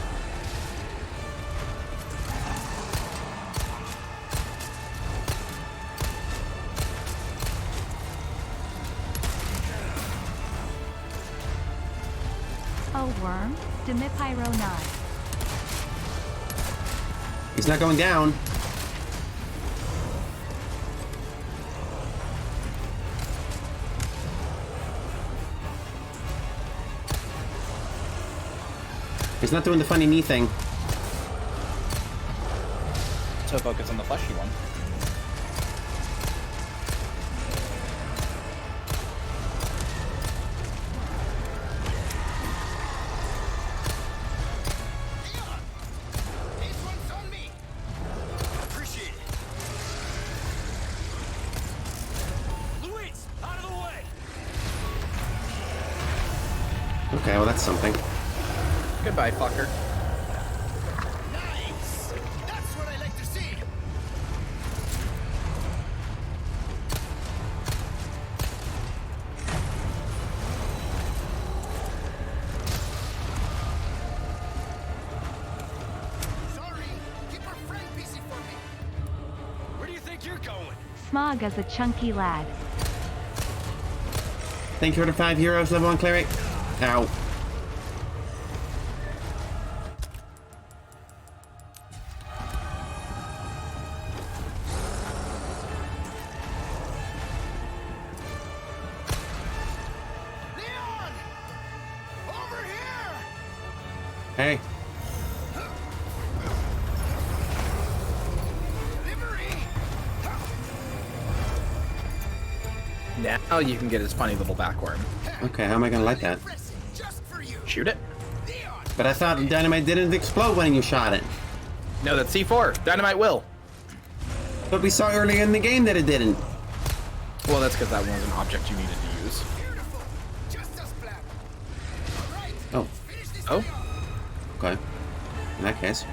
Pyro worm, demilypyro 9. He's not going down. He's not doing the funny knee thing. So focus on the fleshy one. Okay, well that's something. Goodbye, fucker. Nice! That's what I like to see! Sorry, keep our friend busy for me. Where do you think you're going? Smog is a chunky lad. Thank you for the 5 euros, level 1 cleric. Ow. Leon! Over here! Hey. Now you can get his funny little backworm. Okay, how am I gonna like that? Shoot it. But I thought dynamite didn't explode when you shot it. No, that's C4. Dynamite will. But we saw earlier in the game that it didn't. Well, that's because that one was an object you needed to use. Oh. Oh? Okay. In that case.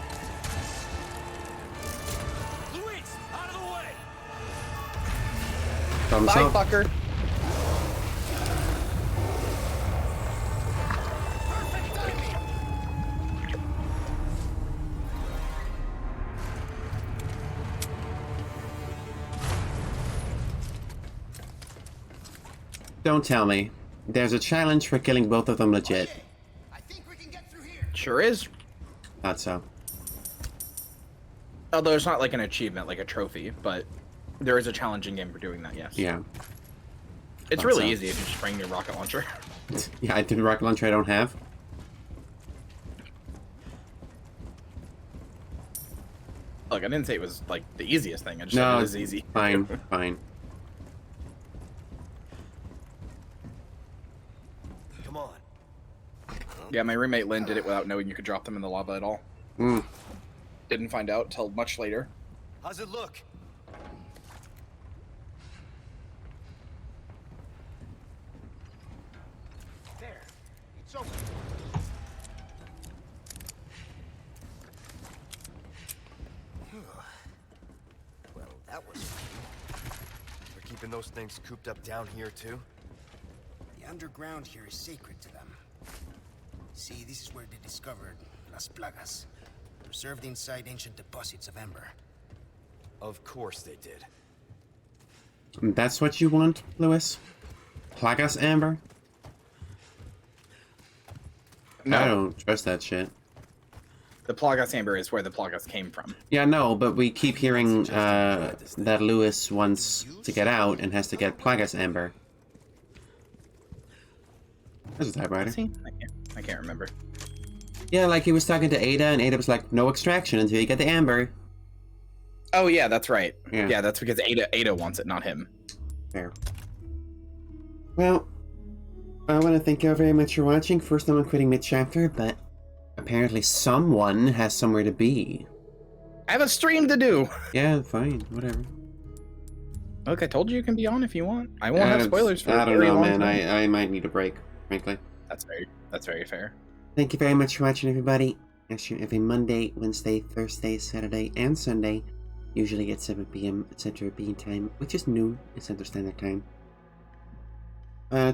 Luis, out of the way! Problem Bye, solved. fucker. Don't tell me. There's a challenge for killing both of them legit. Sure is. Thought so. Although it's not like an achievement, like a trophy, but there is a challenging game for doing that, yes. Yeah. It's Thought really so. easy if you just bring your rocket launcher. Yeah, I did rocket launcher I don't have. Look, I didn't say it was like the easiest thing. I just said No, it is easy. Fine, fine. Come on. Yeah, my roommate Lynn did it without knowing you could drop them in the lava at all. Mm. Didn't find out till much later. How's it look? There. It's over. Well, that was fun. We're keeping those things cooped up down here, too? The underground here is sacred to them. See, this is where they discovered Las Plagas, preserved inside ancient deposits of amber. Of course they did. That's what you want, Lewis? Plagas Amber? No. I don't trust that shit. The Plagas Amber is where the Plagas came from. Yeah, no, but we keep hearing that Lewis wants to get out and has to get Plagas Amber. That's a typewriter. See? I can't remember. Yeah, like he was talking to Ada, and Ada was like, no extraction until you get the amber. Oh yeah, that's right. Yeah. Yeah, that's because Ada wants it, not him. Fair. Well, I want to thank you all very much for watching. First time I'm quitting mid-chapter, but apparently someone has somewhere to be. I have a stream to do! Yeah, fine, whatever. Look, I told you can be on if you want. I won't have spoilers for I a don't very know, long man. time. I might need a break, frankly. That's very fair. Thank you very much for watching, everybody. I stream every Monday, Wednesday, Thursday, Saturday, and Sunday. Usually at 7 p.m. Central European Time, which is noon in Central Standard Time.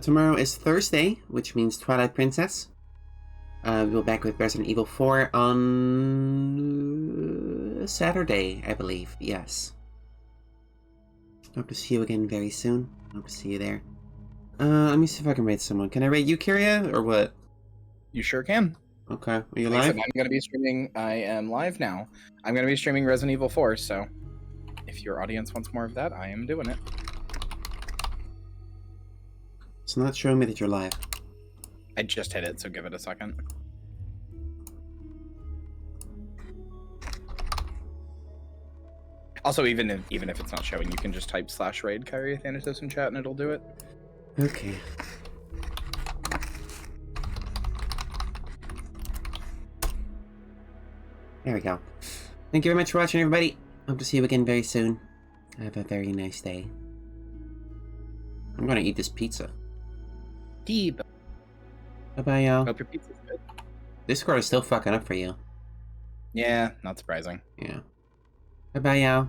Tomorrow is Thursday, which means Twilight Princess. We'll be back with Resident Evil 4 on Saturday, I believe. Yes. Hope to see you again very soon. Hope to see you there. Let me see if I can rate someone. Can I rate you, Kyria, or what? You sure can. Okay. Are you Like I live? said, I'm going to be streaming. I am live now. I'm going to be streaming Resident Evil 4, so if your audience wants more of that, I am doing it. It's not showing me that you're live. I just hit it, so give it a second. Also, even if it's not showing, you can just type /raid Kyrie Thanatos in chat and it'll do it. Okay. There we go. Thank you very much for watching, everybody. Hope to see you again very soon. Have a very nice day. I'm gonna eat this pizza. Deep. Bye-bye, y'all. Hope your pizza's good. Discord is still fucking up for you. Yeah, not surprising. Yeah. Bye-bye, y'all.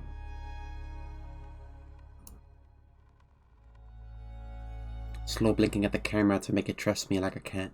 Slow blinking at the camera to make it trust me like a cat.